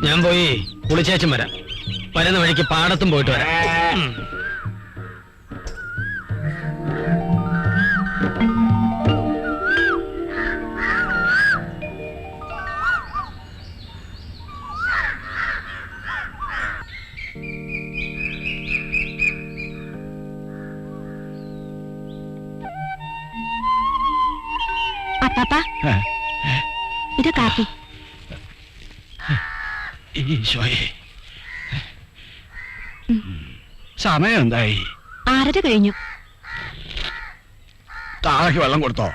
ഞാൻ പോയി കുളിച്ചേച്ചും വരാം. വരുന്ന വഴിക്ക് പാടത്തും പോയിട്ട് വരാം. അപ്പാപ്പാ, ഇത് കാപ്പി. ഈശോയെ, സമയം എന്തായി? 6:30 കഴിഞ്ഞു. താഴേക്ക് വെള്ളം കൊടുത്തോ?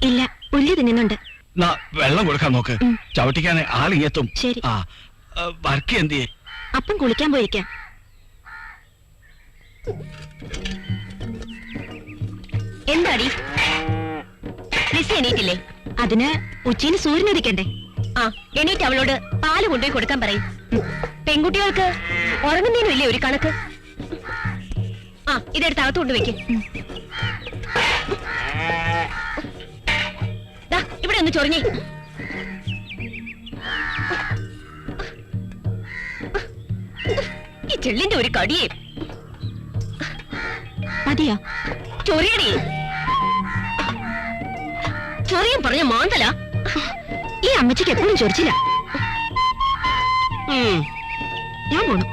ഇല്ല, പുല്ല് തിന്നുന്നുണ്ട്. വെള്ളം കൊടുക്കാൻ നോക്ക്. ചവിട്ടിക്കാൻ ആളിങ്ങെത്തും. ശരി. വർക്ക് എന്തിയെ? അപ്പം കുളിക്കാൻ പോയിരിക്കാം. എന്താടി എണീറ്റില്ലേ? അതിന് ഉച്ചയിൽ സൂര്യൻ ഉദിക്കണ്ടേ? എണീറ്റ് അവളോട് പാല് കൊണ്ടുപോയി കൊടുക്കാൻ പറയും. പെൺകുട്ടികൾക്ക് ഉറങ്ങുന്നതിനും ഇല്ലേ ഒരു കണക്ക്? ഇതെടുത്ത് അകത്ത് കൊണ്ടുവയ്ക്ക്. ഇവിടെ ഒന്ന് ചൊറിഞ്ഞേ. ഈ ചെള്ളിന്റെ ഒരു കടിയേ മതിയോ? ചൊറിയടി. ചൊറിയാൻ പറഞ്ഞ മാന്തല. ഈ അമ്മച്ചിക്ക് എപ്പോഴും ചൊറിച്ചില്ല. ഞാൻ പോണു.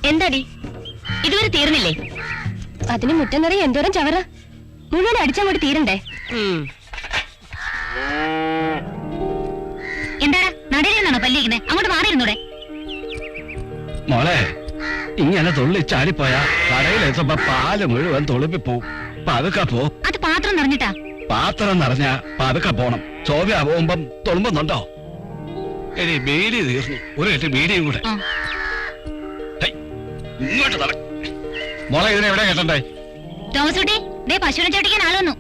എന്താടി ഇതുവരെ തീർന്നില്ലേ? അതിന് മുറ്റം നിറയെ എന്തോരം ചവറ. മുഴുവൻ അടിച്ചങ്ങോട്ട് തീരണ്ടേ? എന്താടാ നടയിലെന്നാണോ പല്ലിരിക്കുന്നേ? അങ്ങോട്ട് മാറിയിരുന്നൂടെ? മോളെ, ഇങ്ങനെ തുള്ളി ചാടിപ്പോയാ കടയിലെത്തുമ്പോ പാല് മുഴുവൻ തുളുപ്പിപ്പോവും. പതുക്കെ പോ. അത് പാത്രം നിറഞ്ഞിട്ടാ. പാത്രം നിറഞ്ഞ പതുക്കെ പോണം. ചോദ്യ പോകുമ്പം തുളുമ്പുന്നുണ്ടോ? ഇനി ബീഡി തീർന്നു. ഒരു കെട്ടി ബീഡിയും കൂടെ. ഇങ്ങോട്ട് തറ. മോളെ, ഇതിനെ എവിടെ കേട്ടണ്ടേ? തോമസുട്ടി, ദേ പശുവിനെ ചവിട്ടിക്കാൻ ആൾ വന്നു.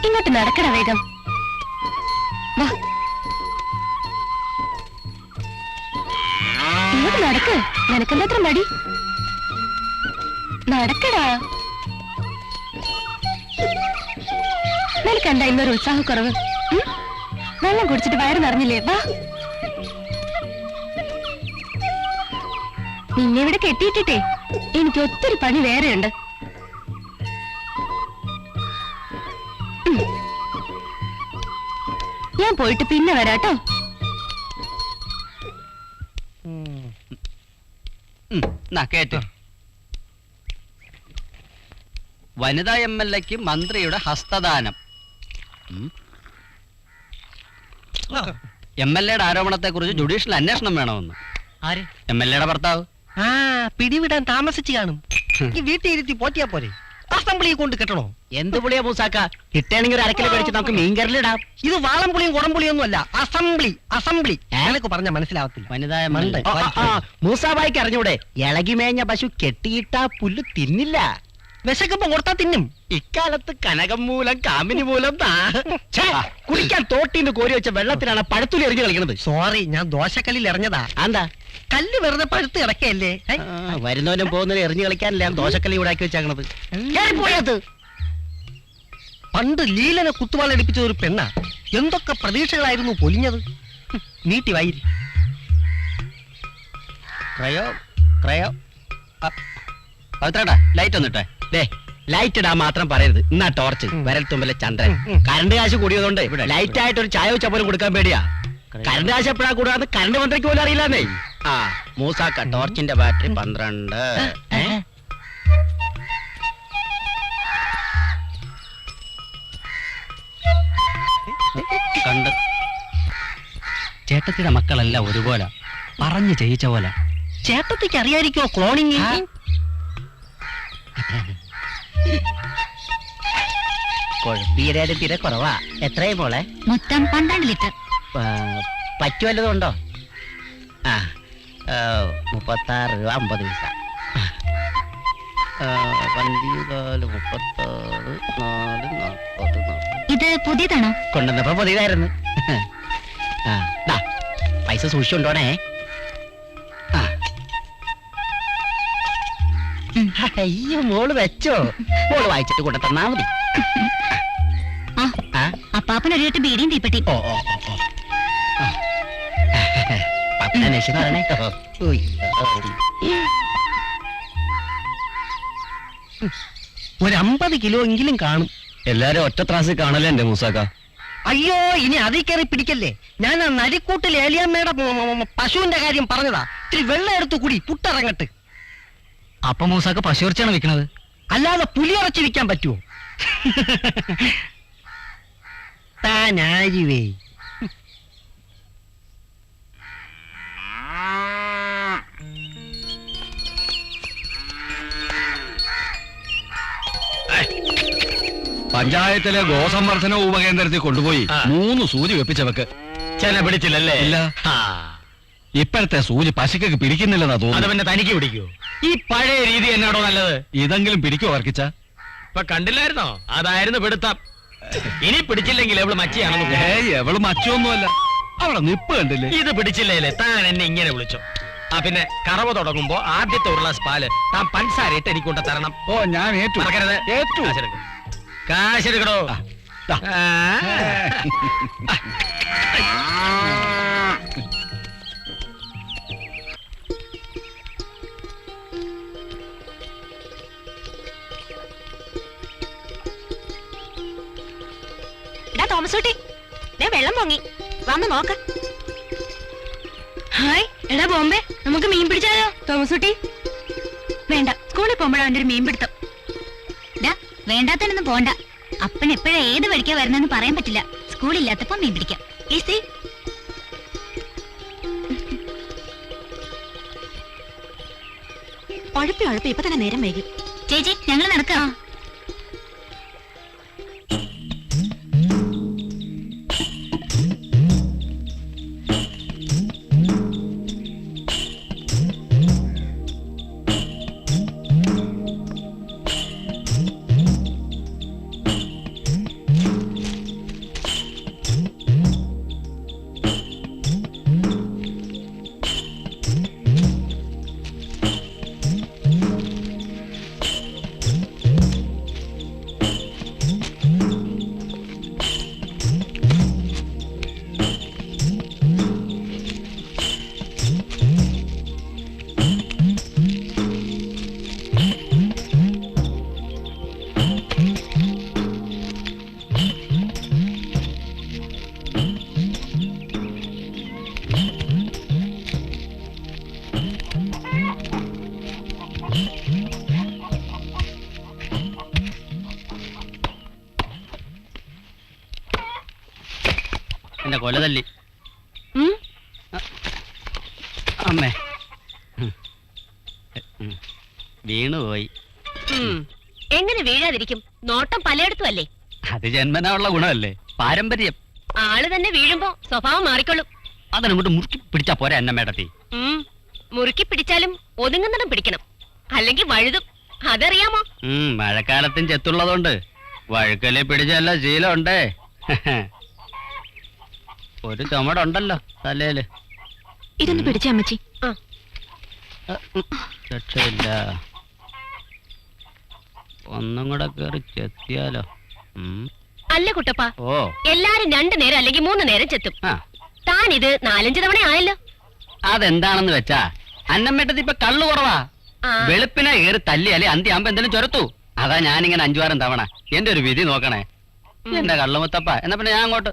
ഇങ്ങോട്ട് നടക്കട വേഗം. വാ, ഇങ്ങോട്ട് നടക്ക്. നിനക്കെന്താ മടി? നടക്കടാ. നിനക്കെന്താ ഇന്നൊരു ഉത്സാഹക്കുറവ്? വെള്ളം കുടിച്ചിട്ട് വയറ് നിറഞ്ഞില്ലേ? വാ. നിന്നെ ഇവിടെ കെട്ടിയിട്ടിട്ടേ എനിക്ക് ഒത്തിരി പണി വേറെയുണ്ട്. ഞാൻ പോയിട്ട് പിന്നെ വരാട്ടോ. കേട്ട്. വനിതാ MLAക്ക് മന്ത്രിയുടെ ഹസ്തദാനം. MLAയുടെ ആരോപണത്തെ കുറിച്ച് ജുഡീഷ്യൽ അന്വേഷണം വേണമെന്ന്. ആര്? MLAയുടെ ഭർത്താവ്. പിടിവിടാൻ താമസിച്ചു കാണും. വീട്ടിൽ ഇരുത്തി പോറ്റിയാ പോരെ? അസംബ്ലിയെ കൊണ്ട് കെട്ടണോ? എന്ത് പുളിയാ മൂസാക്ക? കിട്ടേണെങ്കിൽ ഒരു അരക്കിലോ കഴിച്ച് നമുക്ക് മീൻകറിലിടാം. ഇത് വാളംപുളിയും കുടംപുളിയൊന്നും അല്ല. അസംബ്ലി എനിക്ക് പറഞ്ഞ മനസ്സിലാവത്തില്ല. വനിതാ മൂസാബായിക്ക് അറിഞ്ഞൂടെ? ഇളകി മേഞ്ഞ പശു കെട്ടിയിട്ടാ പുല്ല് തിന്നില്ല. വിശക്കുമ്പോ കൊടുത്താ തിന്നും. ഇക്കാലത്ത് കനകം മൂലം കാമിനി മൂലം കുടിക്കാൻ തോട്ടിന്ന് കോരി വെച്ച വെള്ളത്തിലാണ് പഴത്തുലി എറിഞ്ഞു കളിക്കുന്നത്. സോറി, ഞാൻ ദോശക്കല്ലിൽ എറിഞ്ഞതാ. എന്താ? കല്ല് വെറുതെ പഴുത്ത് കിടക്കല്ലേ? വരുന്നവനും പോകുന്നവരും എറിഞ്ഞു കളിക്കാനല്ലേ ദോശക്കല്ലി ഉണ്ടാക്കി വെച്ചാക്കണത്. പണ്ട് ലീലനെ കുത്തുവാളടിപ്പിച്ച ഒരു പെണ്ണ. എന്തൊക്കെ പ്രതീക്ഷകളായിരുന്നു പൊലിഞ്ഞത്. നീട്ടി വൈരി. ലൈറ്റ് ഒന്നിട്ടെ. ലൈറ്റ് ഇടാൻ മാത്രം പറയരുത്. എന്നാ ടോർച്ച് വരൽ തുമ്പലെ ചന്ദ്രൻ. കറണ്ട് കാശ് കൂടിയതുകൊണ്ട് ലൈറ്റ് ആയിട്ട് ഒരു ചായ വെച്ചാൽ പോലും കൊടുക്കാൻ പേടിയാ. കറണ്ട് കാശ് എപ്പോഴാ കൂടാതെ കറണ്ട് മന്ത്രിക്ക് പോലും അറിയില്ലെന്നേ. മൂസാക്ക ടോർച്ചിന്റെ ബാറ്ററി 12. കണ്ട്. ചേട്ടത്തിയുടെ മക്കളെല്ലാം ഒരുപോലെ പറഞ്ഞു ചെയ്യിച്ച പോലെ. ചേട്ടത്തിക്ക് അറിയാതിരിക്കോ ക്ലോണിങ്? കൊഴുപ്പീരേലും തീരെ കുറവാ. എത്രയും മോളെ? മൊത്തം 12 ലിറ്റർ. പറ്റുവല്ലതും ഉണ്ടോ? 36 രൂപ 50 പൈസ. 12, 36, 4, 40. ഇത് പുതിയതാണോ? കൊണ്ടുവന്നപ്പോ പുതിയതായിരുന്നു. പൈസ സൂക്ഷിച്ചുണ്ടോണേ. അയ്യോ മോള് വെച്ചോ. മോള് വായിച്ചിട്ട് കൂടെ തന്നാ മതി. ആ അപ്പാപ്പൻ ഒരു കെട്ട് ബീഡിയും തീപ്പെട്ടി. ഓ ഓ ഓ ഓ. പത്തനേശ്വരാണേ. ഒരു 50 കിലോ എങ്കിലും കാണും. എല്ലാരും ഒറ്റ ത്രാസിൽ കാണല്ലേ എന്റെ മൂസാക്ക? അയ്യോ, ഇനി അതിൽ കയറി പിടിക്കല്ലേ. ഞാൻ ആ നരിക്കൂട്ടിൽ ഏലിയമ്മയുടെ പശുവിന്റെ കാര്യം പറഞ്ഞതാ. ഇത്തിരി വെള്ളം എടുത്തു കുടി, പുട്ടിറങ്ങട്ട്. അപ്പൊ മൂസാക്ക പശുർച്ചാണ് വിൽക്കണത്? അല്ലാതെ പുലിയിറച്ചി വിൽക്കാൻ പറ്റുമോ? താനാരിവേ. പഞ്ചായത്തിലെ ഗോസംവർദ്ധന ഉപകേന്ദ്രത്തിൽ കൊണ്ടുപോയി 3 സൂചി വെപ്പിച്ചവക്ക് ചെന പിടിച്ചില്ലല്ലേ? ഇല്ല. ഇപ്പോഴത്തെ സൂചി പശുക്കൊക്കെ പിടിക്കുന്നില്ലെന്നാ അത് തോന്നുന്നു. പിന്നെ തനിക്ക് പിടിക്കൂ. ഈ പഴയ രീതി എന്നാടോ നല്ലത്? ഇതെങ്കിലും പിടിക്കുമോ വർക്കിച്ച? ഇപ്പൊ കണ്ടില്ലായിരുന്നോ? അതായിരുന്നു പിടുത്തം. ഇനി പിടിച്ചില്ലെങ്കിൽ എവള് മച്ചിയാണെന്ന്. എവള് മച്ചൊന്നുമല്ല, അവളെ നിപ്പ് കണ്ടില്ലേ? ഇത് പിടിച്ചില്ലേ താൻ എന്നെ ഇങ്ങനെ വിളിച്ചോ? പിന്നെ കറവ തുടങ്ങുമ്പോ ആദ്യത്തെ ഒരു ഗ്ലാസ് പാല് താൻ പഞ്ചസാര ഇട്ട് എനിക്ക് കൊണ്ട് തരണം. ഓ, ഞാൻ ഏറ്റു. മറക്കരുത്. ഏറ്റു. കാശെടുക്കണോ? ദാ. തോമസ് കുട്ടി, ഞാൻ വെള്ളം പൊങ്ങി വന്ന് നോക്ക. ഹായ് എടാ ബോംബെ, നമുക്ക് മീൻ പിടിച്ചാലോ? തോമസ് കുട്ടി വേണ്ട, സ്കൂളിൽ പോകുമ്പോഴാ അവന്റെ ഒരു മീൻ പിടുത്തം. വേണ്ടാത്തനൊന്നും പോണ്ട. അപ്പൻ എപ്പോഴാ ഏത് വഴിക്കാ വരുന്നെന്ന് പറയാൻ പറ്റില്ല. സ്കൂളില്ലാത്തപ്പോ മീൻ പിടിക്കാം. ഈസി. ഉഴപ്പി ഇപ്പൊ തന്നെ നേരം വൈകി. ചേച്ചി ഞങ്ങൾ നടക്കാം. എന്റെ കൊലതല്ലി അമ്മേ വീണുപോയി. എങ്ങനെ വീഴാതിരിക്കും? നോട്ടം പലയിടത്തും അല്ലേ? അത് ജന്മനാ ഉള്ള ഗുണമല്ലേ, പാരമ്പര്യം. ആള് തന്നെ വീഴുമ്പോ സ്വഭാവം മാറിക്കൊള്ളും. അതങ്ങോട്ട് മുറുക്കി പിടിച്ചാ പോരാ എന്നെ മേടത്തി. മുറുക്കി പിടിച്ചാലും ഒതുങ്ങുന്നിടം പിടിക്കണം, അല്ലെങ്കിൽ വഴുതും. അതറിയാമോ? മഴക്കാലത്തും ചെത്തുള്ളതുകൊണ്ട് വഴുക്കലെ പിടിച്ചല്ല ശീലമുണ്ടേ. ഒരു ചുമടുണ്ടല്ലോ തലയില്. ഇതൊന്ന് പിടിച്ച അമ്മച്ചി. രക്ഷയില്ല, ഒന്നും കൂടെ കേറി ചെത്തിയാലോ. അല്ല കുട്ടപ്പ, ഓ എല്ലാരും 2 നേരം അല്ലെങ്കിൽ 3 നേരം ചെത്തും. താൻ ഇത് 4-5 തവണ ആയല്ലോ. അതെന്താണെന്ന് വെച്ചാ അന്നമ്മേട്ടത്തി ഇപ്പൊ കള്ളു കുറവാ. വെളുപ്പിനെ ഏറി തല്ലിയാലേ അന്ത്യാകുമ്പോ എന്തെങ്കിലും ചൊരത്തു. അതാ ഞാനിങ്ങനെ 5-6 തവണ. എന്റെ ഒരു വിധി നോക്കണേ എന്റെ കള്ളുമുത്തപ്പ. എന്നാ പിന്നെ ഞാൻ അങ്ങോട്ട്.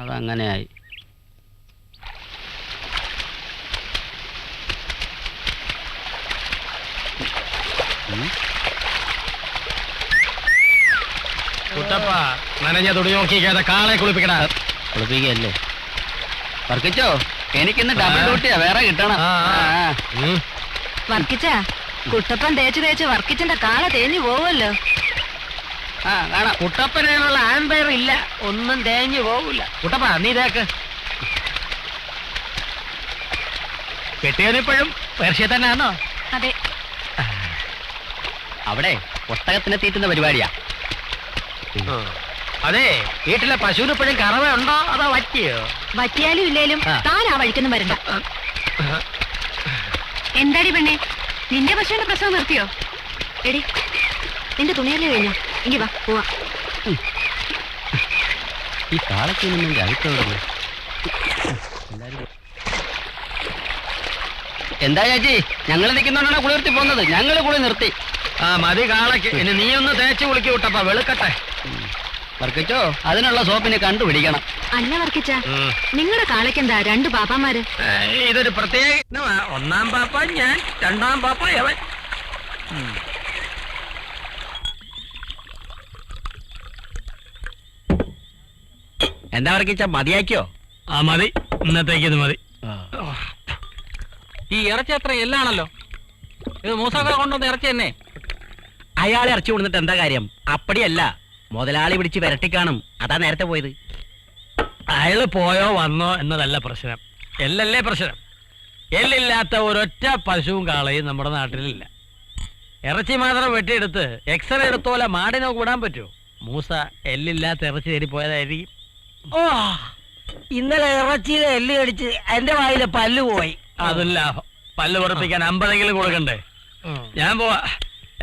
അതങ്ങനെയായി. കുട്ടപ്പാ, നനഞ്ഞ തുണി നോക്കിക്കാതെ കാളെ കുളിപ്പിക്കണ. കുളിപ്പിക്കല്ലേ വർക്കിച്ചോ? എനിക്കിന്ന് ഡബിൾ ഡ്യൂട്ടിയാ, വേറെ കിട്ടണം. വർക്കിച്ച കുട്ടപ്പൻ തേച്ച് വർക്കിച്ചന്റെ കാള തേഞ്ഞു പോവല്ലോ. കാണാം. കുട്ടപ്പനുള്ള ആമ്പയർ ഇല്ല, ഒന്നും തേഞ്ഞു പോകില്ല. കുട്ടപ്പാ നീ തേക്ക്. കെട്ടിയവനിപ്പോഴും പേർഷ്യ തന്നെ ആണോ? അതെ. അവിടെ ഒട്ടകത്തിനെ തീറ്റുന്ന പരിപാടിയാ. അതെ, വീട്ടിലെ പശുവിനിപ്പോഴും കറവ ഉണ്ടോ അതോ വറ്റിയോ? വറ്റിയാലും ഇല്ലേലും താൻ ആ വഴിക്കൊന്നും വരണ്ട. എന്താടി പെണ്ണെ, നിന്റെ പശുവിന്റെ പ്രസവം നിർത്തിയോ? എടി, നിന്റെ തുണിയല്ലേ കഴിഞ്ഞോ? എങ്കി വാ പോവാ. ഈ കാളയ്ക്ക് അടുത്തോടുന്നു. എന്താ ചേച്ചി, ഞങ്ങൾ നിൽക്കുന്നോണ്ടാണ് കുളി നിർത്തി പോകുന്നത്. ഞങ്ങൾ കുളി നിർത്തി. ആ മതി കാളയ്ക്ക്. ഇനി നീ ഒന്ന് തേച്ച് കുളിക്ക് വിട്ടപ്പാ വെളുക്കട്ടെ. വർക്കിച്ചോ, അതിനുള്ള സോപ്പിനെ കണ്ടുപിടിക്കണം. അല്ല വർക്കിച്ച, നിങ്ങളുടെ കാളയ്ക്കെന്താ രണ്ട് പാപ്പാമാര്? ഇതൊരു പ്രത്യേക ഒന്നാം പാപ്പ ഞാൻ, രണ്ടാം പാപ്പ അവൻ. എന്താ വർക്കിച്ച, മതിയാക്കിയോ? ആ മതി, ഇന്നത്തേക്ക് ഇത് മതി. ഈ ഇറച്ചി അത്ര എല്ലാണല്ലോ. ഇത് മൂസാക്ക കൊണ്ടുവന്ന ഇറച്ചി തന്നെ. അയാളെ ഇറച്ചി കൊണ്ടിട്ട് എന്താ കാര്യം? അപ്പടിയല്ല, മുതലാളി പിടിച്ച് വരട്ടിക്കാണും. അതാ നേരത്തെ പോയത്. അയാള് പോയോ വന്നോ എന്നതല്ല പ്രശ്നം, എല്ലല്ലേ പ്രശ്നം. എല്ലില്ലാത്ത ഒരൊറ്റ പശുവും കാളയും നമ്മുടെ നാട്ടിലില്ല. ഇറച്ചി മാത്രം വെട്ടിയെടുത്ത് എക്സ്റേ എടുത്തോലെ മാടിനോ വിടാൻ പറ്റുമോ? മൂസ എല്ലില്ലാത്ത ഇറച്ചി തേടി പോയതായിരിക്കും. ഓ, ഇന്നലെ ഇറച്ചിയിലെ എല്ല് കടിച്ച് എന്റെ വായിലെ പല്ല് പോയി. അതും ലാഭം. പല്ല് പൊറപ്പിക്കാൻ 50 കൊടുക്കണ്ടേ? ഞാൻ പോവാ.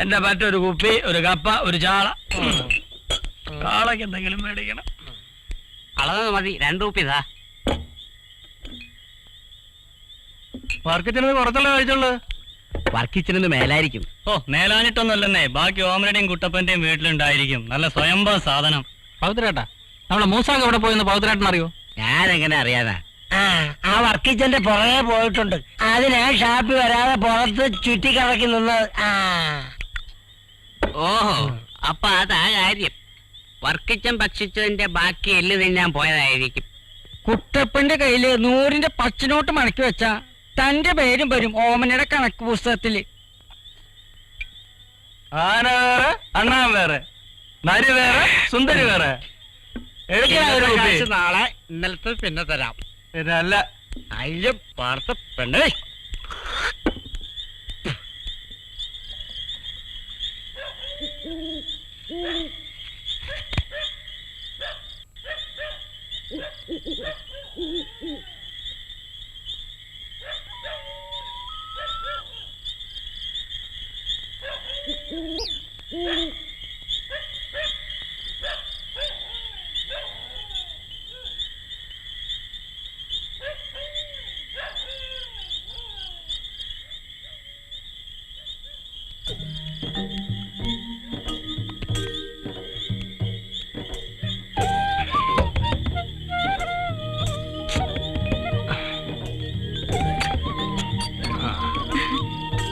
എന്റെ മറ്റൊരു കുപ്പി, ഒരു കപ്പ, ഒരു ചാള. കാളയ്ക്ക് എന്തെങ്കിലും മേടിക്കണം. അളന്നത് മതി, 2 രൂപ ഇതാ. മാർക്കറ്റിന് കുറച്ചല്ലേ കഴിച്ചുള്ളൂ. വർക്കിച്ചിന് മേലായിരിക്കും. ഓ, മേലാനിട്ടൊന്നുമല്ലെന്നേ. ബാക്കി ഓമനയുടെയും കുട്ടപ്പന്റെയും വീട്ടിലുണ്ടായിരിക്കും. നല്ല സ്വയംഭവ സാധനം. പൗത്രേട്ടാ, നമ്മളെ മൂസാക്ക് എവിടെ പോയെന്ന് പൗത്രേട്ടൻ അറിയോ? ഞാനെങ്ങനെ അറിയാനാ? ആ വർക്കിച്ചന്റെ പുറകെ പോയിട്ടുണ്ട്. അതിനാ ഷാപ്പി വരാതെ പുറത്ത് ചുറ്റിക്കറക്കി നിന്നത്. ഓഹോ, അപ്പൊ അതാ കാര്യം. വർക്കിച്ചൻ ഭക്ഷിച്ചതിന്റെ ബാക്കി എല്ല് തിന്നാൻ പോയതായിരിക്കും. കുട്ടപ്പന്റെ കയ്യില് 100 പച്ചനോട്ട് മടക്കി വെച്ച തന്റെ പേരും വരും ഓമനയുടെ കണക്ക് പുസ്തകത്തില്. ആന വേറെ, അണ്ണാൻ വേറെ, നരി വേറെ, സുന്ദരി വേറെ. കാശ് നാളെ, ഇന്നലത്തെ പിന്നെ തരാം. ഇതല്ല അയ്യോ, പാർത്ത പെണ്ണേ.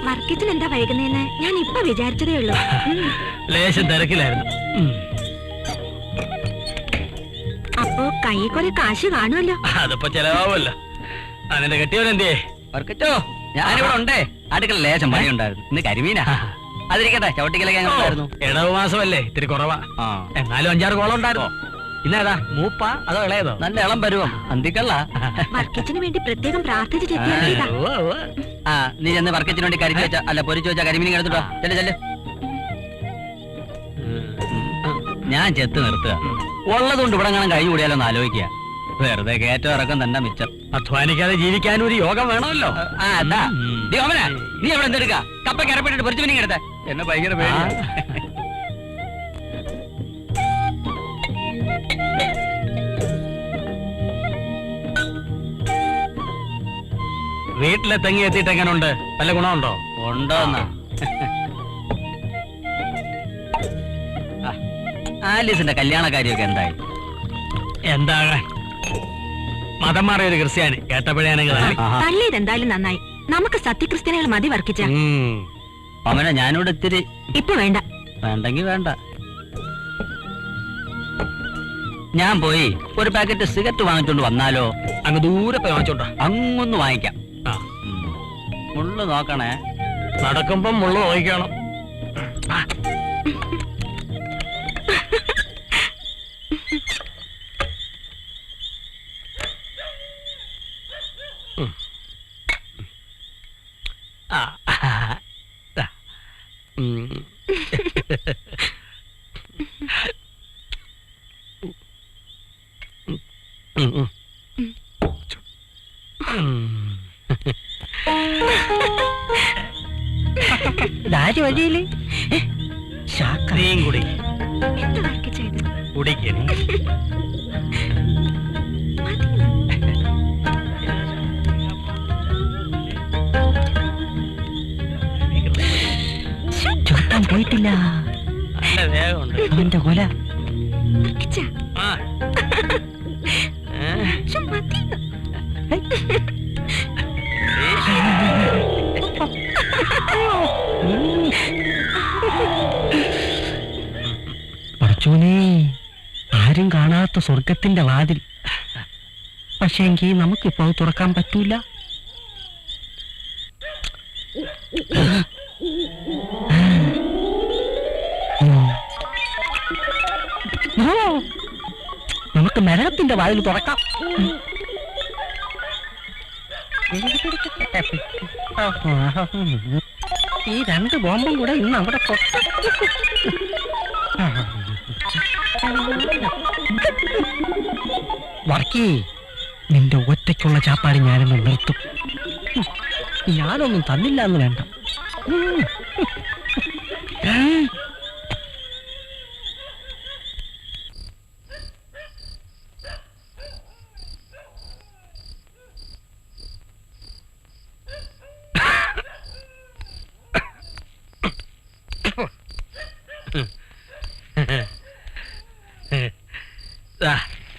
വർക്കിച്ചൻ എന്താ വൈകുന്നേന്ന് ഞാൻ ഇപ്പൊ വിചാരിച്ചതേ ഉള്ളൂ. ലേശം തിരക്കിലായിരുന്നു. അപ്പോ കൈ കുറെ കാശ് കാണുമല്ലോ. അതിപ്പോ ചെലവാവുമല്ലോ. അതിന്റെ കെട്ടിയവനെന്തേ? വർക്കിച്ചോ, ഞാനിവിടെ ഉണ്ടേ. അടുക്കള ലേശം പണിയുണ്ടായിരുന്നു. ഇന്ന് കരിമീനാ. അതിരിക്കട്ടെ, ചവിട്ടിക്കലൊക്കെ എങ്ങനെ ഉണ്ടായിരുന്നു? ഇടവ് മാസമല്ലേ, ഇത്തിരി കുറവാ. എന്നാലും 5-6 കോളം ഉണ്ടായിരുന്നു. ഇന്നേതാ, മൂപ്പ അതോ ഇളയതോ? നല്ല ഇളം പരുവം. അന്തിക്കള്ള. വർക്കിച്ചന് വേണ്ടി പ്രത്യേകം പ്രാർത്ഥിച്ച് ചെത്തിയാ. ആ, നീ ചെന്ന് വർക്കിച്ചിന് വേണ്ടി കരിച്ചു വെച്ച അല്ല പൊരിച്ചു വെച്ചാ കരിമീൻ എടുത്തിട്ടോ. ചെല്ല് ചെല്ല്. ഞാൻ ചെത്ത് നിർത്തുക. ഉള്ളതുകൊണ്ട് ഇവിടെ കാണാൻ കഴിഞ്ഞു കൂടിയാലോ എന്ന് ആലോചിക്കുക. വെറുതെ കയറ്റം ഇറക്കം തന്നെ മിച്ചം. അധ്വാനിക്കാതെ ജീവിക്കാനും ഒരു യോഗം വേണമല്ലോ. ആ, എന്താ നീ ഓമന, നീ എവിടെ എന്തെടുക്ക? കപ്പ കരപ്പെട്ടിട്ട് പൊരിച്ചു മീൻ എടുത്തേ. എന്നെ ഭയങ്കര പേടി. വീട്ടിലെ തെങ്ങി എത്തിയിട്ട് എങ്ങനെയുണ്ട്? വല്ല ഗുണമുണ്ടോ? ഉണ്ടോന്നാ? ആലീസിന്റെ കല്യാണക്കാരിയൊക്കെ എന്തായി? എന്താകാൻ, മതം മാറിയ ഒരു ക്രിസ്ത്യാനി കേട്ടപ്പോഴാണെങ്കിൽ തള്ളിയത് എന്തായാലും നന്നായി. നമുക്ക് സത്യക്രിസ്ത്യാനികൾ മതി വർക്കിച്ച. അവനെ ഞാനിവിടെ ഇത്തിരി. ഇപ്പൊ വേണ്ട. വേണ്ടെങ്കി വേണ്ട. ഞാൻ പോയി ഒരു പാക്കറ്റ് സിഗരറ്റ് വാങ്ങിച്ചോണ്ട് വന്നാലോ? അങ്ങ് ദൂരെ പോയി വാങ്ങിച്ചോണ്ടാ. അങ്ങൊന്ന് വാങ്ങിക്കാം. മുള്ളു നോക്കണേ. നടക്കുമ്പം മുള്ളു നോക്കണം. ഇതാര് വഴിയില് നീയും കുടി എന്താ വർക്കിച്ച ഇത്? കുടിക്കണേ. ചോട്ടാൻ പോയിട്ടില്ല. നല്ല വേഗമുണ്ട്. അവന്റെ കൊല. വർക്കിച്ച, ആ. ശ്ശോ, മതിയെന്ന്. പറച്ചോനെ, ആരും കാണാത്ത സ്വർഗത്തിന്റെ വാതിൽ. പക്ഷേ എങ്കിൽ നമുക്കിപ്പോ അത് തുറക്കാൻ പറ്റൂല. നമുക്ക് നരകത്തിന്റെ വാതിൽ തുറക്കാം. ഈ 2 ബോംബും കൂടെ ഇന്ന് അവിടെ വർക്കി, നിന്റെ ഒറ്റയ്ക്കുള്ള ചാപ്പാട് ഞാനൊന്ന് നിർത്തും. ഞാനൊന്നും തന്നില്ല എന്ന് വേണ്ട.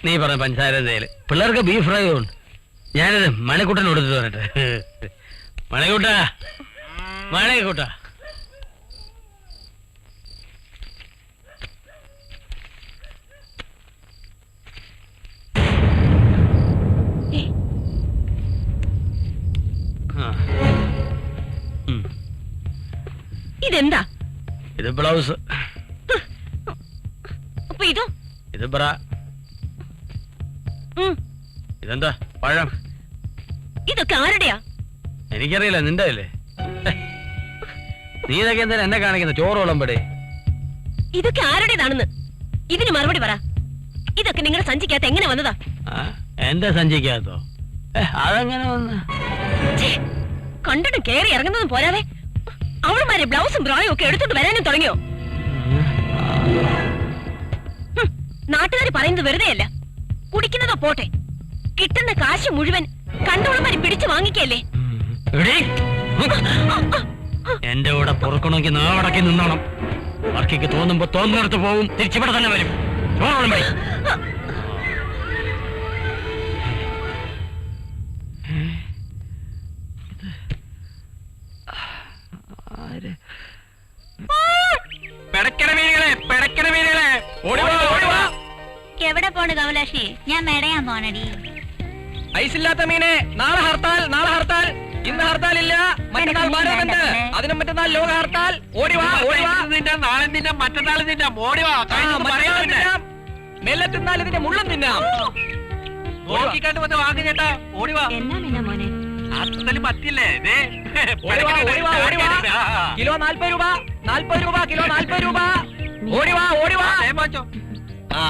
നീ പറഞ്ഞ പഞ്ചസാര എന്തേല് പിള്ളേർക്ക് ബീഫ് ഫ്രൈ ഉണ്ട്. ഞാനിത് മണിക്കുട്ടൻ കൊടുത്തിട്ട് വരട്ടെ. മണിക്കുട്ടാ, മണിക്കുട്ടാ. ഇതെന്താ? ഇത് ബ്ലൗസ്. അപ്പൊ ഇതോ? ഇത് ബ്ര. ഇതെന്താ? പഴം. ഇതൊക്കെ ആരുടെയാ? എനിക്കറിയില്ല, നിന്റെ അല്ലേ? നീ ഇതൊക്കെ എന്തായാലും എന്നെ കാണിക്കുന്ന ചോറ് വിളമ്പടേ. ഇതൊക്കെ ആരുടേതാണെന്ന് ഇതിന് മറുപടി പറ. ഇതൊക്കെ നിങ്ങളുടെ സഞ്ചിക്കകത്ത് എങ്ങനെ വന്നതാ? എന്റെ സഞ്ചിക്കകത്തോ? അതെങ്ങനെ വന്ന്? കണ്ടിട്ട് കേറി ഇറങ്ങുന്നതും പോരാതെ അവളുമാരെ ബ്ലൗസും ബ്രോയും ഒക്കെ എടുത്തോണ്ട് വരാനും തുടങ്ങിയോ? നാട്ടുകാർ പറയുന്നത് വെറുതെയല്ല. കുടിക്കുന്നതോ പോട്ടെ, കിട്ടുന്ന കാശ് മുഴുവൻ കണ്ടവളുമാരി പിടിച്ചു വാങ്ങിക്കല്ലേ? എന്റെ കൂടെ പൊറുക്കണമെങ്കിൽ നാടക്കി നിന്നോണം. വർക്കിക്ക് തോന്നുമ്പോ തോന്നുന്നിടത്ത് പോകും, തിരിച്ചിവിടെ തന്നെ വരും. എവിടെ പോണ് കമലാക്ഷി? ഞാൻ മെടയാൻ പോണടി. ഐസില്ലാത്ത മീനെ, നാളെ ഹർത്താൽ, നാളെ ഹർത്താൽ. ഇന്ന് ഹർത്താൽ ഇല്ല, മറ്റന്നാൾ ഭാരതമുണ്ട്, അതിനും മറ്റന്നാൾ ലോക ഹർത്താൽ. ഓടിവാ, ഓടിവാ. നാളെ തിന്നാം, മറ്റന്നാൾ തിന്നാം. ഓടിവാ. മെല്ലെ തിന്നാൽ ഇതിന്റെ മുള്ളും തിന്നാം. നോക്കിക്കണ്ട് വന്ന് വാങ്ങി ചേട്ടാ. ഓടിവാ. എന്നാ പിന്നെ മോനെ? പറ്റില്ലേ? കിലോ 40 രൂപ, 40 രൂപ, കിലോ 40 രൂപ. ഓടിവാ, ഓടിവാ. ആ,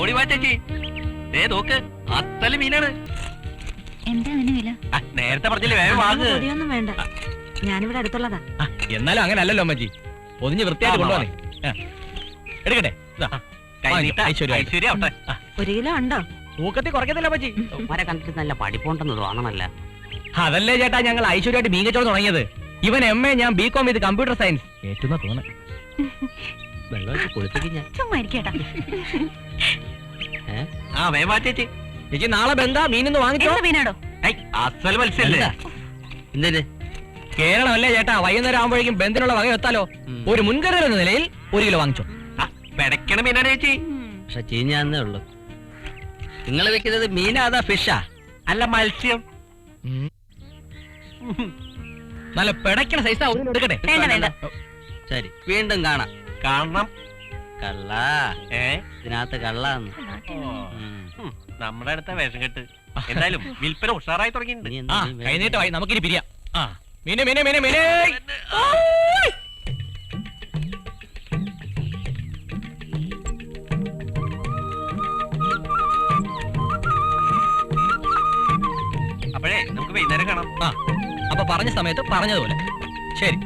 ഓടിവാ ചേച്ചി. നോക്ക്, അത്തല് മീനാണ്. എന്താ അതിന് വില? നേരത്തെ പറഞ്ഞില്ലേ, വേഗം വാങ്ങ്. പൊടിയൊന്നും വേണ്ട, ഞാനിവിടെ അടുത്തുള്ളതാ. എന്നാലും അങ്ങനെ അല്ലല്ലോ അമ്മച്ചി, പൊതിഞ്ഞ് വൃത്തിയായിട്ട് കൊണ്ടുപോകണേ. എടുക്കട്ടെ. ഐശ്വര്യ 1 കിലോ ഉണ്ടോ? തൂക്കത്തിൽ കുറയ്ക്കത്തില്ല അമ്മച്ചി. വരെ കണ്ടിട്ട് നല്ല പഠിപ്പുണ്ടെന്ന് തോന്നണല്ല. അതല്ലേ ചേട്ടാ ഞങ്ങൾ ഐശ്വര്യമായിട്ട് മീൻ കച്ചവടം തുടങ്ങിയത്. ഇവൻ MA, ഞാൻ BCom വിത്ത് കമ്പ്യൂട്ടർ സയൻസ്. ഏറ്റുന്ന തോന്നേ. ചുമ്മാ ഇരിക്കട്ടാ. ആ വേവാ ചേച്ചി. ചേച്ചി നാളെ ബന്ധാ മീനൊന്ന് വാങ്ങിച്ചോ. മീനാടോ? അസൽ മത്സ്യല്ലേ? എന്തിന്? കേരളം അല്ലേ ചേട്ടാ, വൈകുന്നേരം ആകുമ്പോഴേക്കും ബന്ധിനുള്ള വക എത്താലോ. ഒരു മുൻകരുതൽ എന്ന നിലയിൽ 1 കിലോ വാങ്ങിച്ചോ. പെടക്കണ മീനാണ് ചേച്ചി. പക്ഷെ ചീഞ്ഞാന്നേ ഉള്ളു. നിങ്ങൾ വെക്കുന്നത് മീനാ അതാ ഫിഷാ? അല്ല, മത്സ്യം. നല്ല പെടക്കണ സൈസാ. എടുക്കട്ടെ. വേണ്ട വേണ്ട. ശരി, വീണ്ടും കാണാം. കാണണം. കള്ള ഇതിനകത്ത് കള്ളാന്ന്. നമ്മുടെ അടുത്ത വേഷം കെട്ട്. എന്തായാലും വിൽപ്പന ഉഷാറായി തുടങ്ങിയിട്ടുണ്ട്. കൈനീട്ടമായി, നമുക്കിനി പിരിയാം. മീനെ മീനെ മീനെ മീനെ. അപ്പോഴേ നമുക്ക് വൈകുന്നേരം കാണാം. അപ്പൊ പറഞ്ഞ സമയത്ത് പറഞ്ഞതുപോലെ. ശരി.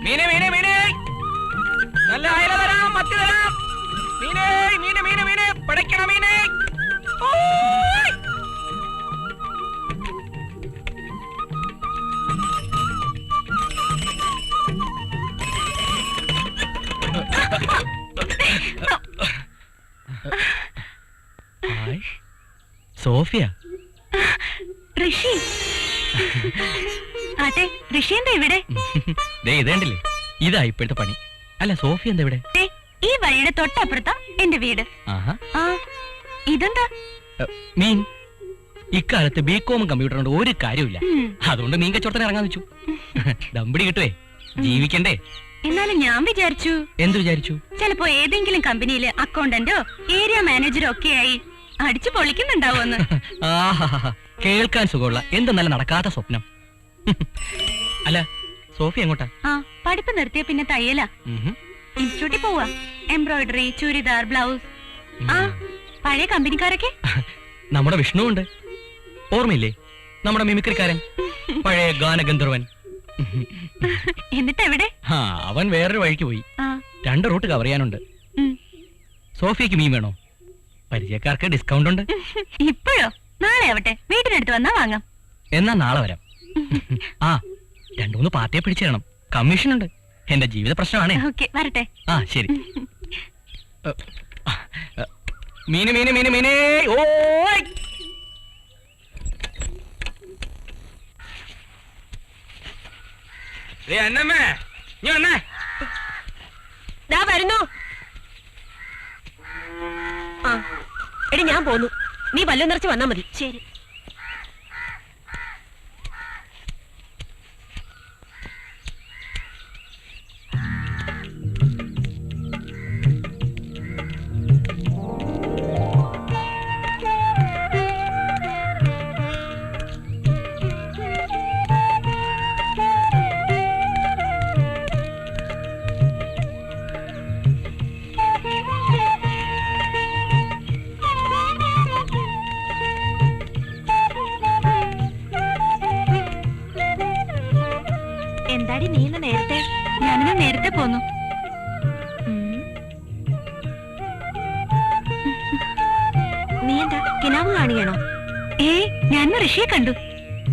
മീനെ മീനെ മീനെ നല്ല അയല തരാം, മത്തി തരാം. മീനെ മീനെ മീനെ മീനെ പിടയ്ക്കണ മീനെ. സോഫിയ, ഋഷി. അതെ, ഋഷി എന്താ ഇവിടെ? ഇതേണ്ടില്ലേ, ഇതാ ഇപ്പോഴത്തെ പണി. അല്ല, സോഫിയ എന്താ ഇവിടെ? ഈ വഴിയുടെ തൊട്ടപ്പുറത്താ എന്റെ വീട്. ആ, ഇതെന്താ? മീൻ. ഇക്കാലത്ത് ബികോമും കമ്പ്യൂട്ടർ കൊണ്ട് ഒരു കാര്യമില്ല. അതുകൊണ്ട് മീൻ കച്ചവടത്തിന് ഇറങ്ങാൻ വെച്ചു. ദമ്പടി കിട്ടുവേ, ജീവിക്കണ്ടേ. എന്നാലും ഞാൻ വിചാരിച്ചു. എന്ത് വിചാരിച്ചു? ചിലപ്പോ ഏതെങ്കിലും കമ്പനിയില് അക്കൗണ്ടന്റോ ഏരിയ മാനേജറോ ഒക്കെ ആയി അടിച്ചു പൊളിക്കുന്നുണ്ടാവുമെന്ന്. ആഹാ, കേൾക്കാൻ സുഖമുള്ള എന്ത് നല്ല നടക്കാത്ത സ്വപ്നം. അല്ല, സോഫി എങ്ങോട്ടാ? ആ, പഠിപ്പ് നിർത്തിയ പിന്നെ തയ്യലാ. ഇൻസ്റ്റിറ്റ്യൂട്ടിൽ പോവാ. Embroidery, churidar, blouse. ആ, പഴയ കമ്പനിക്കാരൊക്കെ. നമ്മുടെ വിഷ്ണു ഉണ്ട്, ഓർമ്മയില്ലേ? നമ്മുടെ മിമിക്രിക്കാരൻ, പഴയ ഗാനഗന്ധർവൻ. എന്നിട്ട് എവിടെ? ആ, അവൻ വേറൊരു വഴിക്ക് പോയി. 2 റൂട്ട് കവർ ചെയ്യാനുണ്ട്. സോഫിയക്ക് മീൻ വേണോ? പരിചയക്കാർക്ക് ഡിസ്കൗണ്ട് ഉണ്ട്. ഇപ്പോഴോ? നാളെ ആവട്ടെ, വീട്ടിനടുത്ത് വന്നാ വാങ്ങാം. എന്നാ നാളെ വരാം. ആ, 2-3 പാർട്ടിയെ പിടിച്ചു തരണം. കമ്മീഷൻ ഉണ്ട്. എന്റെ ജീവിത പ്രശ്നമാണേ. ഓക്കെ, വരട്ടെ. ആ, ശരി. മീന് മീന് മീന് മീനേ. ഓ, അന്നമ്മേ, നീ വന്നേ. ദാ വരുന്നു. ആ, എടി ഞാൻ പോന്നു. നീ വല്ലതും നിറച്ച് വന്നാ മതി. ശരി. എന്താടി നീ ഇന്ന് നേരത്തെ? ഞാനിന്ന് നേരത്തെ പോന്നു. നീ എന്താ കിനാവ് കാണുകയാണോ? ഞാൻ ഋഷിയെ കണ്ടു.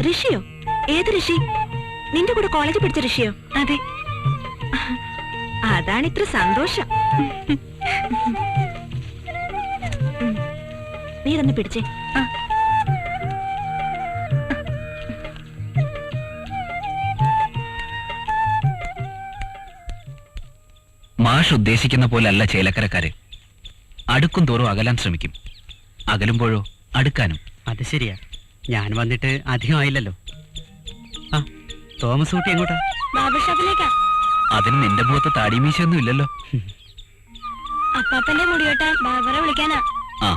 ഋഷിയോ? ഏത് ഋഷി? നിന്റെ കൂടെ കോളേജിൽ പഠിച്ച ഋഷിയോ? അതെ. അതാണ് ഇത്ര സന്തോഷം. നീ ഇതൊന്ന് പിടിച്ചേ. മാഷ് ഉദ്ദേശിക്കുന്ന പോലെ അല്ല ചേലക്കരക്കാര്. അടുക്കും തോറും അകലാൻ ശ്രമിക്കും, അകലുമ്പോഴോ അടുക്കാനും. അത് ശരിയാ. ഞാൻ വന്നിട്ട് അധികമായില്ലല്ലോ. ആ, തോമസ് കുട്ടി എങ്ങോട്ടാ? ബാർബർ ഷോപ്പിലേക്കാ. അതിന് നിന്റെ മുഖത്ത് താടിമീശയൊന്നും ഇല്ലല്ലോ. അപ്പാപ്പന്റെ മുടി വെട്ടാൻ ബാർബറെ വിളിക്കാനാ. ആ,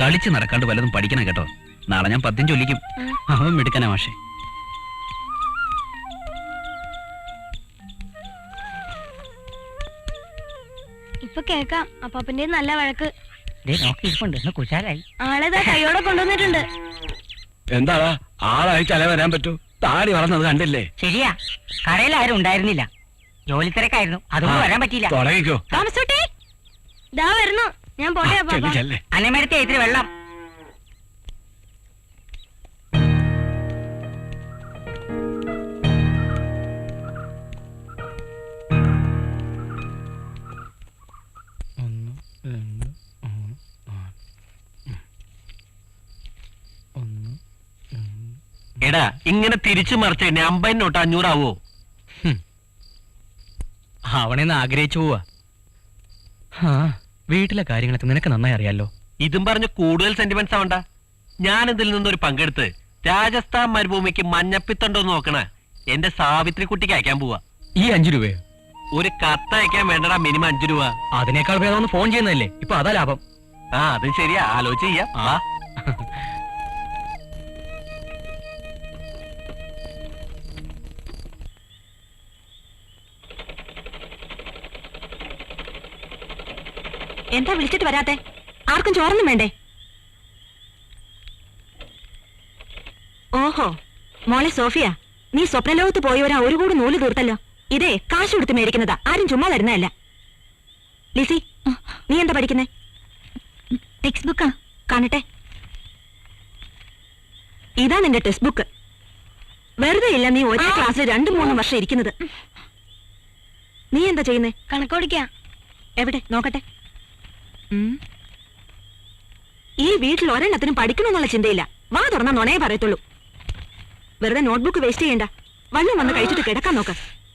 കളിച്ച് നടക്കാണ്ട് വല്ലതും പഠിക്കണം കേട്ടോ. നാളെ ഞാൻ 10 ചൊല്ലിക്കും. അവൻ മിടുക്കനാ മാഷേ. ഇപ്പൊ കേക്കാം അപ്പാപ്പന്റെ നല്ല വഴക്ക്. കുശാലായി. ആളേതാ കൈയോടെ കൊണ്ടുവന്നിട്ടുണ്ട്. എന്താടാ, ആളായി ചല വരാൻ പറ്റൂ? താടി വളർന്നത് കണ്ടില്ലേ? ശരിയാ, കടയിൽ ആരും ഉണ്ടായിരുന്നില്ല. ജോലി തിരക്കായിരുന്നു, അതുകൊണ്ട് വരാൻ പറ്റിയില്ല. തുടങ്ങിക്കോ. താമസൂട്ടി ദാ വരുന്നു. ഞാൻ പോട്ടെ അപ്പാപ്പ. അന്നമരത്തെ ഇത്തിരി വെള്ളം. എടാ, ഇങ്ങനെ തിരിച്ചു മറിച്ച് 50 നോട്ട് 500 ആവോ? അവനെന്ന് ആഗ്രഹിച്ചു പോവാ. വീട്ടിലെ കാര്യങ്ങളൊക്കെ നിനക്ക് നന്നായി അറിയാലോ. ഇതും പറഞ്ഞ് കൂടുതൽ സെന്റിമെന്റ്സ് ആവണ്ട. ഞാൻ ഇതിൽ നിന്നൊരു പങ്കെടുത്ത് രാജസ്ഥാൻ മരുഭൂമിക്ക് മഞ്ഞപ്പിത്തുണ്ടോ നോക്കണ എന്റെ സാവിത്രി കുട്ടിക്ക് അയക്കാൻ പോവാ. ഈ 5 രൂപയോ? ഒരു കത്ത് അയക്കാൻ വേണ്ടടാ മിനിമം 5 രൂപ. അതിനേക്കാൾ ഭേദം ഒന്ന് ഫോൺ ചെയ്യുന്നതല്ലേ, ഇപ്പൊ അതാ ലാഭം. ആ, അതും ശരിയാ, ആലോചിച്ച് ചെയ്യാം. ആ, എന്താ വിളിച്ചിട്ട് വരാത്തെ? ആർക്കും ചോറൊന്നും വേണ്ടേ? ഓഹോ മോളെ സോഫിയ, നീ സ്വപ്നലോകത്ത് പോയവരാ ഒരു കൂടി നൂല് തീർത്തല്ലോ. ഇതേ കാശ് കൊടുത്ത് മേടിക്കുന്നതാ, ആരും ചുമ്മാ തരുന്നതല്ല. ലിസി, നീ എന്താ പഠിക്കുന്നേ? ടെക്സ്റ്റ് ബുക്കാ. കാണട്ടെ. ഇതാ നിന്റെ ടെക്സ്റ്റ് ബുക്ക്. വെറുതെ ഇല്ല നീ ഒരേ ക്ലാസ്സിൽ 2-3 വർഷം ഇരിക്കുന്നത്. നീ എന്താ ചെയ്യുന്നേ? കണക്കോടിക്കാ. എവിടെ നോക്കട്ടെ. ഈ വീട്ടിൽ ഒരെണ്ണത്തിനും പഠിക്കണമെന്നുള്ള ചിന്തയില്ല. വാ തുറന്നാ നുണയെ പറയത്തുള്ളൂ. വെറുതെ നോട്ട്ബുക്ക് വേസ്റ്റ് ചെയ്യണ്ട. വല്ലതും വന്ന് കഴിച്ചിട്ട് കിടക്കാൻ നോക്ക്.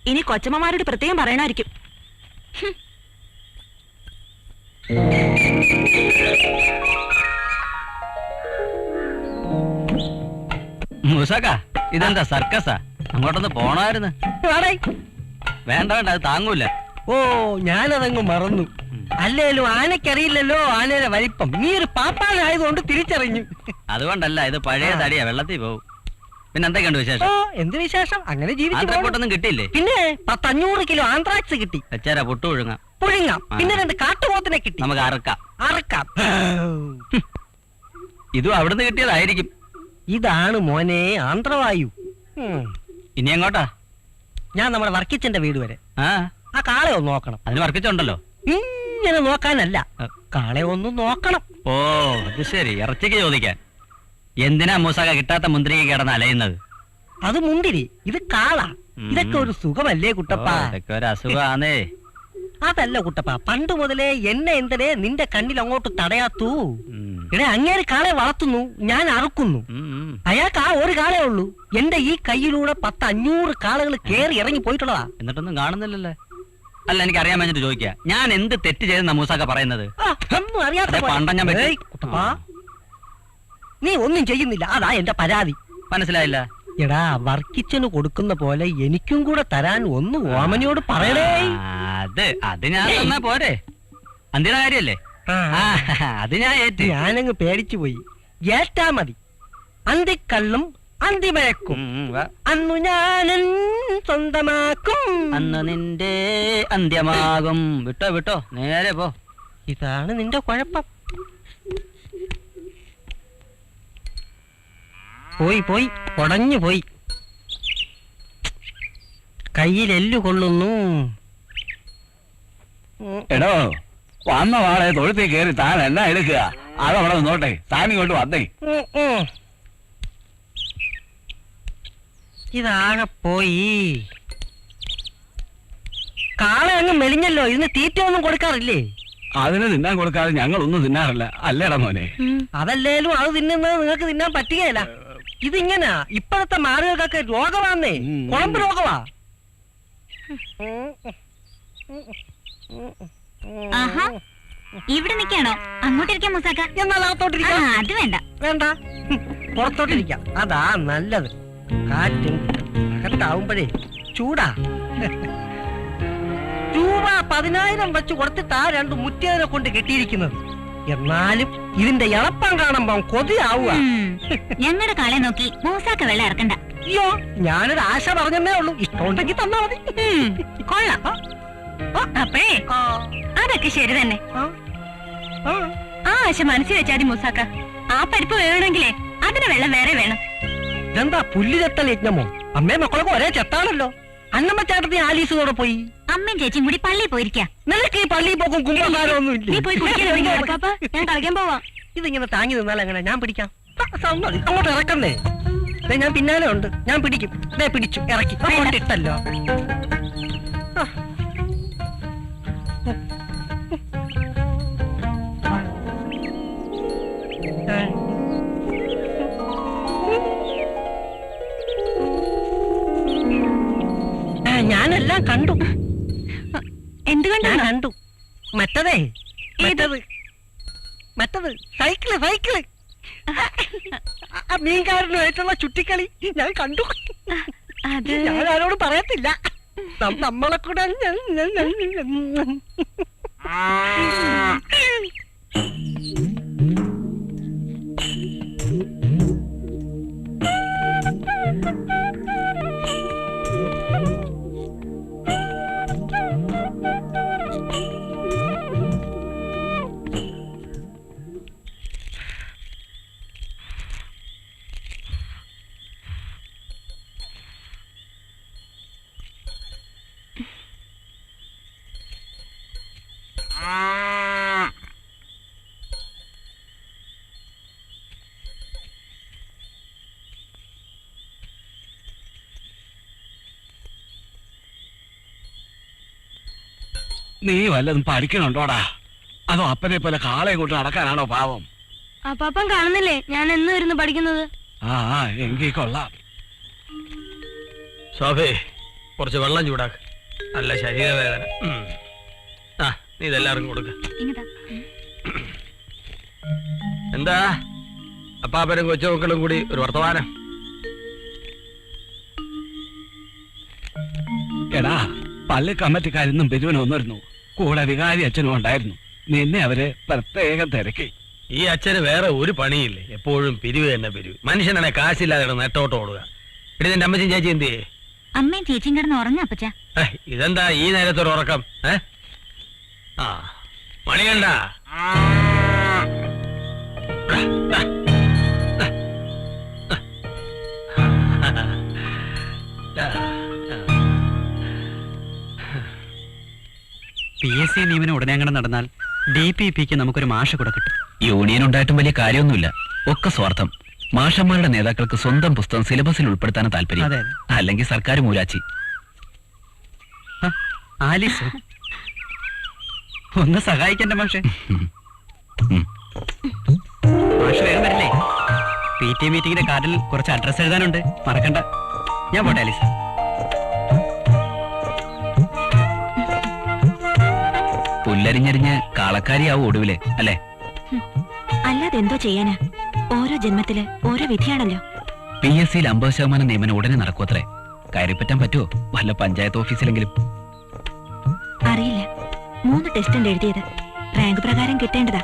ഇനി കൊച്ചമ്മമാരോട് പ്രത്യേകം പറയണായിരിക്കും. മൂസാക്ക, ഇതെന്താ സർക്കസാ? അങ്ങോട്ടൊന്ന് പോണായിരുന്നു. വേണ്ട വേണ്ട, അത് താങ്ങൂല. ഓ, ഞാനതങ്ങ് മറന്നു. അല്ലേലും ആനക്കറിയില്ലല്ലോ ആനയുടെ വലിപ്പം. നീ ഒരു പാപ്പാനായതുകൊണ്ട് തിരിച്ചറിഞ്ഞു. അതുകൊണ്ടല്ല, ഇത് പഴയ തടിയാ, വെള്ളത്തിൽ പോവും. പിന്നെ എന്തൊക്കെയുണ്ട് ഓ, വിശേഷം? എന്ത് വിശേഷം? അങ്ങനെ ജീവിച്ചു. ആന്ത്രപ്പൊട്ടൊന്നും കിട്ടിയില്ലേ? പിന്നെ 500 കിലോ ആന്ത്രാക്സ് കിട്ടി. വെച്ചാരാ പുട്ടു പുഴുങ്ങാം. പുഴുങ്ങാം. പിന്നെ 2 കാട്ടുപോത്തിനെ കിട്ടി. നമുക്ക് അറക്കാം. അറക്കാം. ഇതും അവിടുന്ന് കിട്ടിയതായിരിക്കും. ഇതാണ് മോനെ ആന്ധ്രവായു. ഇനി എങ്ങോട്ടാ? ഞാൻ നമ്മുടെ വർക്കിച്ചന്റെ വീട് വരെ. ആ കാളെ ഒന്ന് നോക്കണം. അതിന് വർക്കിച്ചുണ്ടല്ലോ. ഇങ്ങനെ നോക്കാനല്ല, കാളെ ഒന്ന് നോക്കണം. ഓ, അത് ശരി. ഇറച്ചിക്ക് ചോദിക്കാൻ. എന്തിനാ മൂസാക്ക കിട്ടാത്ത മുന്തിരിക്ക് കിടന്ന് അലയുന്നത്? അത് മുന്തിരി, ഇത് കാള. ഇതൊക്കെ ഒരു സുഖമല്ലേ കുട്ടപ്പ? ഇതൊക്കെ ഒരു അസുഖാന്നേ. അതല്ല കുട്ടപ്പ, പണ്ട് മുതലേ എന്നെ എന്തിനെ നിന്റെ കണ്ണിൽ അങ്ങോട്ട് തടയാത്തു? ഇവിടെ അങ്ങേര് കാളെ വളർത്തുന്നു, ഞാൻ അറുക്കുന്നു. അയാൾക്ക് ആ ഒരു കാളേ ഉള്ളൂ. എന്റെ ഈ കയ്യിലൂടെ 500 കാളകൾ കേറി ഇറങ്ങി പോയിട്ടുള്ളതാ. എന്നിട്ടൊന്നും കാണുന്നില്ലല്ലേ? അല്ല, എനിക്ക് അറിയാൻ വേണ്ടിട്ട് ചോദിക്കുക, ഞാൻ എന്ത് തെറ്റ് ചെയ്തെന്നാ മൂസാക്ക പറയുന്നത്? ഒന്നും അറിയാത്ത പണ്ടം ഞാൻ വെട്ടി. കുട്ടപ്പ, നീ ഒന്നും ചെയ്യുന്നില്ല, അതാ എന്റെ പരാതി. മനസ്സിലായില്ല? എടാ, വർക്കിച്ചന് കൊടുക്കുന്ന പോലെ എനിക്കും കൂടെ തരാൻ ഒന്ന് ഓമനയോട് പറയണേ. അത് ഞാൻ തന്നാ പോരെ? അന്തിയുടെ കാര്യല്ലേ? അത് ഞാൻ ഏറ്റ്. ഞാനങ്ങ് പേടിച്ചു പോയി. ഏറ്റാ മതി. അന്തിക്കള്ളും അന്തിമയക്കും അന്നു ഞാനൻ സ്വന്തമാക്കും. അന്ന് നിന്റെ അന്ത്യമാകും. വിട്ടോ വിട്ടോ, നേരെ പോ. ഇതാണ് നിന്റെ കുഴപ്പം. പോയി പോയി ഉടഞ്ഞു പോയി. കയ്യിലെല്ലു കൊള്ളുന്നു. എടോ, വന്ന വാളെ തൊഴുത്തിൽ കയറി താൻ എന്നാ എടുക്കുക? അതവിടെ നിന്നോട്ടെ, താൻ ഇങ്ങോട്ട് വന്നേ. ഇതാകെ പോയി. കാളെ അങ്ങ് മെലിഞ്ഞല്ലോ. ഇതിന് തീറ്റ ഒന്നും കൊടുക്കാറില്ലേ? അതിന് തിന്നാൻ കൊടുക്കാതെ ഞങ്ങളൊന്നും തിന്നാറില്ല, അല്ലേടാ മോനെ? അതല്ലേലും അത് തിന്നുന്നത് നിങ്ങൾക്ക് തിന്നാൻ പറ്റുകയില്ല. ഇതിങ്ങനാ ഇപ്പോഴത്തെ മാറുകൾക്കൊക്കെ രോഗമാന്നേ. കുഴമ്പ് രോഗമാ. ഇവിടെ നിൽക്കാണോ? അങ്ങോട്ടിരിക്കാം മൂസാക്ക. എന്നാൽ അകത്തോട്ടിരിക്കാം. അത് വേണ്ട. വേണ്ട, പുറത്തോട്ടിരിക്കാം. അതാ നല്ലത്. കാറ്റും അകത്താവുമ്പോഴേ ചൂടാ. രൂപ 10,000 വെച്ച് കൊടുത്തിട്ടാ 2 മുറ്റേനെ കൊണ്ട് കെട്ടിയിരിക്കുന്നത്. എന്നാലും ഇതിന്റെ ഇളപ്പം കാണുമ്പോ കൊതിയാവുക. ഞങ്ങളുടെ കാളെ നോക്കി മൂസാക്ക വെള്ളം ഇറക്കണ്ട. അയ്യോ, ഞാനൊരു ആശ പറഞ്ഞെന്നേ ഉള്ളൂ. ഇഷ്ടമുണ്ടെങ്കിൽ തന്നാ മതി. കൊള്ളാം. അപ്പഴേ അതൊക്കെ ശരി തന്നെ. ആ ആശ മനസ്സിൽ വെച്ചാതി മൂസാക്ക. ആ പരിപ്പ് വേണമെങ്കിലേ അതിന് വെള്ളം വേറെ വേണം. ഇതെന്താ പുല്ല് ചെത്തൽ യജ്ഞമോ? അമ്മയും മക്കളൊക്കെ ഒരേ ചെത്താണല്ലോ. അന്നമ്മ ചേട്ടത്തി ആലീസോടെ പോയി. അമ്മയും ചേച്ചിയും കൂടി പള്ളിയിൽ പോയിരിക്കാം. നിനക്ക് ഈ പള്ളിയിൽ പോക്കും കുമ്പളക്കാരൊന്നും നീ പോയി കുടിക്കാൻ. ഞാൻ കളിക്കാൻ പോവാം. ഇതിങ്ങനെ താങ്ങി നിന്നാൽ എങ്ങനെ? ഞാൻ പിടിക്കാം. അങ്ങോട്ട് ഇറക്കണ്ടേ? ഞാൻ പിന്നാലെ ഉണ്ട്, ഞാൻ പിടിക്കും. പിടിച്ചു ഇറക്കി ഇട്ടല്ലോ. ഞാനെല്ലാം കണ്ടു. എന്ത് കണ്ടു? ഞാൻ കണ്ടു. മറ്റതേ മറ്റത് സൈക്കിള് മീൻകാരനുമായിട്ടുള്ള ചുറ്റിക്കളി ഞാൻ കണ്ടു. ഞാൻ ആരോട് പറയത്തില്ല. നമ്മളെ കൂടെ നീ വല്ലതും പഠിക്കണുണ്ടോടാ? അതോ അപ്പനെ പോലെ കാളെ കൊണ്ട് നടക്കാനാണോ പാവം? അപ്പാപ്പൻ കാണുന്നില്ലേ ഞാൻ എന്ന് വരുന്നു പഠിക്കുന്നത്? ആ എങ്കിൽ കൊള്ളാം. ശോഭേ, കുറച്ച് വെള്ളം ചൂടാക്ക്. നല്ല ശരീരവേദന. ആ, നീ ഇതെല്ലാവർക്കും കൊടുക്ക. എന്താ അപ്പാപ്പനും കൊച്ചുമക്കളും കൂടി ഒരു വർത്തമാനം? എടാ, പള്ളി കമ്മിറ്റിക്കാരിന്നും പിരിവിന് വന്നിരുന്നു. കൂടെ വികാരി അച്ഛനും ഉണ്ടായിരുന്നു. നിന്നെ അവര് പ്രത്യേകം തിരക്കി. ഈ അച്ഛന് വേറെ ഒരു പണിയില്ലേ, എപ്പോഴും പിരിവ് തന്നെ പിരിവ്. മനുഷ്യനാണെ കാശില്ലാതെ നെട്ടോട്ട് ഓടുക. ഇടി നിന്റെ അമ്മച്ചും ചേച്ചി എന്ത് ചെയ്യേ? അമ്മയും ചേച്ചിയും കിടന്ന് ഉറങ്ങ അപ്പച്ച. ഇതെന്താ ഈ നേരത്തൊരു ഉറക്കം? ആ മണി കണ്ട PSC നിയമനം ഉടനെ അങ്ങനെ നടന്നാൽ DPPക്ക് നമുക്കൊരു മാഷ കൂടെ കിട്ടും. യൂണിയൻ ഉണ്ടായിട്ടും വലിയ കാര്യമൊന്നുമില്ല. ഒക്കെ സ്വാർത്ഥം. മാഷന്മാരുടെ നേതാക്കൾക്ക് സ്വന്തം പുസ്തകം സിലബസിൽ ഉൾപ്പെടുത്താൻ താല്പര്യം. അല്ലെങ്കിൽ സർക്കാർ മൂലാച്ചി. ആലിസ് ഒന്ന് സഹായിക്കണ്ട മാഷെ. മാഷ് വേഗം വരില്ലേ? PT മീറ്റിംഗിന്റെ കാർഡിൽ കുറച്ച് അഡ്രസ് എഴുതാനുണ്ട്, മറക്കണ്ട. ഞാൻ പോട്ടെ ആലിസ്. പുല്ലരിഞ്ഞരിഞ്ഞ് കാളക്കാരിയാവും ഒടുവില്, അല്ലേ? അല്ലാതെ എന്തോ ചെയ്യാനാ? ഓരോ ജന്മത്തില് ഓരോ വിധിയാണല്ലോ. PSCയിൽ 50% നിയമനം ഉടനെ നടക്കുമത്രേ. കയറിപ്പറ്റാൻ പറ്റുമോ വല്ല പഞ്ചായത്ത് ഓഫീസിലെങ്കിലും? അറിയില്ല. 3 ടെസ്റ്റ് ഉണ്ട് എഴുതിയത്. റാങ്ക് പ്രകാരം കിട്ടേണ്ടതാ.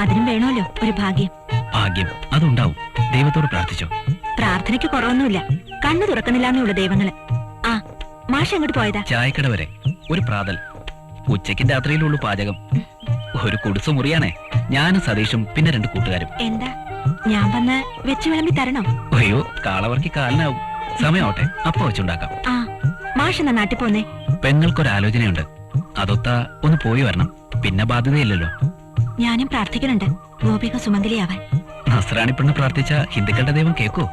അതിനും വേണമല്ലോ ഒരു ഭാഗ്യം. ഭാഗ്യം അതുണ്ടാവും. ദൈവത്തോട് പ്രാർത്ഥിച്ചോ? പ്രാർത്ഥനയ്ക്ക് കുറവൊന്നുമില്ല. കണ്ണു തുറക്കുന്നില്ലാന്നുള്ളു ദൈവങ്ങള്. ആ മാഷ് എങ്ങോട്ട് പോയതാ? ചായക്കട വരെ. ഒരു പ്രാതൽ. ഉച്ചയ്ക്കും രാത്രിയിലുള്ളൂ പാചകം. ഒരു കുടിസ് മുറിയാണേ. ഞാനും സതീഷും പിന്നെ 2 കൂട്ടുകാരും. എന്താ ഞാൻ വന്ന് വെച്ച് വിളമ്പി തരണോ? അയ്യോ, കാളവർക്കി കാലിനാവും. സമയമാവട്ടെ, അപ്പൊ വെച്ചുണ്ടാക്കാം. ആ മാഷ് എന്നാ നാട്ടിൽ പോന്നേ? പെങ്ങൾക്കൊരാലോചനയുണ്ട്. അതൊത്താ ഒന്ന് പോയി വരണം. പിന്നെ ബാധ്യതയില്ലല്ലോ. ഞാനും പ്രാർത്ഥിക്കുന്നുണ്ട് ഗോപിക സുമംഗലിയാവാൻ. നസ്രാണി പെണ്ണ് പ്രാർത്ഥിച്ച ഹിന്ദുക്കളുടെ ദൈവം കേക്കോ?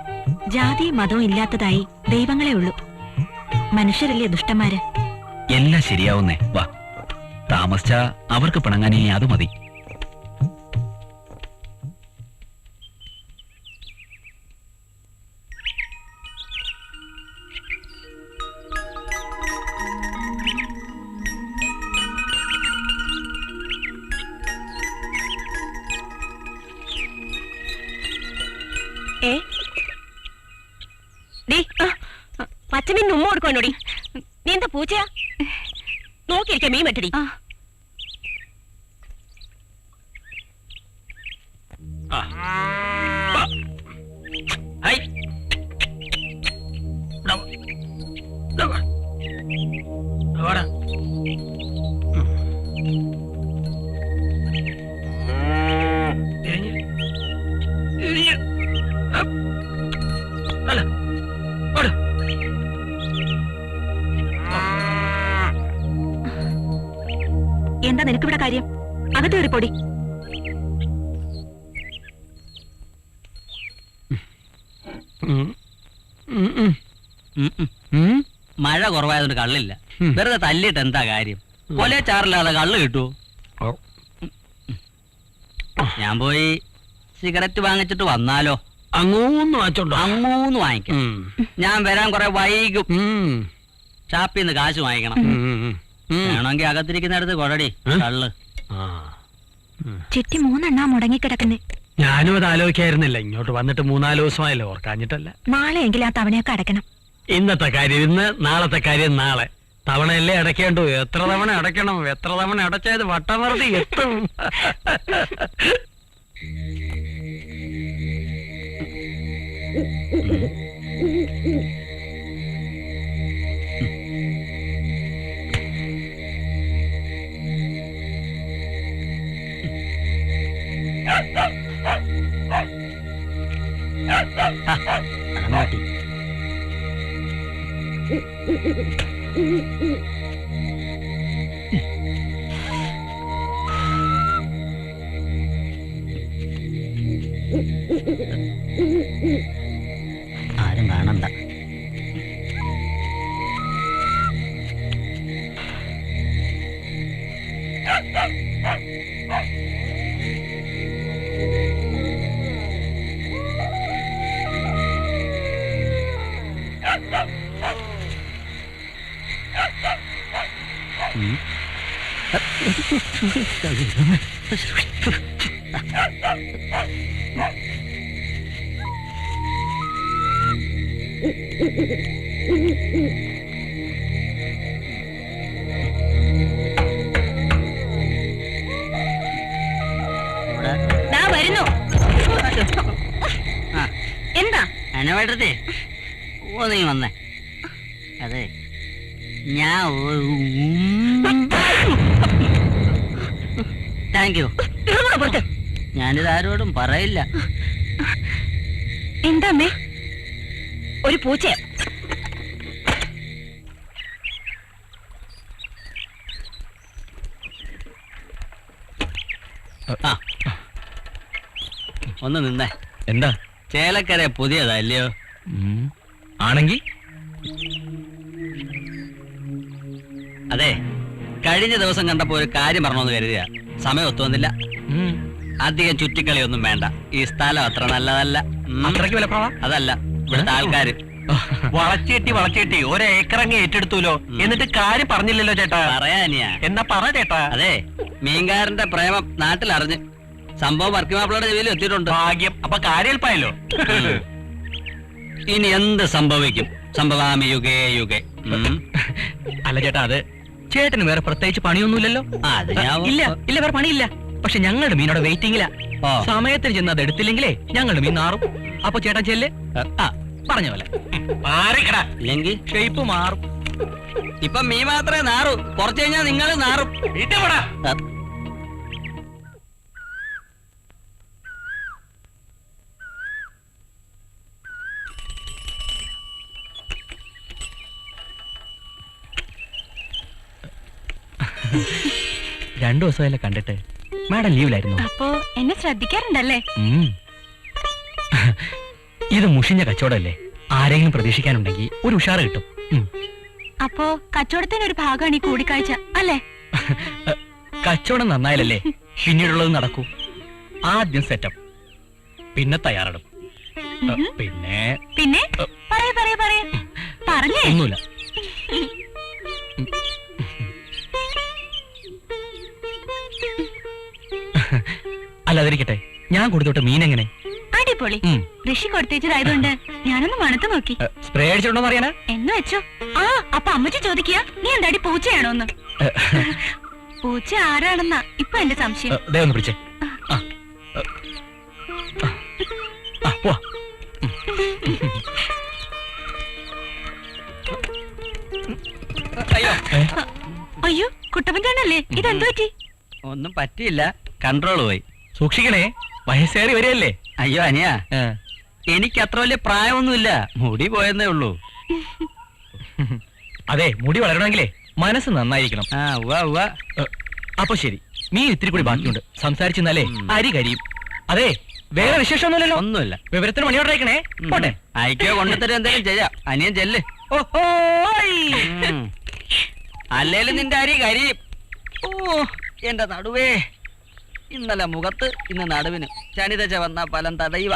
ജാതിയും മതവും ഇല്ലാത്തതായി ദൈവങ്ങളെ ഉള്ളൂ. മനുഷ്യരല്ലേ ദുഷ്ടന്മാര്. എല്ലാം ശരിയാവുന്നേ. വാ, താമസിച്ച അവർക്ക് പിണങ്ങാൻ ഇനി അത് മതി. പച്ചമീൻ ഉമ്മ കൊടുക്കണോടി. നീ എന്താ പൂച്ചയാ? നോക്കിയിരിക്ക മീൻ വെട്ടടി. എന്താ നിനക്കിവിടെ കാര്യം? അകത്ത് കയറി പൊടി. മഴ കുറവായതുകൊണ്ട് കള്ളില്ല. വെറുതെ തല്ലിട്ട് എന്താ കാര്യം? കൊലേ ചാറില്ലാതെ കള്ള് കിട്ടുവോ? ഞാൻ പോയി സിഗരറ്റ് വാങ്ങിച്ചിട്ട് വന്നാലോ? അങ്ങൂന്ന് വാങ്ങിച്ചോണ്ടോ? അങ്ങൂന്ന് വാങ്ങിക്കാം. ഞാൻ വരാൻ കുറെ വൈകും. ഷാപ്പിൽ നിന്ന് കാശ് വാങ്ങിക്കണം. വേണമെങ്കിൽ അകത്തിരിക്കുന്നിടത്ത് കൊടടി കള്ള്. ചുറ്റി 3 എണ്ണ മുടങ്ങിക്കിടക്കുന്നേ. ഞാനും അത് ആലോചിക്കായിരുന്നില്ല. ഇങ്ങോട്ട് വന്നിട്ട് 3-4 ദിവസമായല്ലോ, ഓർക്കാഞ്ഞിട്ടല്ല. നാളെയെങ്കിലും ആ തവണയൊക്കെ അടയ്ക്കണം. ഇന്നത്തെ കാര്യം ഇന്ന്, നാളത്തെ കാര്യം നാളെ. തവണയല്ലേ അടയ്ക്കേണ്ടു. എത്ര തവണ അടയ്ക്കണം? എത്ര തവണ അടച്ചായത് വട്ടമറുതി എത്തും. ആരും കാണണ്ട. ദാ വരുന്നു. എന്താ അനവേട്ടത്തെ ഓ നീ വന്നേ അതെ ഞാൻ താങ്ക് യു. ഞാനിത് ആരോടും പറയില്ല. എന്താ അമ്മേ? ഒരു പൂച്ചയാ. ഒന്ന് നിന്നേ. എന്താ? ചേലക്കര പുതിയതല്ലയോ? ആണെങ്കിൽ അതെ, കഴിഞ്ഞ ദിവസം കണ്ടപ്പോ ഒരു കാര്യം പറഞ്ഞോന്ന് കരുതിയ സമയം ഒത്തു വന്നില്ല. അധികം ചുറ്റിക്കളിയൊന്നും വേണ്ട. ഈ സ്ഥലം അത്ര നല്ലതല്ല. അത്രയ്ക്ക് വിലക്കുറവാ? അതല്ല, ഇവിടുത്തെ ആൾക്കാര് വളച്ചേട്ടി ഒരേക്കറങ്ങ് ഏറ്റെടുത്തൂലോ, എന്നിട്ട് കാര്യം പറഞ്ഞില്ലല്ലോ ചേട്ടാ. പറയാനിയാ. എന്നാ പറ ചേട്ടാ. അതെ, മീൻകാരന്റെ പ്രേമം നാട്ടിലറിഞ്ഞ് സംഭവം വർക്കിമാപ്പിളയുടെ ചെവിയിൽ എത്തിയിട്ടുണ്ട്. ഭാഗ്യം. അപ്പൊ കാര്യൽപ്പായല്ലോ. ഇനി എന്ത് സംഭവിക്കും? സംഭവാമി യുഗേ യുഗേ. അല്ല ചേട്ടാ, അത് ചേട്ടന് വേറെ പ്രത്യേകിച്ച് പണിയൊന്നുമില്ലല്ലോ. ഇല്ല ഇല്ല, വേറെ പണിയില്ല. പക്ഷെ ഞങ്ങളുടെ മീനോടെ വെയിറ്റിംഗില്ല. സമയത്തിന് ചെന്ന് അത് എടുത്തില്ലെങ്കിലേ ഞങ്ങളുടെ മീൻ നാറും. അപ്പൊ ചേട്ടാ ചെല്ല്. പറഞ്ഞ പോലെ ഇല്ലെങ്കിൽ ഷേപ്പ് മാറും. ഇപ്പൊ മീൻ മാത്രമേ നാറൂ, കുറച്ചു കഴിഞ്ഞാൽ നിങ്ങൾ നാറും. രണ്ടു ദിവസമല്ലേ കണ്ടിട്ട്. മാഡം ലീവിലായിരുന്നു. അപ്പോ എന്നെ ശ്രദ്ധിക്കാറുണ്ടല്ലേ? ഇത് മുഷിഞ്ഞ കച്ചവടമല്ലേ, ആരെങ്കിലും പ്രതീക്ഷിക്കാനുണ്ടെങ്കിൽ ഒരു ഉഷാറ് കിട്ടും. അപ്പോ കച്ചവടത്തിന് ഒരു ഭാഗമാണ് ഈ കൂടിക്കാഴ്ച അല്ലേ? കച്ചവടം നന്നായാലല്ലേ പിന്നീടുള്ളത് നടക്കൂ. ആദ്യം സെറ്റപ്പ്, പിന്നെ തയ്യാറെടുപ്പ്, പിന്നെ പിന്നെ പറഞ്ഞേ. ഒന്നുമില്ല. അല്ലാതിരിക്കട്ടെ, ഞാൻ കൊടുത്തോട്ടെ മീൻ എങ്ങനെ? അടിപൊളി. ഋഷി കൊടുത്തേച്ചതായതുകൊണ്ട് ഞാനൊന്ന് മണത്ത് നോക്കി. സ്പ്രേ അടിച്ചിട്ടുണ്ടോന്ന് അറിയാനാ? എന്ന് വെച്ചോ. ആ, അപ്പൊ അമ്മച്ചി ചോദിക്കുക നീ എന്താടി പൂച്ചയാണോന്ന്. പൂച്ച ആരാണെന്നാ ഇപ്പൊ എന്റെ സംശയം. ദേ ഒന്ന് പിടിച്ചേ. പോവാ. അയ്യോ, കുട്ടപ്പൻ ചേട്ടനല്ലേ? ഇതെന്തു പറ്റി? ഒന്നും പറ്റിയില്ല, കൺട്രോൾ പോയി. സൂക്ഷിക്കണേ, വയസ്സേറി വരികയല്ലേ. അയ്യോ അനിയാ, എനിക്ക് അത്ര വലിയ പ്രായമൊന്നുമില്ല, മുടി പോയെന്നേ ഉള്ളൂ. അതെ, മുടി വളരണമെങ്കിലേ മനസ്സ് നന്നായിരിക്കണം. അപ്പൊ ശരി, മീൻ ഇത്തിരി കൂടി ബാക്കിയുണ്ട്. സംസാരിച്ചെന്നാലേ അരി കരിയും. അതെ, വേറെ വിശേഷമൊന്നുമില്ലല്ലോ? ഒന്നുമില്ല. വിവരത്തിന് മണിയോടെ അയക്കണേ. പോട്ടെ. അയക്കോ കൊണ്ടുതരും, എന്തെങ്കിലും ചെയ്യാം. അനിയൻ ചെല്ല്. അല്ലേലും നിന്റെ അരി കരിയും. ഓ എന്റെ നടുവേ, ഇന്നലെ മുഖത്ത്, ഇന്ന് നടുവിന്. ശനിദശ വന്ന ഫലം തടയുക.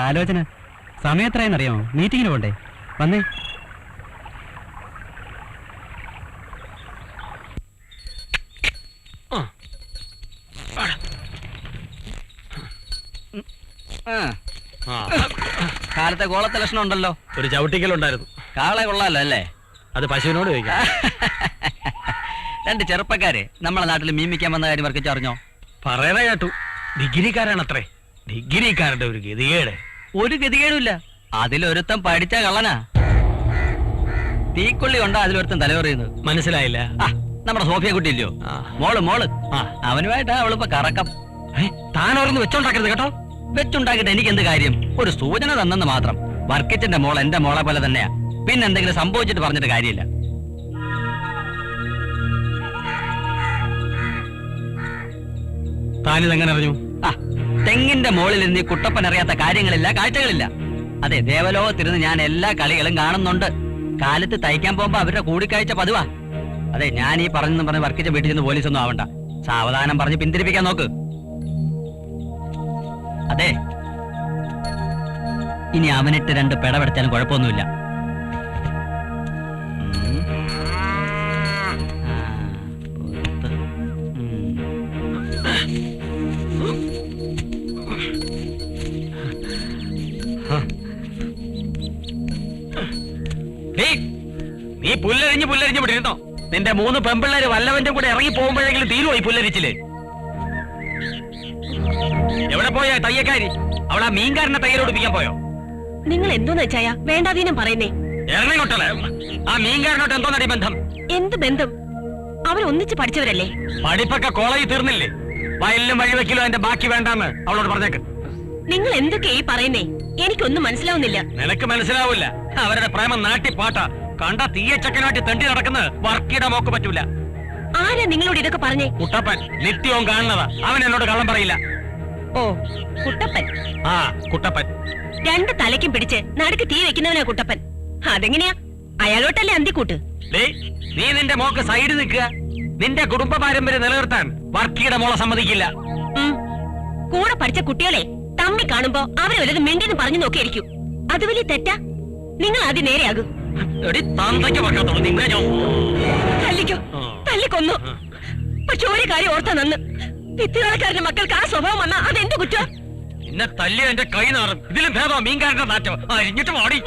ആലോചന? സമയം എത്രയെന്നറിയാമോ? മീറ്റിങ്ങിന് പോണ്ടേ? വന്നേ. കാലത്തെ കോളത്തെ ലക്ഷണം ഉണ്ടല്ലോ. ഒരു ചവിട്ടിക്കലുണ്ടായിരുന്നു. കാളെ കൊള്ളാലോ അല്ലേ? അത് പശുവിനോട് ചോദിക്കാം. രണ്ട് ചെറുപ്പക്കാര് നമ്മളെ നാട്ടിൽ മീമിക്കാൻ വന്ന കാര്യം വർക്കിച്ച് അറിഞ്ഞോ? പറയണ കേട്ടു. ഡിഗ്രിക്കാരാണത്രേ. ഡിഗ്രിക്കാരുടെ ഒരു ഗതികേട്. ഒരു ഗതികേടുമില്ല. അതിലൊരുത്തം പഠിച്ച കള്ളനാ. തീക്കൊള്ളി കൊണ്ടാ അതിലൊരുത്തം തലവറിയുന്നത്. മനസ്സിലായില്ല. നമ്മുടെ സോഫിയ കുട്ടി ഇല്ലയോ? മോള് അവനുമായിട്ടാ അവളിപ്പോ കറക്കം. താൻ ഓരോന്ന് വെച്ചോണ്ടാക്കരുത് കേട്ടോ. വെച്ചുണ്ടാക്കിട്ട് എനിക്ക് എന്ത് കാര്യം? ഒരു സൂചന തന്നെന്ന് മാത്രം. വർക്കിച്ചിന്റെ മോൾ എന്റെ മോളെ പോലെ തന്നെയാ. പിന്നെ എന്തെങ്കിലും സംഭവിച്ചിട്ട് പറഞ്ഞിട്ട് കാര്യമില്ല. താനിതെങ്ങനെ അറിഞ്ഞു? തെങ്ങിന്റെ മുകളിൽ നിന്ന് ഈ കുട്ടപ്പൻ അറിയാത്ത കാര്യങ്ങളില്ല, കാഴ്ചകളില്ല. അതെ, ദേവലോകത്തിരുന്ന് ഞാൻ എല്ലാ കളികളും കാണുന്നുണ്ട്. കാലത്ത് തയ്ക്കാൻ പോകുമ്പോ അവരുടെ കൂടിക്കാഴ്ച പതിവാ. അതെ, ഞാൻ ഈ പറഞ്ഞ് വർക്കിച്ച വീട്ടിൽ നിന്ന് പോലീസൊന്നും ആവണ്ട. സാവധാനം പറഞ്ഞ് പിന്തിരിപ്പിക്കാൻ നോക്ക്. അതെ, ഇനി അവനിട്ട് രണ്ട് പെടപെടുത്താലും കുഴപ്പമൊന്നുമില്ല. നീ പുല്ലരിഞ്ഞ് വിട്ടിരുന്നോ? നിന്റെ 3 പെമ്പിള്ളേര് വല്ലവന്റെ കൂടെ ഇറങ്ങി പോകുമ്പോഴെങ്കിലും തീരുവോ ഈ പുല്ലരിച്ചില്? എവിടെ പോയാ തയ്യക്കാരി? അവളാ മീൻകാരനെ തയ്യലോടിപ്പിക്കാൻ പോയോ? നിങ്ങൾ എന്തോന്ന് വെച്ചായ വേണ്ടാതീനം പറയുന്നേ? എറണാകുളത്തല്ലേ? ആ മീൻകാരനോട്ട് എന്തോ നടി ബന്ധം? എന്ത് ബന്ധം? അവരൊന്നിച്ച് പഠിച്ചവരല്ലേ? പഠിപ്പൊക്കെ കോളേജിൽ തീർന്നില്ലേ? വയലിലും വഴിവെക്കലും അതിന്റെ ബാക്കി വേണ്ടാന്ന് അവളോട് പറഞ്ഞേക്ക്. നിങ്ങൾ എന്തൊക്കെയാ ഈ പറയുന്നേ? എനിക്കൊന്നും മനസ്സിലാവുന്നില്ല. നിനക്ക് മനസ്സിലാവില്ല. അവരുടെ പ്രേമം നാട്ടിപ്പാട്ടാ. കണ്ട തീയച്ചക്കനാട്ടി തെണ്ടി നടക്കുന്ന വർക്കിയുടെ മോക്ക് പറ്റൂല. ആരാ നിങ്ങളോട് ഇതൊക്കെ പറഞ്ഞേ? കുട്ടപ്പൻ നിത്യവും കാണുന്നതാ. അവൻ എന്നോട് കള്ളം പറയില്ല. ഓ, കുട്ടപ്പൻ. കുട്ടപ്പൻ 2 തലയ്ക്കും പിടിച്ച് നടുക്ക് തീ വെക്കുന്നവനാ കുട്ടപ്പൻ. അതെങ്ങനെയാ? അയാളോട്ടല്ലേ അന്തിക്കൂട്ട്? നീ നിന്റെ മോക്ക് സൈഡ് നിൽക്കുക. നിന്റെ കുടുംബ പാരമ്പര്യം നിലനിർത്താൻ വർക്കിയുടെ മോളെ സമ്മതിക്കില്ല. കൂടെ പഠിച്ച കുട്ടികളെ തമ്മി കാണുമ്പോ അവരെ വല്ലതും മിണ്ടിന്ന് പറഞ്ഞു നോക്കിയിരിക്കും. അത് വലിയ തെറ്റാ. നിങ്ങൾ ആദ്യം നേരെയാകും. തല്ലിക്കോ, തല്ലിക്കൊന്നു. പക്ഷെ ഒരു കാര്യം ഓർത്താ നന്ന്. വിത്തുകാലക്കാരന്റെ മക്കൾക്ക് ആ സ്വഭാവം വന്നാ അതെന്ത് കുറ്റം? എന്നെ തല്ലിയ എന്റെ കൈ നാറും. ഇതിലും ഭേദം മീൻകാരന്റെ നാറ്റം. അരിഞ്ഞിട്ട് മാടി.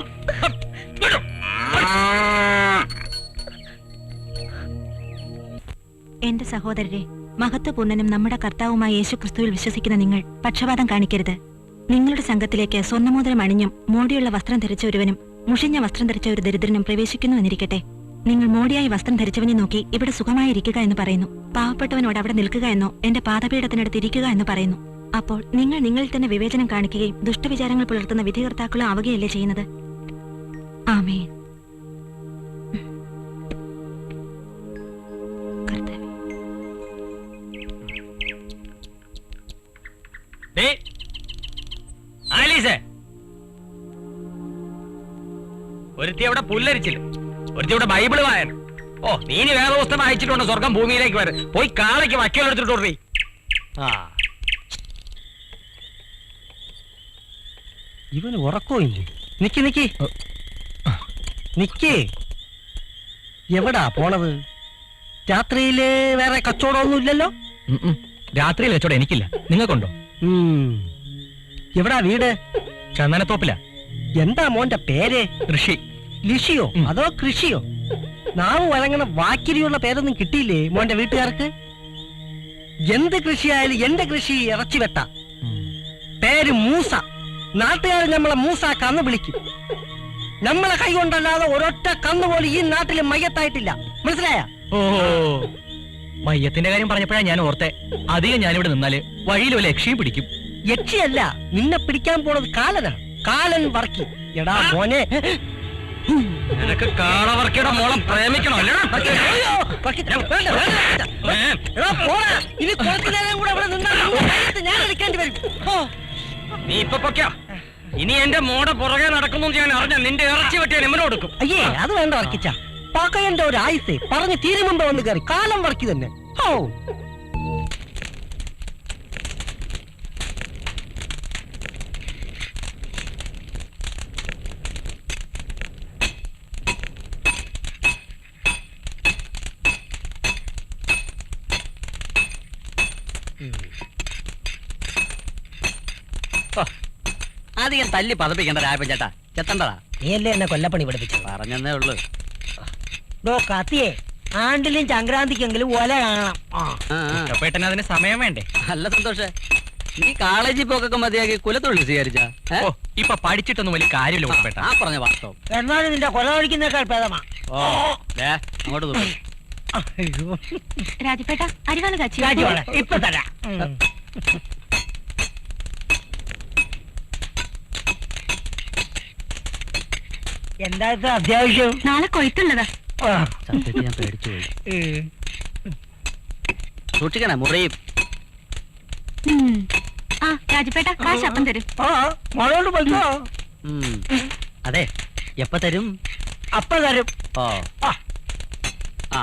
എന്റെ സഹോദരരെ, മഹത്വപൂർണ്ണനും നമ്മുടെ കർത്താവുമായ യേശുക്രിസ്തുവിൽ വിശ്വസിക്കുന്ന നിങ്ങൾ പക്ഷപാതം കാണിക്കരുത്. നിങ്ങളുടെ സംഘത്തിലേക്ക് സ്വർണ്ണമോതിരം അണിഞ്ഞും മോടിയുള്ള വസ്ത്രം ധരിച്ച ഒരുവനും മുഷിഞ്ഞ വസ്ത്രം ധരിച്ച ഒരു ദരിദ്രനും പ്രവേശിക്കുന്നു എന്നിരിക്കട്ടെ. നിങ്ങൾ മോടിയായി വസ്ത്രം ധരിച്ചവനെ നോക്കി ഇവിടെ സുഖമായിരിക്കുക എന്ന് പറയുന്നു. പാവപ്പെട്ടവനോട് അവിടെ നിൽക്കുക എന്നോ എന്റെ പാദപീഠത്തിനടുത്ത് ഇരിക്കുക എന്ന് പറയുന്നു. അപ്പോൾ നിങ്ങൾ നിങ്ങളിൽ തന്നെ വിവേചനം കാണിക്കുകയും ദുഷ്ടവിചാരങ്ങൾ പുലർത്തുന്ന വിധികർത്താക്കളും ആവുകയല്ലേ ചെയ്യുന്നത്? ആമേൻ. ഒരുത്തി അവിടെ പുല്ലരിച്ചില്ല, ഒരുത്തി അവിടെ ബൈബിള് വായന. ഓ, നീ വേദപുസ്തകം അയച്ചിട്ടുണ്ട് സ്വർഗം ഭൂമിയിലേക്ക് വരെ. പോയി കാളയ്ക്ക് വക്കലെടുത്തിട്ടോടീ. ഇവന് ഉറക്കമില്ലേ? നിക്കേ. എവിടാ പോണത്? രാത്രിയില് വേറെ കച്ചവടമൊന്നും ഇല്ലല്ലോ? രാത്രിയിൽ കച്ചവടം എനിക്കില്ല. നിങ്ങൾക്കുണ്ടോ? എവിടാ വീട്? ചന്ദനത്തോപ്പില. എന്താ മോന്റെ പേര്? ഋഷി. ലിഷിയോ അതോ കൃഷിയോ? നാവ് വഴങ്ങണ വാക്കിരിയുള്ള പേരൊന്നും കിട്ടിയില്ലേ മോന്റെ വീട്ടുകാർക്ക്? എന്ത് കൃഷിയായാലും എന്റെ കൃഷി ഇറച്ചി വെട്ട. പേര് മൂസ. നാട്ടുകാർ നമ്മളെ മൂസ കന്ന് വിളിക്കും. നമ്മളെ കൈ കൊണ്ടല്ലാതെ ഒരൊറ്റ കന്നുപോലും ഈ നാട്ടിൽ മയ്യത്തായിട്ടില്ല. മനസ്സിലായ? ഓ, മയ്യത്തിന്റെ കാര്യം പറഞ്ഞപ്പോഴാ ഞാൻ ഓർത്തെ. അധികം ഞാനിവിടെ നിന്നാല് വഴിയിൽ വല്ല യക്ഷിയും പിടിക്കും. യക്ഷിയല്ല, നിന്നെ പിടിക്കാൻ പോണത് കാലനാ. കാലൻ വർക്കി. എടാ മോനെ, നിനക്ക് കാളവർക്കിയുടെ മോളെ പ്രേമിക്കണോ? ഇനി കുറച്ചു നേരം കൂടെ ഇവിടെ നിന്നാൽ ഞാൻ എടുക്കേണ്ടി വരും. നീ ഇപ്പൊ പൊക്കോ. ഇനി എന്റെ മോടെ പുറകെ നടക്കുന്നു ഞാൻ അറിഞ്ഞ നിന്റെ ഇറച്ചി വെട്ടിയാൽ എമ്മനോ കൊടുക്കും. അയ്യേ, അത് വേണ്ട വർക്കിച്ച. പകയന്റെ ഒരു ആയുസേ പറഞ്ഞ് തീരുമുമ്പ് വന്ന് കയറി. കാലം വർക്കി തന്നെ. ഓ, അധികം തല്ലി പതപ്പിക്കണ്ട രായപ്പൻ ചേട്ടാ, ചെത്തണ്ടതാ. നീയല്ലേ എന്നെ കൊല്ലപ്പണി പഠിപ്പിച്ചു. പറഞ്ഞെന്നേ ഉള്ളു. കത്തിയേ, ആണ്ടിലും സംക്രാന്തിക്കെങ്കിലും ഒല കാണണം. കുട്ടപ്പേട്ടന് അതിന് സമയം വേണ്ടേ? നല്ല സന്തോഷേ. നീ കോളേജിൽ പോക്കൊക്കെ മതിയാക്കി കുലത്തൊഴിൽ സ്വീകരിച്ചാ? ഇപ്പൊ പഠിച്ചിട്ടൊന്നും വലിയ കാര്യമില്ല കുട്ടപ്പേട്ട. ആ പറഞ്ഞ വാസ്തവം. എന്നാലും നിന്റെ കൊല കഴിക്കുന്നേക്കാൾ ഭേദമാ. ഓ ദേ, അങ്ങോട്ട് നോക്ക്. രാജപ്പേട്ട അരിവാള് കാച്ചി. ഇപ്പൊ തരാം. എന്താ ഇത്ര അത്യാവശ്യം? നാളെ കൊയ്ത്തുള്ളതാ. സത്യത്തിൽ ഞാൻ പേടിച്ചു പോയി. സൂക്ഷിക്കണേ, മുറിയും. ആ രാജപ്പേട്ട കാശ് അപ്പം തരും. മോളോട് പോയിക്കോ. അതെ, എപ്പ തരും? അപ്പ തരും. ഓ ആ,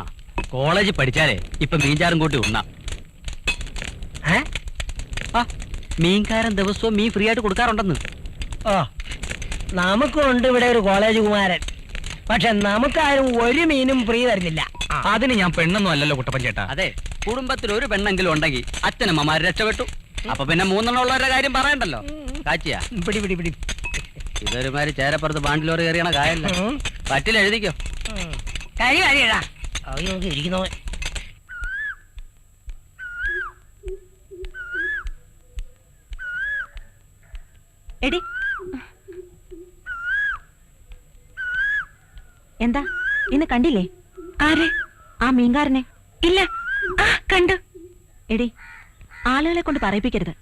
കോളേജിൽ പഠിച്ചാലേ ഇപ്പൊ മീൻചാറും കൂട്ടി ഉണ്ണാം. മീൻകാരൻ ദിവസവും മീൻ ഫ്രീ ആയിട്ട് കൊടുക്കാറുണ്ടെന്ന്. ഓ, നമുക്കുണ്ട് ഇവിടെ ഒരു കോളേജ് കുമാരൻ. പക്ഷെ നമുക്കാരും ഒരു മീനും ഫ്രീ തരുന്നില്ല. അതിന് ഞാൻ പെണ്ണൊന്നും അല്ലല്ലോ കുട്ടപ്പൻ ചേട്ടാ. അതെ, കുടുംബത്തിൽ ഒരു പെണ്ണെങ്കിലും ഉണ്ടെങ്കിൽ അച്ഛനമ്മമാര് രക്ഷപ്പെട്ടു. അപ്പൊ പിന്നെ മൂന്നെണ്ണമുള്ളവരുടെ കാര്യം പറയണ്ടല്ലോ. കാച്ചിയാ പിടി പിടി പിടി. ഇതൊരുമാതിരി ചേരപ്പുറത്ത് ബാണ്ടിലോറി കയറിയണ കായല്ല. പറ്റില്ല, എഴുതിക്കോ. കഴിയടാ ഇരിക്കുന്നോ. എടി എന്താ ഇന്ന് കണ്ടില്ലേ? ആരെ? ആ മീൻകാരനെ. ഇല്ല. കണ്ടു. എടി ആളുകളെ കൊണ്ട് പറയിപ്പിക്കരുത്.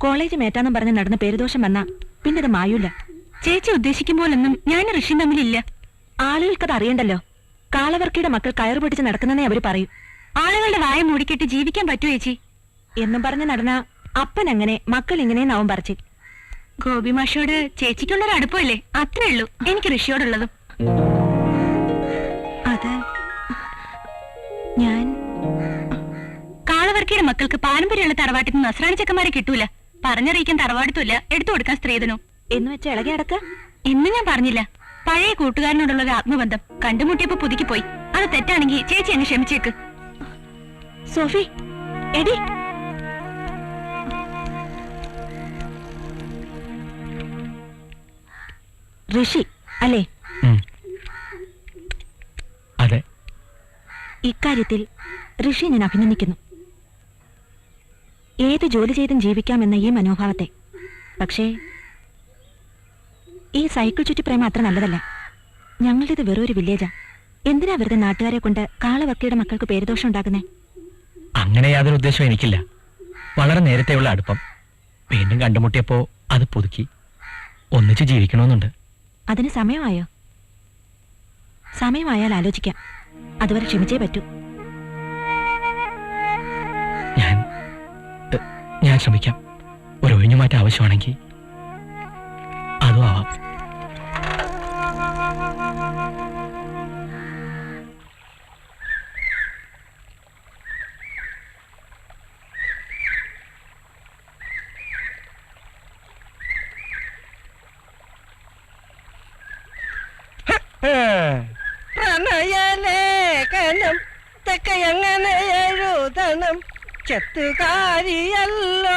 കോളേജ് മേറ്റാന്നും പറഞ്ഞ് നടന്ന പേരുദോഷം വന്നാ പിന്നെ അത് മായൂല. ചേച്ചി ഉദ്ദേശിക്കുമ്പോഴൊന്നും ഞാൻ ഋഷി തമ്മിലില്ല. ആളുകൾക്കത് അറിയണ്ടല്ലോ. കാളവർക്കിയുടെ മക്കൾ കയറു പിടിച്ച് നടക്കുന്നതേ അവര് പറയൂ. ആളുകളുടെ വായ മൂടിക്കെട്ടി ജീവിക്കാൻ പറ്റൂ ചേച്ചി എന്നും പറഞ്ഞ് നടന്ന അപ്പൻ അങ്ങനെ മക്കൾ ഇങ്ങനെയെന്നാവും പറിച്ച്. ഗോപി മാഷോട് ചേച്ചിക്കുള്ളൊരു അടുപ്പമല്ലേ, അത്രേ ഉള്ളൂ എനിക്ക് ഋഷിയോടുള്ളതും. അത് ഞാൻ കാളവർക്കിയുടെ മക്കൾക്ക് പാരമ്പര്യമുള്ള തറവാട്ടിൽ നിന്ന് നസ്രാണി ചെക്കന്മാരെ കിട്ടൂല. പറഞ്ഞറിയിക്കാൻ തറവാടുത്തുമില്ല, എടുത്തു കൊടുക്കാൻ സ്ത്രീധനവും എന്ന് വെച്ച ഇളകി അടക്ക എന്ന് ഞാൻ പറഞ്ഞില്ല. പഴയ കൂട്ടുകാരനോടുള്ള ഒരു ആത്മബന്ധം കണ്ടുമുട്ടിയപ്പോ പുതുക്കി പോയി. അത് തെറ്റാണെങ്കിൽ ചേച്ചി അങ്ങ് ക്ഷമിച്ചേക്ക്. സോഫി എടി ഋഷി അല്ലേ? അതെ. ഇക്കാര്യത്തിൽ ഋഷി ഞാൻ അഭിനന്ദിക്കുന്നു. ഏത് ജോലി ചെയ്തും ജീവിക്കാമെന്ന ഈ മനോഭാവത്തെ. പക്ഷേ ഈ സൈക്കിൾ ചുറ്റി പ്രേമം അത്ര നല്ലതല്ല. ഞങ്ങളുടേത് വെറും ഒരു വില്ലേജാ. എന്തിനാ വെറുതെ നാട്ടുകാരെ കൊണ്ട് കാളവർക്കിയുടെ മക്കൾക്ക് പേരുദോഷം ഉണ്ടാക്കുന്നേ? അങ്ങനെ യാതൊരു ഉദ്ദേശവും എനിക്കില്ല. വളരെ നേരത്തെയുള്ള അടുപ്പം വീണ്ടും കണ്ടുമുട്ടിയപ്പോ അത് പുതുക്കി ഒന്നിച്ച് ജീവിക്കണമെന്നുണ്ട്. അതിന് സമയമായോ? സമയമായാൽ ആലോചിക്കാം. അതുവരെ ക്ഷമിച്ചേ പറ്റൂ. ഞാൻ ശ്രമിക്കാം. ഒരു ഒഴിഞ്ഞുമാറ്റം ആവശ്യമാണെങ്കിൽ അതും ആവാം. പ്രണയലേഖനം തെക്ക എങ്ങനെ എഴുതണം? ചെത്തുകാരിയല്ലോ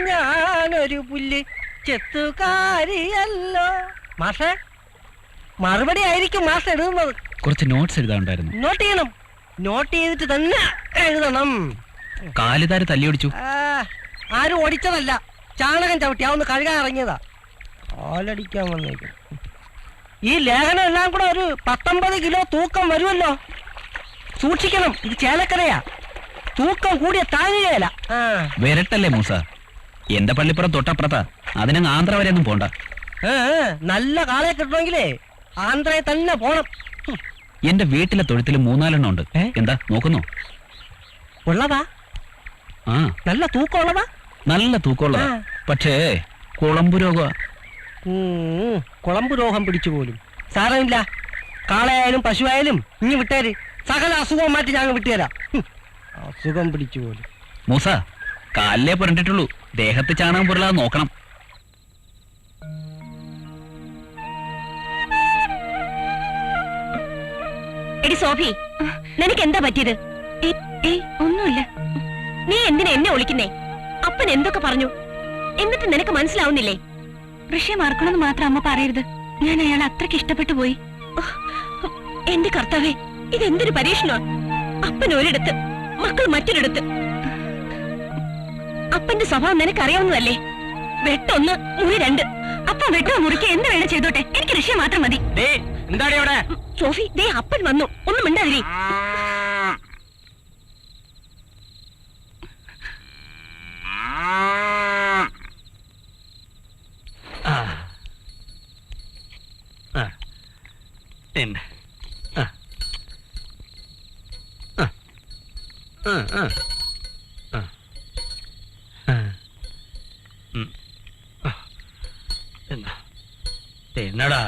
ഞാനൊരു പുല്ല്, ചെത്തുകാരിയല്ലോ. മാഷേ, മറുപടി ആയിരിക്കും മാഷ് എഴുതുന്നത്. കുറച്ച് നോട്ട്സ് എഴുതാനുണ്ടായിരുന്നു. നോട്ട് ചെയ്യണം. നോട്ട് ചെയ്തിട്ട് തന്നെ എഴുതണം. കാലുതാര് തല്ലിയൊടിച്ചു. ആരും ഓടിച്ചതല്ല, ചാണകം ചവിട്ടി ഒന്ന് കഴുകാൻ ഇറങ്ങിയതാ. കാലടിക്കാൻ വന്നേക്കും. ഈ ലേഖനം എല്ലാം കൂടെ ഒരു 19 കിലോ തൂക്കം വരുമല്ലോ. സൂക്ഷിക്കണം, ഇത് ചേലക്കരയാ. തൂക്കം കൂടിയ താങ്ങുകയല്ല. വരട്ടല്ലേ മൂസ, എന്റെ പള്ളിപ്പുറം തൊട്ടപ്പുറത്താ. അതിനങ്ങ് ആന്ധ്ര വരെ ഒന്നും പോണ്ട. നല്ല കാളെ കിട്ടണമെങ്കിലേ ആന്ധ്രയെ തന്നെ പോണം. എന്റെ വീട്ടിലെ തൊഴുത്തിൽ 3-4 ഉണ്ട്. എന്താ നോക്കുന്നോ? ഉള്ളതാ? ആ, നല്ല തൂക്കമുള്ളതാ? നല്ല തൂക്കമുള്ളതാ. പക്ഷേ കുളമ്പു രോഗ. കുളമ്പ് രോഗം പിടിച്ചു പോലും. സാരമില്ല, കാളയായാലും പശുവായാലും ഇനി വിട്ടേര്. സകല അസുഖം മാറ്റി ഞാൻ വിട്ടുതരാം. അസുഖം പിടിച്ചു പോലും. മൂസ, കാലിലേ പുരണ്ടിട്ടുള്ളൂ, ദേഹത്ത് ചാണകം പുരളാതെ നോക്കണം. എടി സോഫി, നിനക്ക് എന്താ പറ്റിയത്? ഒന്നുമില്ല. നീ എന്തിനാ എന്നെ വിളിക്കുന്നേ? അപ്പൻ എന്തൊക്കെ പറഞ്ഞു, എന്നിട്ട് നിനക്ക് മനസ്സിലാവുന്നില്ലേ? ഋഷിയെ മറക്കണമെന്ന് മാത്രം അമ്മ പറയരുത്. ഞാൻ അയാളെ അത്രയ്ക്ക് ഇഷ്ടപ്പെട്ടു പോയി. എന്റെ കർത്താവേ, ഇതെന്തൊരു പരീക്ഷണമാണ്. അപ്പൻ ഒരിടത്ത്, മക്കൾ മറ്റൊരിടത്ത്. അപ്പന്റെ സ്വഭാവം നിനക്കറിയാവുന്നതല്ലേ? വെട്ടൊന്ന്, മുറി രണ്ട്. അപ്പൻ വെട്ടോ മുറിക്ക് എന്ത് വേണം ചെയ്തോട്ടെ, എനിക്ക് ഋഷിയെ മാത്രം മതി. എന്താടി അവിടെ? സോഫി, ദേ അപ്പൻ വന്നു, ഒന്നും മിണ്ടാതിരി. പിന്നെ എന്നടാ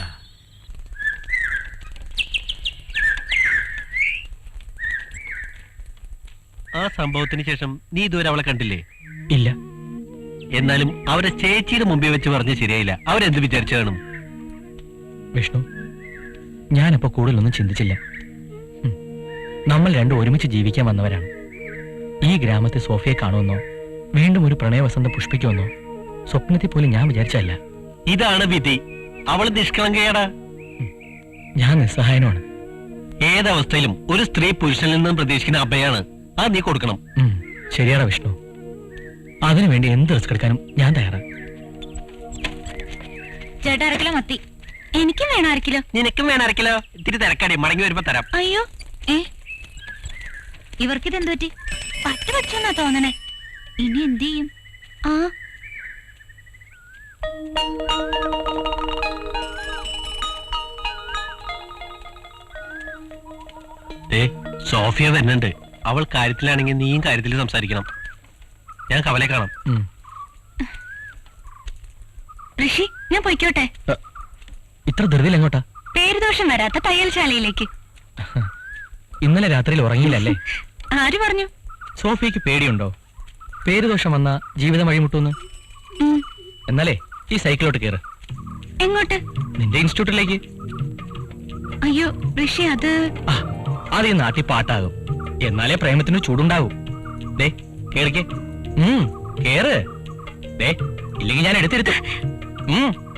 ആ സംഭവത്തിന് ശേഷം നീ ഇതുവരെ അവളെ കണ്ടില്ലേ? ഇല്ല. എന്നാലും അവരെ ചേച്ചിയുടെ മുമ്പിൽ വെച്ച് പറഞ്ഞ് ശരിയായില്ല. അവരെന്ത് വിചാരിച്ചു കാണും? വിഷ്ണു, ഞാനിപ്പോ കൂടുതലൊന്നും ചിന്തിച്ചില്ല. നമ്മൾ രണ്ടും ഒരുമിച്ച് ജീവിക്കാൻ വന്നവരാണ്. ഈ ഗ്രാമത്തെ സോഫിയെ കാണുമെന്നോ വീണ്ടും ഒരു പ്രണയവസന്തം പുഷ്പിക്കുമെന്നോ സ്വപ്നത്തിൽ പോലും ഞാൻ വിചാരിച്ചല്ല. ഇതാണ് വിധി. അവൾ നിഷ്കളങ്കയാടാ. ഞാൻ നിസ്സഹായനമാണ്. ഏതവസ്ഥയിലും ഒരു സ്ത്രീ പുരുഷനിൽ നിന്നും പ്രതീക്ഷിക്കുന്ന അഭയാണ്. അത് നീ കൊടുക്കണം. ശരിയാടാ വിഷ്ണു, അതിനുവേണ്ടി എന്ത് റിസ്ക് എടുക്കാനും ഞാൻ തയ്യാറാണ്. ചേട്ടാ, അരക്കിലോ മത്തി. എനിക്കും വേണം അരക്കിലോ. നിനക്കും വേണം അരക്കിലോ. ഇത്തിരി തിരക്കടി, മടങ്ങി വരുമ്പോ തരാം. അയ്യോ, ഇവർക്കിതെന്തു പറ്റി? പറ്റ പറ്റെന്നാ തോന്നണേ. ഇനി എന്ത് ചെയ്യും? ആ, സോഫിയ വരുന്നുണ്ട്. അവൾ കാര്യത്തിലാണെങ്കിൽ നീയും കാര്യത്തിൽ സംസാരിക്കണം. ഞാൻ കവലെ കാണാം. ഋഷി, ഞാൻ പൊയ്ക്കോട്ടെ. ഇത്ര ധൃതിയിൽ എങ്ങോട്ടാ? പേരുദോഷം വരാത്ത തയ്യൽശാലയിലേക്ക്. ഇന്നലെ രാത്രിയിൽ ഉറങ്ങിയില്ലല്ലേ? ആര് പറഞ്ഞു? സോഫിയക്ക് പേടിയുണ്ടോ പേരുദോഷം വന്ന ജീവിതം വഴിമുട്ടൂന്ന്? എന്നാലേ ഈ സൈക്കിളോട്ട് കയറ്. എങ്ങോട്ട്? നിന്റെ ഇൻസ്റ്റിറ്റ്യൂട്ടിലേക്ക്. അയ്യോ ഋഷി, അത് അത് ഈ നാട്ടിൽ പാട്ടാകും. എന്നാലേ പ്രേമത്തിന് ചൂടുണ്ടാവും. ദേ കേറിക്കേ. കേറ്. ദേ ഇല്ലെങ്കിൽ ഞാൻ എടുത്തെടുത്ത്.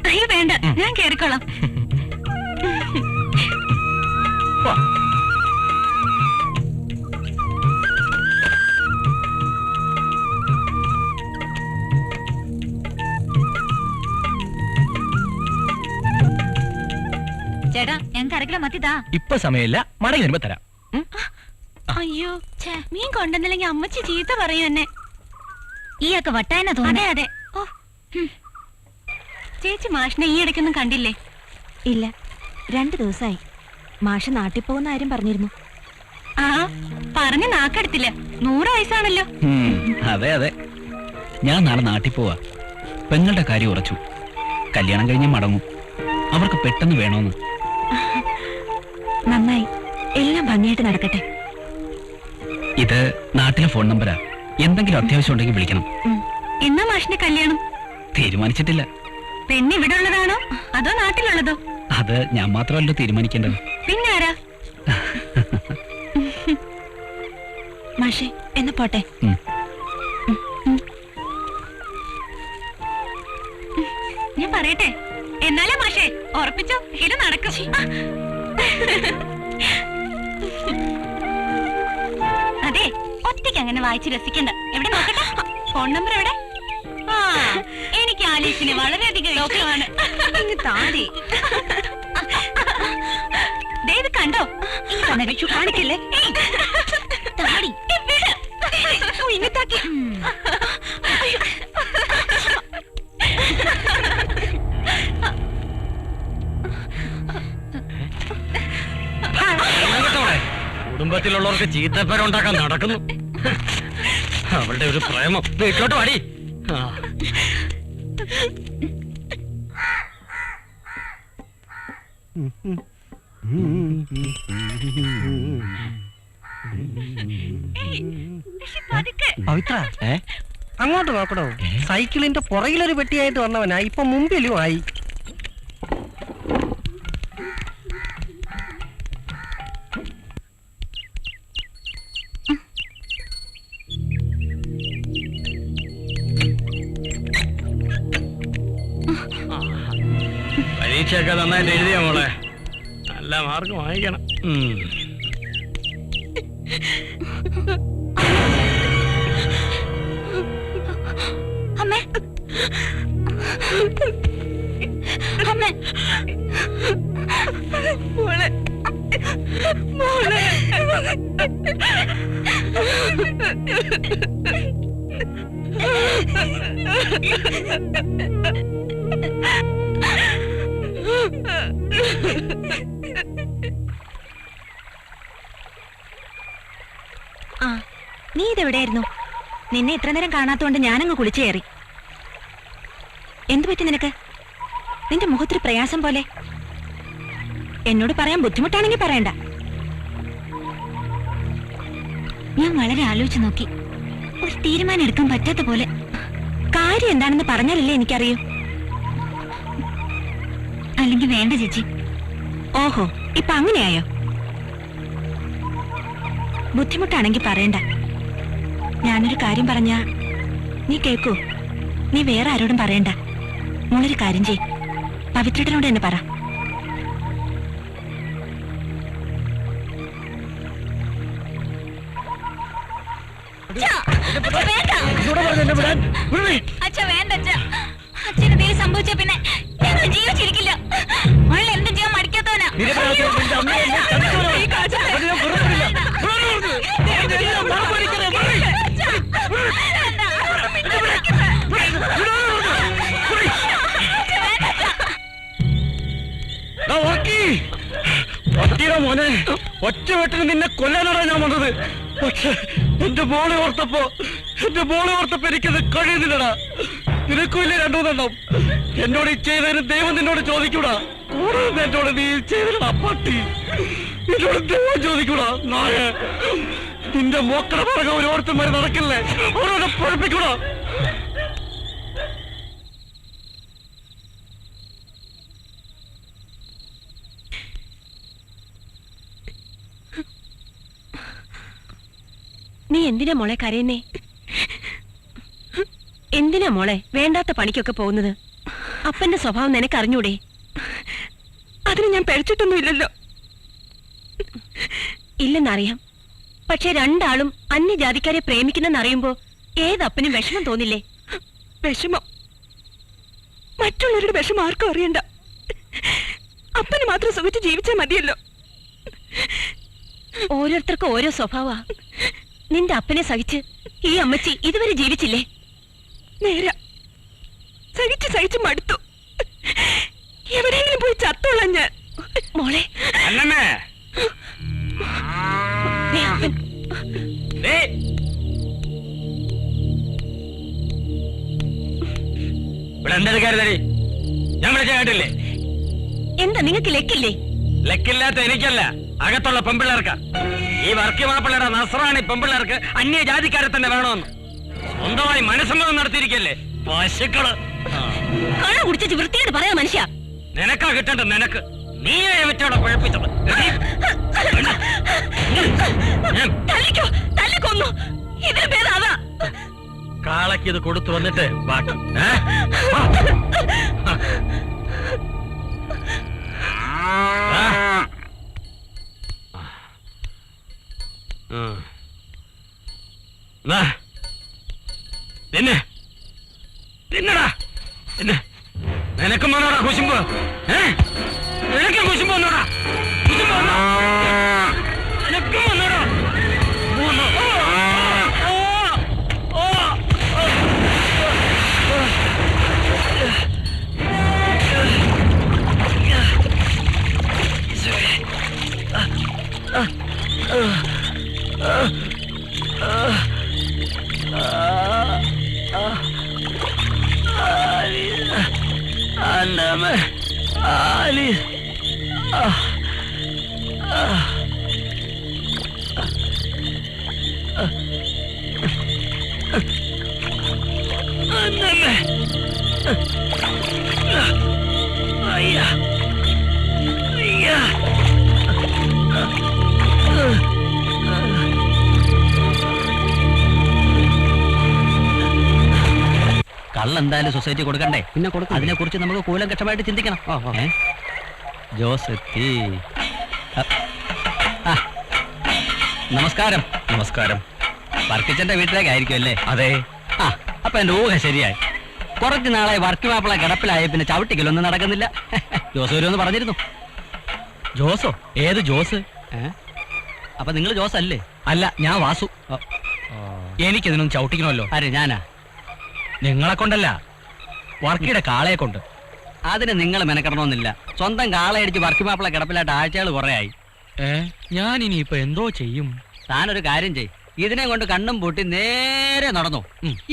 അയ്യോ വേണ്ട, ഞാൻ കേറിക്കോളാം. ചേട്ടാ, ഞങ്ങൾക്ക് അരക്കിലോ മത്തിതാ. ഇപ്പൊ സമയമില്ല, മടങ്ങി വരുമ്പോ തരാം. അയ്യോ, മീൻ കൊണ്ടുവന്നില്ലെങ്കിൽ അമ്മച്ചി ചീത്ത പറയൂ എന്നെ. ഈയൊക്കെ വട്ടായെന്നാ തോന്നുന്നു. അതെ അതെ. ഓ, ചേച്ചി മാഷിനെ ഈ ഇടയ്ക്കൊന്നും കണ്ടില്ലേ? ഇല്ല, 2 ദിവസമായി. മാഷ് നാട്ടിൽ പോകുന്ന ആരും പറഞ്ഞിരുന്നു. ആ, പറഞ്ഞ് നാക്കെടുത്തില്ല. 100 വയസ്സാണല്ലോ. അതെ അതെ. ഞാൻ നാളെ നാട്ടിൽ പോവാ. പെങ്ങളുടെ കാര്യം ഉറച്ചു. കല്യാണം കഴിഞ്ഞ് മടങ്ങും. അവർക്ക് പെട്ടെന്ന് വേണോന്ന്. നന്നായി, എല്ലാം ഭംഗിയായിട്ട് നടക്കട്ടെ. ഇത് നാട്ടിലെ ഫോൺ നമ്പരാ. എന്തെങ്കിലും അത്യാവശ്യം ഉണ്ടെങ്കിൽ വിളിക്കണം. എന്നാ മാഷിന്റെ കല്യാണം? തീരുമാനിച്ചിട്ടില്ല. പെണ്ണ് ഇവിടെ ഉള്ളതാണോ അതോ നാട്ടിലുള്ളതോ? അത് ഞാൻ മാത്രമല്ലോ തീരുമാനിക്കേണ്ടത്. പിന്നെ ആരാ? മാഷേ, എന്ന് പോട്ടെ. ഞാൻ പറയട്ടെ? എന്നാലേ മാഷേ, ഉറപ്പിച്ചോ, ഇത് നടക്കും. അതെ, ഒറ്റയ്ക്ക് അങ്ങനെ വായിച്ച് രസിക്കണ്ട. എവിടെ നോക്കട്ടെ, ഫോൺ നമ്പർ എവിടെ? ആ, എനിക്ക് ആലീസിനെ വളരെയധികം ഇഷ്ടമാണ്. താടി ഇത് കണ്ടോ? കാണിക്കല്ലേ താടി ഇങ്ങത്താക്കി. കുടുംബത്തിലുള്ളവർക്ക് ചീത്തപ്പേരുണ്ടാക്കാൻ നടക്കുന്നു. അവളുടെ ഒരു പ്രേമം. വീട്ടിലോട്ട് വാടി. പവിത്ര, അങ്ങോട്ട് നോക്കണോ? സൈക്കിളിന്റെ പുറകിലൊരു പെട്ടിയായിട്ട് വന്നവനാ, ഇപ്പൊ മുമ്പിലും ആയി. പരീക്ഷയൊക്കെ നന്നായിട്ട് എഴുതിയ മോളെ, നല്ല മാർക്ക് വാങ്ങിക്കണം. അമ്മേ അമ്മേ മോളെ മോളെ ആ, നീ ഇതെവിടെയായിരുന്നു? നിന്നെ ഇത്ര നേരം കാണാത്തോണ്ട് ഞാനങ്ങ് കുളിച്ചു കയറി. എന്തു പറ്റി നിനക്ക്? നിന്റെ മുഖത്തൊരു പ്രയാസം പോലെ. എന്നോട് പറയാൻ ബുദ്ധിമുട്ടാണെങ്കിൽ പറയണ്ട. ഞാൻ വളരെ ആലോചിച്ചു നോക്കി, ഒരു തീരുമാനം എടുക്കാൻ പറ്റാത്ത പോലെ. കാര്യം എന്താണെന്ന് പറഞ്ഞാലല്ലേ എനിക്കറിയൂ. അല്ലെങ്കിൽ വേണ്ട ചേച്ചി. ഓഹോ, ഇപ്പൊ അങ്ങനെയായോ? ബുദ്ധിമുട്ടാണെങ്കിൽ പറയണ്ട. ഞാനൊരു കാര്യം പറഞ്ഞാ നീ കേൾക്കൂ. നീ വേറെ ആരോടും പറയണ്ട. മോളൊരു കാര്യം ചെയ്, പവിത്രനോട് തന്നെ പറ. അച്ഛന് സംഭവിച്ച പിന്നെ ഞങ്ങൾ ജീവിച്ചിരിക്കില്ല. എന്ത് ചെയ്യാൻ മടിക്കാത്തവനാ. മോനെ, ഒറ്റ വെട്ടിന് നിന്നെ കൊല്ലാനാണ് ഞാൻ വന്നത്. പക്ഷെ എന്റെ മോളെ ഓർത്തപ്പോ എനിക്കത് കഴിയുന്നില്ലടാ. നിനക്കും ഇല്ലേ 2-3 എന്നോട് ഈ ചെയ്തതിന് ദൈവം നിന്നോട് ചോദിക്കൂടാ. കൂടുതൽ എന്നോട് നീ ചെയ്തിടാ പട്ടി. എന്നോട് ദൈവം ചോദിക്കൂടാ നായ. നിന്റെ മോക്കട പറക ഓരോരുത്തന്മാരെ നടക്കില്ലേ, ഓരോരെ പഠിപ്പിക്കൂടാ. നീ എന്തിനാ മോളെ കരയുന്നേ? എന്തിനാ മോളെ വേണ്ടാത്ത പണിക്കൊക്കെ പോകുന്നത്? അപ്പന്റെ സ്വഭാവം നിനക്ക് അറിഞ്ഞൂടെ? അതിന് ഞാൻ പഴിച്ചിട്ടൊന്നുമില്ലല്ലോ. ഇല്ലെന്നറിയാം. പക്ഷെ രണ്ടാളും അന്യജാതിക്കാരെ പ്രേമിക്കുന്നെന്നറിയുമ്പോ ഏതപ്പനും വിഷമം തോന്നില്ലേ? വിഷമം? മറ്റുള്ളവരുടെ വിഷമം ആർക്കും അറിയണ്ട. അപ്പന് മാത്രം സുഖിച്ച് ജീവിച്ചാൽ മതിയല്ലോ. ഓരോരുത്തർക്കും ഓരോ സ്വഭാവ. നിന്റെ അപ്പനെ സഹിച്ച് ഈ അമ്മച്ചി ഇതുവരെ ജീവിച്ചില്ലേ? നേരാ, സഹിച്ച് മടുത്തു. എവിടെയെങ്കിലും പോയി ചത്തോളാം ഞാൻ. മോളെ ഞാൻ വിളിച്ച കേട്ടില്ലേ? എന്താ നിങ്ങൾക്ക് ലെക്കില്ലേ? ലക്കില്ലാത്ത എനിക്കല്ല, അകത്തുള്ള പെമ്പിള്ളേർക്ക. ഈ വർക്കി മാപ്പിള്ളയുടെ നസ്രാണി പെമ്പിള്ളേർക്ക് അന്യജാതിക്കാരെ തന്നെ വേണമെന്ന് സ്വന്തമായി മനസ്സമ്മതം നടത്തിയിരിക്കല്ലേ പശുക്കള്. കഴ കുടിച്ചു വൃത്തിയോട് പറയാ മനുഷ്യ. നിനക്കാ കിട്ടണ്ട, നിനക്ക്. നീയെ വെച്ചോടെ കുഴപ്പിച്ചത്. തല്ലിക്കൊന്നു. ഇതിന് പേരാതാ. കാളയ്ക്ക് ഇത് കൊടുത്തു വന്നിട്ട് ബാക്കി. നിനക്കും വന്നോടാ കുശുമ്പ്? നിനക്കും കുശുമ്പ് വന്നോടാ? നിനക്കും വന്നോടാ? കള്ളെന്തായാലും സൊസൈറ്റി കൊടുക്കണ്ടേ? പിന്നെ കൊടുക്കും. അതിനെ കുറിച്ച് നമുക്ക് കൂലങ്കഷമായിട്ട് ചിന്തിക്കണം. ഏ? ജോസ് എത്തി. ആ, നമസ്കാരം. നമസ്കാരം. വർക്കിച്ചന്റെ വീട്ടിലേക്കായിരിക്കും അല്ലേ? അതെ. ആ, അപ്പൊ എന്റെ ഊഹ ശരിയായി. കുറച്ച് നാളായി വർക്ക് മാപ്പിള കിടപ്പിലായ പിന്നെ ചവിട്ടിക്കലൊന്നും നടക്കുന്നില്ല. ജോസ് വരുമെന്ന് പറഞ്ഞിരുന്നു. ജോസോ? ഏത് ജോസ്? അപ്പൊ നിങ്ങൾ ജോസ് അല്ലേ? അല്ല, ഞാൻ വാസു. എനിക്കിതിനൊന്നും ചവിട്ടിക്കണമല്ലോ. ആര്? ഞാനാ? നിങ്ങളെ കൊണ്ടല്ല, വർക്കിയുടെ കാളയെ കൊണ്ട്. അതിന് നിങ്ങൾ മെനക്കെടണമെന്നില്ല. സ്വന്തം കാളയടിച്ച് വർക്കി മാപ്പിള കിടപ്പിലായിട്ട് ആഴ്ചകൾ കുറെ ആയി. ഞാൻ ഇനിയിപ്പോ എന്തോ ചെയ്യും? താനൊരു കാര്യം ചെയ്. ഇതിനെ കൊണ്ട് കണ്ണും പൂട്ടി നേരെ നടന്നു.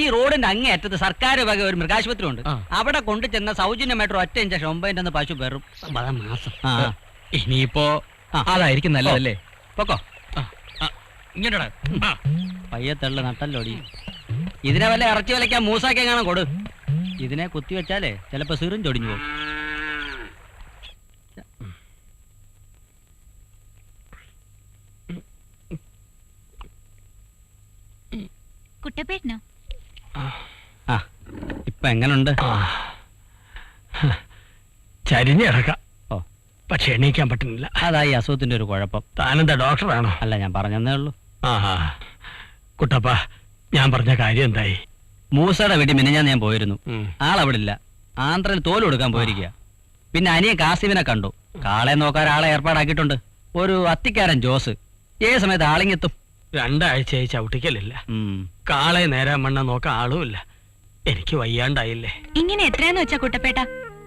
ഈ റോഡിന്റെ അങ്ങേ അറ്റത്ത് സർക്കാർ വക ഒരു മൃഗാശുപത്രി ഉണ്ട്. അവിടെ കൊണ്ടു ചെന്ന സൗജന്യമായിട്ട് ഒറ്റ ഇഞ്ചക്ഷൻ 9 പശു പേറും മാസം. ഇനിയിപ്പോ അതായിരിക്കും നല്ലതല്ലേ? പൊക്കോ. ഇങ്ങനെ പയ്യത്തള്ള നട്ടല്ലോടി. ഇതിനെ വല്ല ഇറച്ചി വിലക്കാൻ മൂസാക്കാൻ കാണാൻ കൊടു. ഇതിനെ കുത്തിവെച്ചാലേ ചിലപ്പോ സിറും ചൊടിഞ്ഞു പോകും. കുട്ടപ്പേട്ടനോ? ആ, ഇപ്പൊ എങ്ങനുണ്ട്? ചരിഞ്ഞിറക്കാം. ഓ, പക്ഷെ എണീക്കാൻ പറ്റുന്നില്ല. അതായി അസുഖത്തിന്റെ ഒരു കുഴപ്പം. താനെന്താ ഡോക്ടറാണോ? അല്ല, ഞാൻ പറഞ്ഞതേ ഉള്ളൂ. ആഹാ, കുട്ടപ്പ, ഞാൻ പറഞ്ഞ കാര്യം എന്തായി? മൂസയുടെ വീട്ടിൽ മിനിഞ്ഞാന്ന് ഞാൻ പോയിരുന്നു. ആളവിടെ ഇല്ല. ആന്ധ്രയിൽ തോല് കൊടുക്കാൻ പോയിരിക്കുക. പിന്നെ അനിയൻ കാസിമിനെ കണ്ടു. കാളെ നോക്കാൻ ആളെ ഏർപ്പാടാക്കിയിട്ടുണ്ട്. ഒരു അത്തിക്കാരൻ ജോസ്. ഏത് സമയത്ത് ആളിങ്ങെത്തും. 2 ആഴ്ചയായി ചവിട്ടിക്കലില്ല. കാളെ നേരാൻ മണ്ണ നോക്കാൻ ആളുമില്ല. എനിക്ക് വയ്യാണ്ടായില്ലേ. ഇങ്ങനെ എത്രയാന്ന് വെച്ചാ കുട്ടപ്പേട്ട?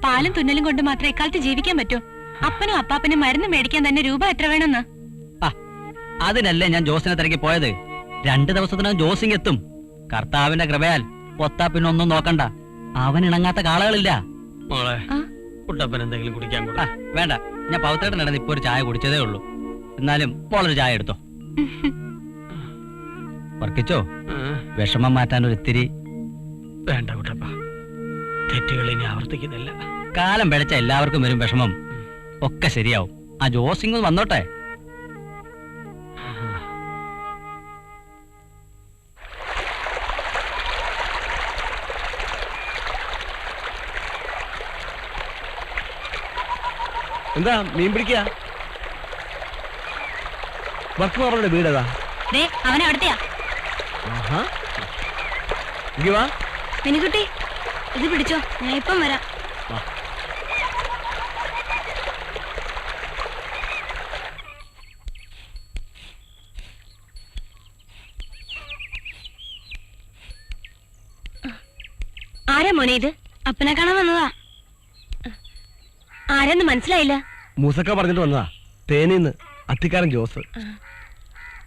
പാലും തുന്നലും കൊണ്ട് മാത്രമേ ഇക്കാലത്ത് ജീവിക്കാൻ പറ്റൂ. അപ്പനും അപ്പാപ്പനും മരുന്ന് മേടിക്കാൻ തന്നെ രൂപ എത്ര വേണമെന്ന്? അതിനല്ലേ ഞാൻ ജോസിനെ തിരക്കി പോയത്. 2 ദിവസത്തിനകം ജോസിങ് എത്തും. കർത്താവിന്റെ കൃപയാൽ ഒത്താ പിന്നെ ഒന്നും നോക്കണ്ട. അവൻ ഇണങ്ങാത്ത കാളകളില്ല. മോളെ, കുട്ടപ്പൻ എന്തെങ്കിലും കുടിക്കാൻ കൂടാ? വേണ്ട, ഞാൻ പൗത്രേട്ടൻ നടന്ന് ഇപ്പൊ ഒരു ചായ കുടിച്ചതേ ഉള്ളൂ. എന്നാലും മോളൊരു ചായ എടുത്തോ. വർക്കിച്ചോ, വിഷമം മാറ്റാൻ ഒരു ഇത്തിരി. വേണ്ട കുട്ടപ്പ, തെറ്റുകൾ ഇനി ആവർത്തിക്കുന്നില്ല. കാലം പിഴച്ച എല്ലാവർക്കും വരും വിഷമം. ഒക്കെ ശരിയാവും. ആ ജോസിങ് വന്നോട്ടെ. എന്താ മീൻ പിടിക്കാ? വർക്ക് മാറുടെ വീടേതാ? അവൻ അവിടത്തെയാ. മിനിക്കുട്ടി, ഇത് പിടിച്ചോ, ഞാൻ ഇപ്പം വരാം. ആരാ മോനെ ഇത്? അപ്പനെ കാണാൻ വന്നതാ. ആരെന്ന് മനസ്സിലായില്ല. മൂസക്ക പറഞ്ഞിട്ട് വന്നതാ. തേനീന്ന് അത്തിക്കാരൻ ജോസ്.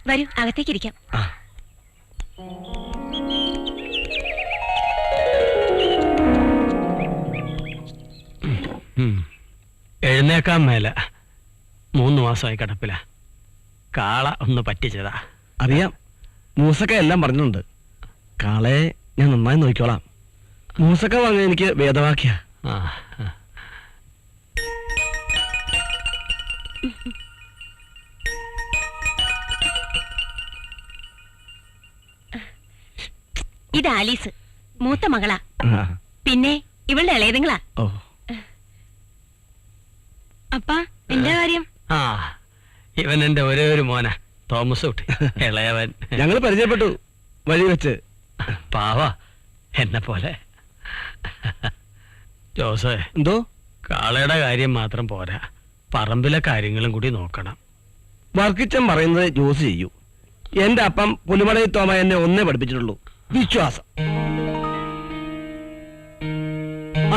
വരൂ, അകത്തേക്ക് ഇരിക്കാം. എഴുന്നേക്കാൻ മേല. 3 മാസമായി കിടപ്പില. കാള ഒന്ന് പറ്റിച്ചതാ. അറിയാം, മൂസക്ക എല്ലാം പറഞ്ഞിട്ടുണ്ട്. കാളയെ ഞാൻ നന്നായി നോക്കിക്കോളാം. മൂസക്ക പറഞ്ഞ എനിക്ക് വേദവാക്യ. ഇത് ആലീസ്, മൂത്ത മകളാ. പിന്നെ ഇവളുടെ ഇളയതുങ്ങളാ. അപ്പാ, എന്റെ കാര്യം? ഇവൻ എന്റെ ഒരേ ഒരു മോന, തോമസ് കുട്ടി, ഇളയവൻ. ഞങ്ങൾ പരിചയപ്പെട്ടു വഴി വെച്ച്. പാവ, എന്നെ പോലെ. ജോസേ, എന്തോ? കാളയുടെ കാര്യം മാത്രം പോരാ, പറമ്പിലെ കാര്യങ്ങളും കൂടി നോക്കണം. വർക്കിച്ചൻ പറയുന്നത് ജോസ് ചെയ്യൂ. എന്റെ അപ്പം പുലിമലയിൽ തോമ എന്നെ ഒന്നേ പഠിപ്പിച്ചിട്ടുള്ളൂ, വിശ്വാസം.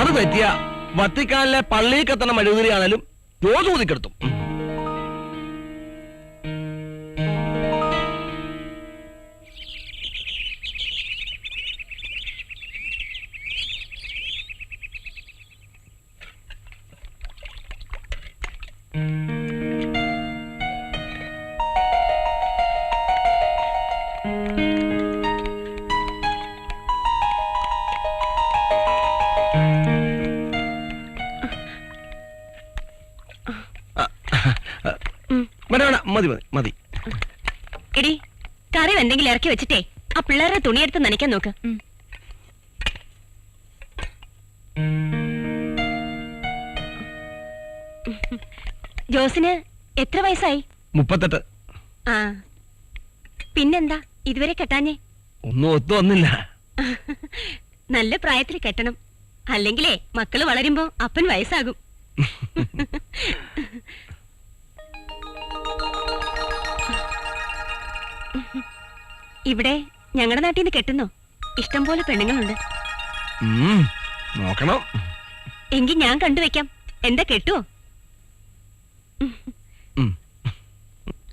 അത് പറ്റിയ വത്തിക്കാനിലെ പള്ളിയിൽ കത്തണ മെഴുകുതിരിയാണേലും ജോസ് ഊതിക്കെടുത്തും. മതി മതി മതി. എടി, കറി എന്തെങ്കിലും ഇറക്കി വെച്ചിട്ടേ ആ പിള്ളേരുടെ തുണിയെടുത്ത് നനയ്ക്കാൻ നോക്ക്. ജോസിന് എത്ര വയസ്സായി? 38. ആ പിന്നെന്താ ഇതുവരെ കെട്ടാഞ്ഞേ? ഒന്നും ഒത്തു വന്നില്ല. നല്ല പ്രായത്തിൽ കെട്ടണം, അല്ലെങ്കിലേ മക്കള് വളരുമ്പോ അപ്പൻ വയസ്സാകും. ഇവിടെ ഞങ്ങളുടെ നാട്ടിൽ നിന്ന് കെട്ടുന്നോ? ഇഷ്ടം പോലെ പെണ്ണുങ്ങളുണ്ട്. നോക്കണം. എങ്കിൽ ഞാൻ കണ്ടുവെക്കാം. എന്താ കെട്ടുവോ?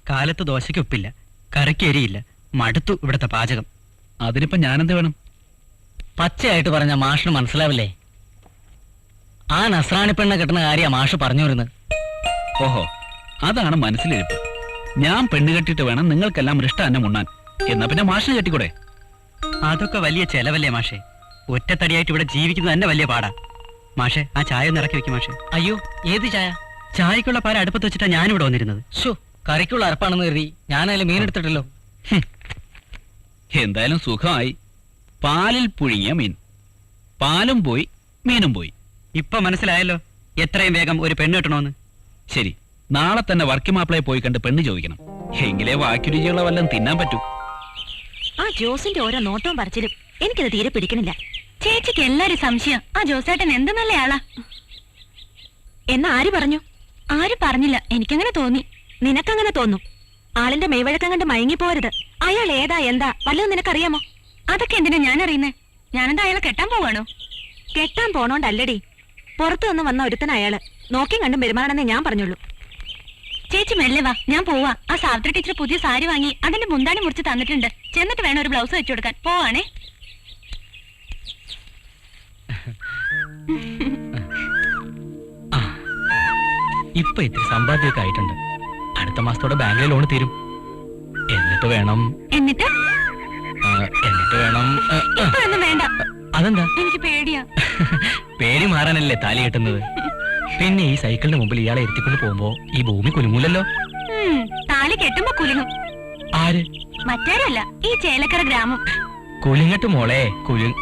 കാലത്ത് ദോശയ്ക്ക് ഉപ്പില്ല, കറിക്ക് എരിയില്ല, മടുത്തു ഇവിടത്തെ പാചകം. അതിനിപ്പോ ഞാനെന്ത് വേണം? പച്ചയായിട്ട് പറഞ്ഞ മാഷിന് മനസ്സിലാവില്ലേ? ആ നസ്രാണി പെണ്ണ കെട്ടുന്ന കാര്യ മാഷ് പറഞ്ഞു വരുന്നത്. ഓഹോ, അതാണ് മനസ്സിലിരിപ്പ്. ഞാൻ പെണ്ണ് കെട്ടിട്ട് വേണം നിങ്ങൾക്കെല്ലാം മൃഷ്ടാന്നം ഉണ്ണാൻ. എന്നാ പിന്നെ മാഷിന് കെട്ടിക്കൂടെ? അതൊക്കെ വലിയ ചെലവല്ലേ മാഷെ? ഒറ്റത്തടിയായിട്ട് ഇവിടെ ജീവിക്കുന്നത് തന്നെ വലിയ പാടാ. മാഷെ, ആ ചായ ഒന്ന് ഇറക്കി വെക്കും മാഷെ. അയ്യോ, ഏത് ചായ? ചായക്കുള്ള പാല അടുപ്പത്ത് വെച്ചിട്ടാ ഞാനിവിടെ വന്നിരുന്നത്. ഷോ, കറിക്കുള്ള അരപ്പാണെന്ന് കരുതി ഞാനതിൽ മീൻ എടുത്തിട്ടല്ലോ. എന്തായാലും സുഖമായി. പാലിൽ പുഴുങ്ങിയ മീൻ. പാലും പോയി, മീനും പോയി. ഇപ്പൊ മനസ്സിലായല്ലോ എത്രയും വേഗം ഒരു പെണ്ണ് കിട്ടണമെന്ന്. ശരി, നാളെ തന്നെ വർക്കി മാപ്പിളയെ പോയി കണ്ട് പെണ്ണ് ചോദിക്കണം. എങ്കിലേ വാക്കി രുചിയുള്ള വല്ലതും തിന്നാൻ പറ്റൂ. ആ ജോസിന്റെ ഓരോ നോട്ടവും പറിച്ചിലും എനിക്കത് തീരെ പിടിക്കണില്ല. ചേച്ചിക്ക് എല്ലാരും സംശയം ആ ജോസേട്ടൻ എന്ത് നല്ല ആളാ. എന്നാ ആര് പറഞ്ഞു? ആരും പറഞ്ഞില്ല, എനിക്കങ്ങനെ തോന്നി. നിനക്കങ്ങനെ തോന്നും. ആളിന്റെ മെയ്വഴക്കം കണ്ട് മയങ്ങിപ്പോരുത്. അയാൾ ഏതാ എന്താ വല്ലതും നിനക്കറിയാമോ? അതൊക്കെ എന്തിനാ ഞാൻ അറിയുന്നേ? ഞാനെന്താ അയാളെ കെട്ടാൻ പോവാണോ? കെട്ടാൻ പോണോണ്ടല്ലടി, പുറത്തു നിന്ന് വന്ന ഒരുത്തന അയാള്. നോക്കിയും കണ്ടും പെരുമാറണമെന്നേ ഞാൻ പറഞ്ഞുള്ളൂ. ചേച്ചി മെല്ലെ വാ, ഞാൻ പോവാ. ആ സാവിത്രി ടീച്ചർ പുതിയ സാരി വാങ്ങി അതിന്റെ മുന്താണി മുറിച്ച് തന്നിട്ടുണ്ട്. ചെന്നിട്ട് വേണം ഒരു ബ്ലൗസ് വെച്ചു കൊടുക്കാൻ. പോവാണേ. ഇപ്പൊ ഇത്തിരി സമ്പാദ്യമൊക്കെ ആയിട്ടുണ്ട്. അടുത്ത മാസത്തോടെ ബാങ്കിലെ ലോൺ തീരും. എന്നിട്ട് വേണം എന്നിട്ട് വേണം. ഇപ്പൊന്നും വേണ്ട. അതെന്താ? എനിക്ക് പേടിയാ. പേടി മാറാനല്ലേ താലി കെട്ടുന്നത്. പിന്നെ ഈ സൈക്കിളിന് മുമ്പിൽ ഇയാളെ ഇരുത്തിക്കൊണ്ട് പോകുമ്പോ ഈ ഭൂമി കുലുങ്ങൂലല്ലോ. താലി കെട്ടുമ്പോ കുലുങ്ങും. ആര്? മറ്റാരല്ല, ഈ ചേലക്കര ഗ്രാമം. കുലുങ്ങട്ട് മോളെ, കുലുങ്.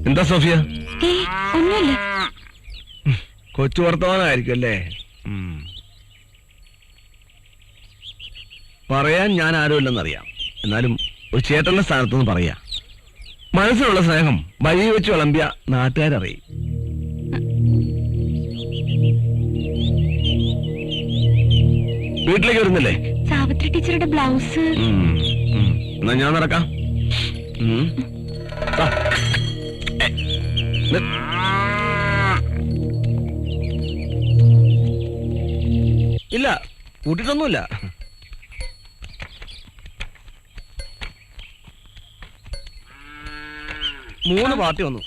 എന്താ സോഫിയ? ഒന്നുമില്ല. കൊച്ചു വർത്തമാനമായിരിക്കും അല്ലേ? പറയാൻ ഞാൻ ആരുമില്ലെന്നറിയാം. എന്നാലും ഒരു ചേട്ടന്റെ സ്ഥാനത്തുനിന്ന് പറയാ. മനസ്സിലുള്ള സ്നേഹം വഴി വെച്ച് വിളമ്പിയ നാട്ടുകാരറിയും. വീട്ടിലേക്ക് വരുന്നില്ലേ? സാവിത്രി ടീച്ചറുടെ ബ്ലൗസ്. എന്നാ ഞാൻ നടക്കാം. ഇല്ല, കൂട്ടിട്ടൊന്നുമില്ല. മൂന്ന് പാർട്ടി വന്നു.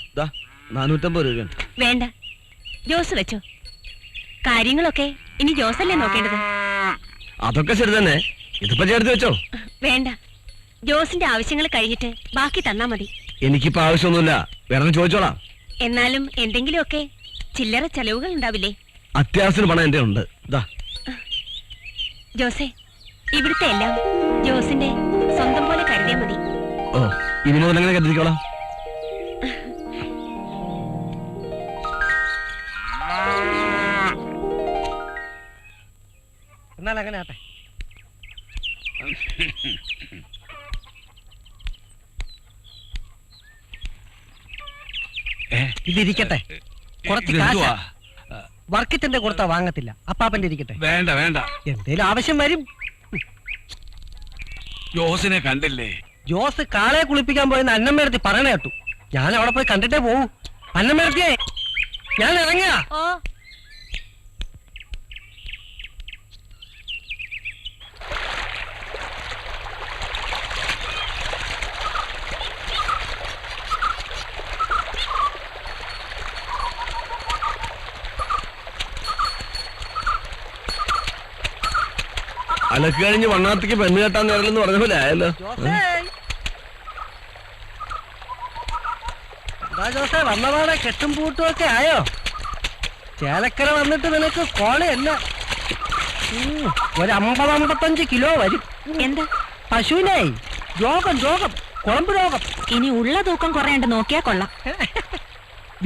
450 രൂപയാണ്. വേണ്ട, ജോസ് വെച്ചോ. കാര്യങ്ങളൊക്കെ ഇനി ജോസല്ലേ നോക്കേണ്ടത്. അതൊക്കെ ശരി തന്നെ. ഇതിപ്പോ ചേർത്ത് വെച്ചോ. വേണ്ട, ജോസിന്റെ ആവശ്യങ്ങൾ കഴിഞ്ഞിട്ട് ബാക്കി തന്നാ മതി. എനിക്കിപ്പോ ആവശ്യമൊന്നുമില്ല, വേറെ ചോദിച്ചോളാം. എന്നാലും എന്തെങ്കിലുമൊക്കെ ചില്ലറ ചെലവുകൾ ഉണ്ടാവില്ലേ? അത്യാവശ്യത്തിന് പണം എന്റെ ഉണ്ട്. ജോസേ, ഇവിടുത്തെ എല്ലാം ജോസിന്റെ സ്വന്തം പോലെ കരുതിയാ മതി. ഓ, ഇനി മുതൽ എങ്ങനെ കരുതിക്കോളാം. എന്നാൽ അങ്ങനെ ആട്ടെ. ഇതിരിക്കട്ടെ. കുറച്ച് കാശ് വർക്കിത്തിന്റെ കൊടുത്താ വാങ്ങത്തില്ല. അപ്പാപ്പന്റെ ഇരിക്കട്ടെ. വേണ്ട വേണ്ട, എന്തേലും ആവശ്യം വരും. ജോസിനെ കണ്ടില്ലേ? ജോസ് കാളെ കുളിപ്പിക്കാൻ പോയെന്ന് അന്നമ്മേടത്തി പറയണ കേട്ടു. ഞാൻ അവിടെ പോയി കണ്ടിട്ടേ പോവൂ. അന്നമ്മേടത്തിയേ, ഞാൻ ഇറങ്ങിയ. അലക്ക് കഴിഞ്ഞ് വണ്ണാത്തിക്ക് പെണ്ണ് കെട്ടാൻ നേരലെന്ന് പറഞ്ഞ പോലെ ആയല്ലോ. ജോസേ വന്നപാടെ കെട്ടും പൂട്ടും ഒക്കെ ആയോ? ചേലക്കര വന്നിട്ട് നിനക്ക് കോളയല്ല, ഒരു 50-55 കിലോ വരും. എന്താ? പശുവിനെ രോഗം കുളമ്പ് രോഗം. ഇനി ഉള്ള തൂക്കം കുറയാണ്ട് നോക്കിയാ കൊള്ളാം.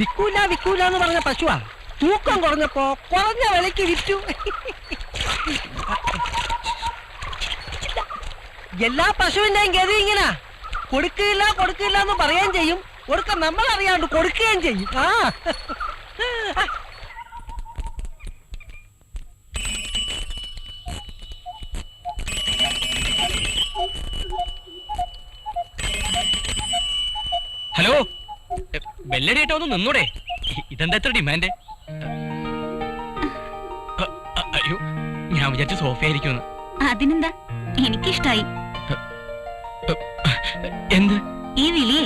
വിക്കൂല എന്ന് പറഞ്ഞ പശുവാ, തൂക്കം കുറഞ്ഞപ്പോ കുറഞ്ഞ വിലക്ക് വിറ്റു. എല്ലാ പശുവിന്റെയും ഗതി ഇങ്ങനെ, കൊടുക്കില്ല എന്ന് പറയുകയും ചെയ്യും, കൊടുക്ക നമ്മൾ അറിയാണ്ട് കൊടുക്കുകയും ചെയ്യും. ഹലോ, ബെല്ലടിയായിട്ട് ഒന്ന് നിന്നൂടെ? ഇതെന്താ എത്ര ഡിമാൻഡ്? അയ്യോ, ഞാൻ വിചാരിച്ച സോഫ ആയിരിക്കുമെന്ന്. അതിനെന്താ, എനിക്കിഷ്ടായി. എന്ത് ഈ വിളിയേ?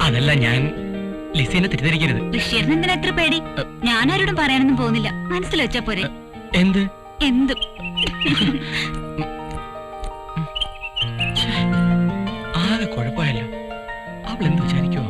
അതല്ല, ഞാൻ ലിസിനെ തെറ്റിദ്ധരിക്കരുത്. ഋഷിയറിന് എന്തിനാ എത്ര പേടി? ഞാനാരോടും പറയാനൊന്നും പോകുന്നില്ല, മനസ്സിൽ വെച്ചാ പോരെ. എന്ത്? എന്തും. ആകെ കുഴപ്പമായല്ലോ. അവൾ എന്ത് വിചാരിക്കുമോ?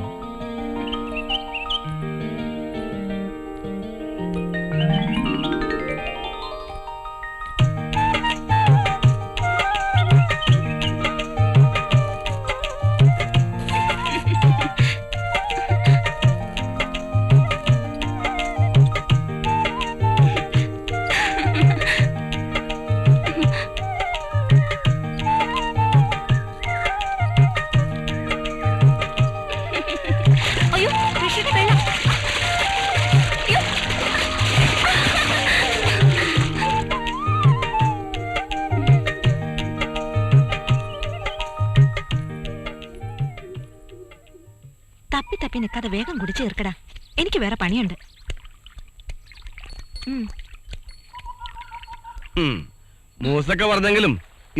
തപ്പി നിൽക്കാതെ വേഗം കുടിച്ചു തീർക്കടാ, എനിക്ക് വേറെ പണിയുണ്ട്. മൂസൊക്കെ പറഞ്ഞെങ്കിലും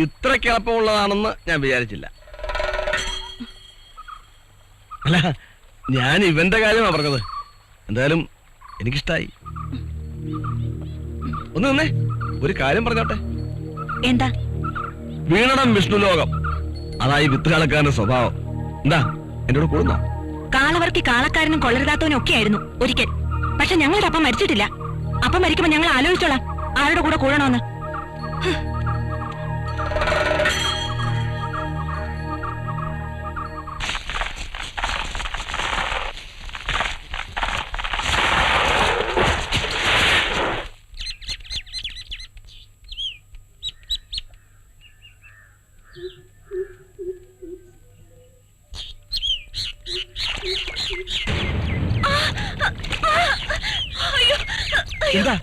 ഇത്രയ്ക്ക് എളുപ്പമുള്ളതാണെന്ന് ഞാൻ വിചാരിച്ചില്ല. അല്ല, ഞാൻ ഇവന്റെ കാര്യമാണ് പറഞ്ഞത്. എന്തായാലും എനിക്കിഷ്ടായി. ഒന്ന് നിന്നേ, ഒരു കാര്യം പറഞ്ഞോട്ടെ. എന്താ? വീണടം വിഷ്ണുലോകം, അതായി വിത്ത് കളക്കാരന്റെ സ്വഭാവം. എന്താ എന്നോട് കൂടുന്നോ? കാളവർക്കി കാളക്കാരനും കൊള്ളരുതാത്തവനും ഒക്കെ ആയിരുന്നു ഒരിക്കൽ. പക്ഷെ ഞങ്ങളുടെ അപ്പം മരിച്ചിട്ടില്ല. അപ്പം മരിക്കുമ്പോ ഞങ്ങൾ ആലോചിച്ചോളാം ആരുടെ കൂടെ കൂടണമെന്ന്. എന്താ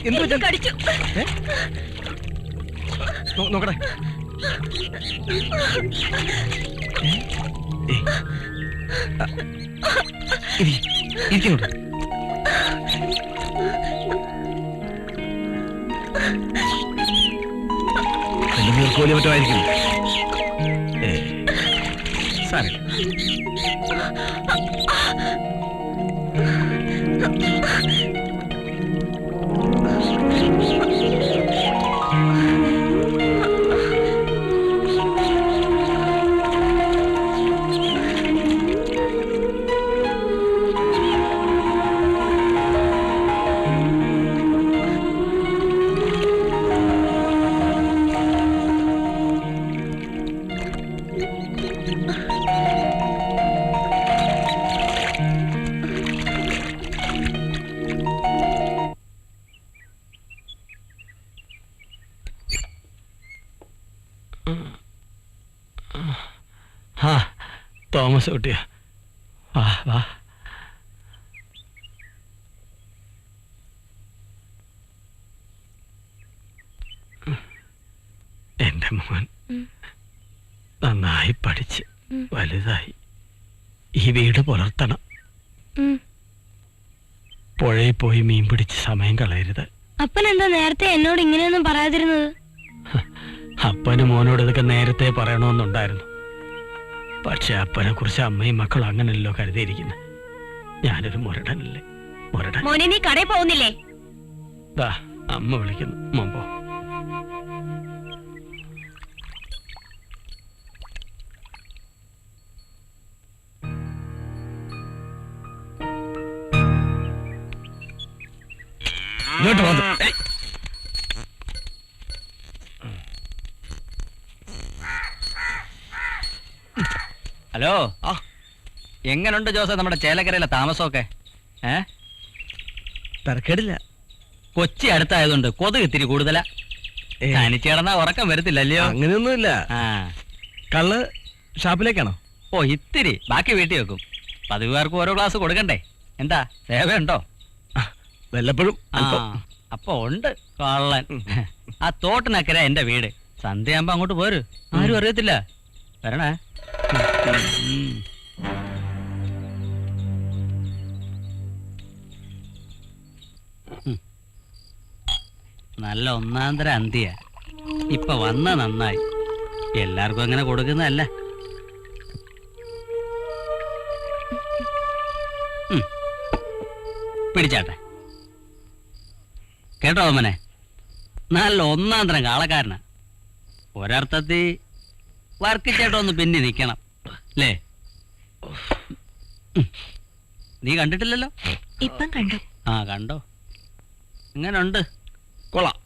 എന്ത് കടിച്ചു. നോക്കട്ടെ. ഇരിക്കോട്ട്. നീർക്കോലി മറ്റോ ആയിരിക്കും. സാരമില്ല. തോമസ് കുട്ടിയ, വാ വാ. എന്റെ മോൻ നന്നായി പഠിച്ച് വലുതായി ഈ വീട് പുലർത്തണം. പുഴയിൽ പോയി മീൻ പിടിച്ച് സമയം കളയരുത്. അപ്പനെന്താ നേരത്തെ എന്നോട് ഇങ്ങനെയൊന്നും പറയാതിരുന്നത്? അപ്പന് മോനോട് ഇതൊക്കെ നേരത്തെ പറയണമെന്നുണ്ടായിരുന്നു. പക്ഷെ അപ്പനെ കുറിച്ച് അമ്മയും മക്കളും അങ്ങനല്ലോ കരുതിയിരിക്കുന്നത്. ഞാനൊരു മുരടനല്ലേ, മുരടൻ. മോനെ, നീ കടയിൽ പോകുന്നില്ലേ? ദാ അമ്മ വിളിക്കുന്നു, മോൻ പോ. ഇങ്ങോട്ട് വന്നു. ഏയ്. ഹലോ എങ്ങനുണ്ട് ജോസ നമ്മുടെ ചേലക്കരയിലെ താമസമൊക്കെ? തരക്കേടില്ല. കൊച്ചി അടുത്തായതുകൊണ്ട് കൊതുക് ഇത്തിരി കൂടുതലാ. തനിച്ച് കിടന്നാ ഉറക്കം വരത്തില്ലല്ലയോ? അങ്ങനെയൊന്നുമില്ല. കള്ള് ഷാപ്പിലേക്കാണോ? ഓ ഇത്തിരി, ബാക്കി വീട്ടിൽ വെക്കും. പതിവുകാർക്ക് ഓരോ ഗ്ലാസ് കൊടുക്കണ്ടേ? എന്താ സേവയുണ്ടോ? വല്ലപ്പോഴും. അപ്പൊ ഉണ്ട് കള്ളൻ. ആ തോട്ടിനക്കര എന്റെ വീട്. സന്ധ്യയാകുമ്പോ അങ്ങോട്ട് പോര്, ആരും അറിയത്തില്ല. വരണേ. നല്ല ഒന്നാന്തര അന്തിയ. ഇപ്പൊ വന്ന നന്നായി. എല്ലാവർക്കും അങ്ങനെ കൊടുക്കുന്നതല്ല. പിടിച്ചാട്ടെ. കേട്ടോ അമ്മനെ, നല്ല ഒന്നാന്തരം കാളക്കാരനാ. ഒരർത്ഥത്തിൽ വർക്കിച്ചേട്ടോ ഒന്ന് പിന്നെ നിക്കണം അല്ലേ? നീ കണ്ടിട്ടില്ലല്ലോ? ഇപ്പം കണ്ടു. ആ കണ്ടോ? എങ്ങനുണ്ട്? കൊള്ളാം.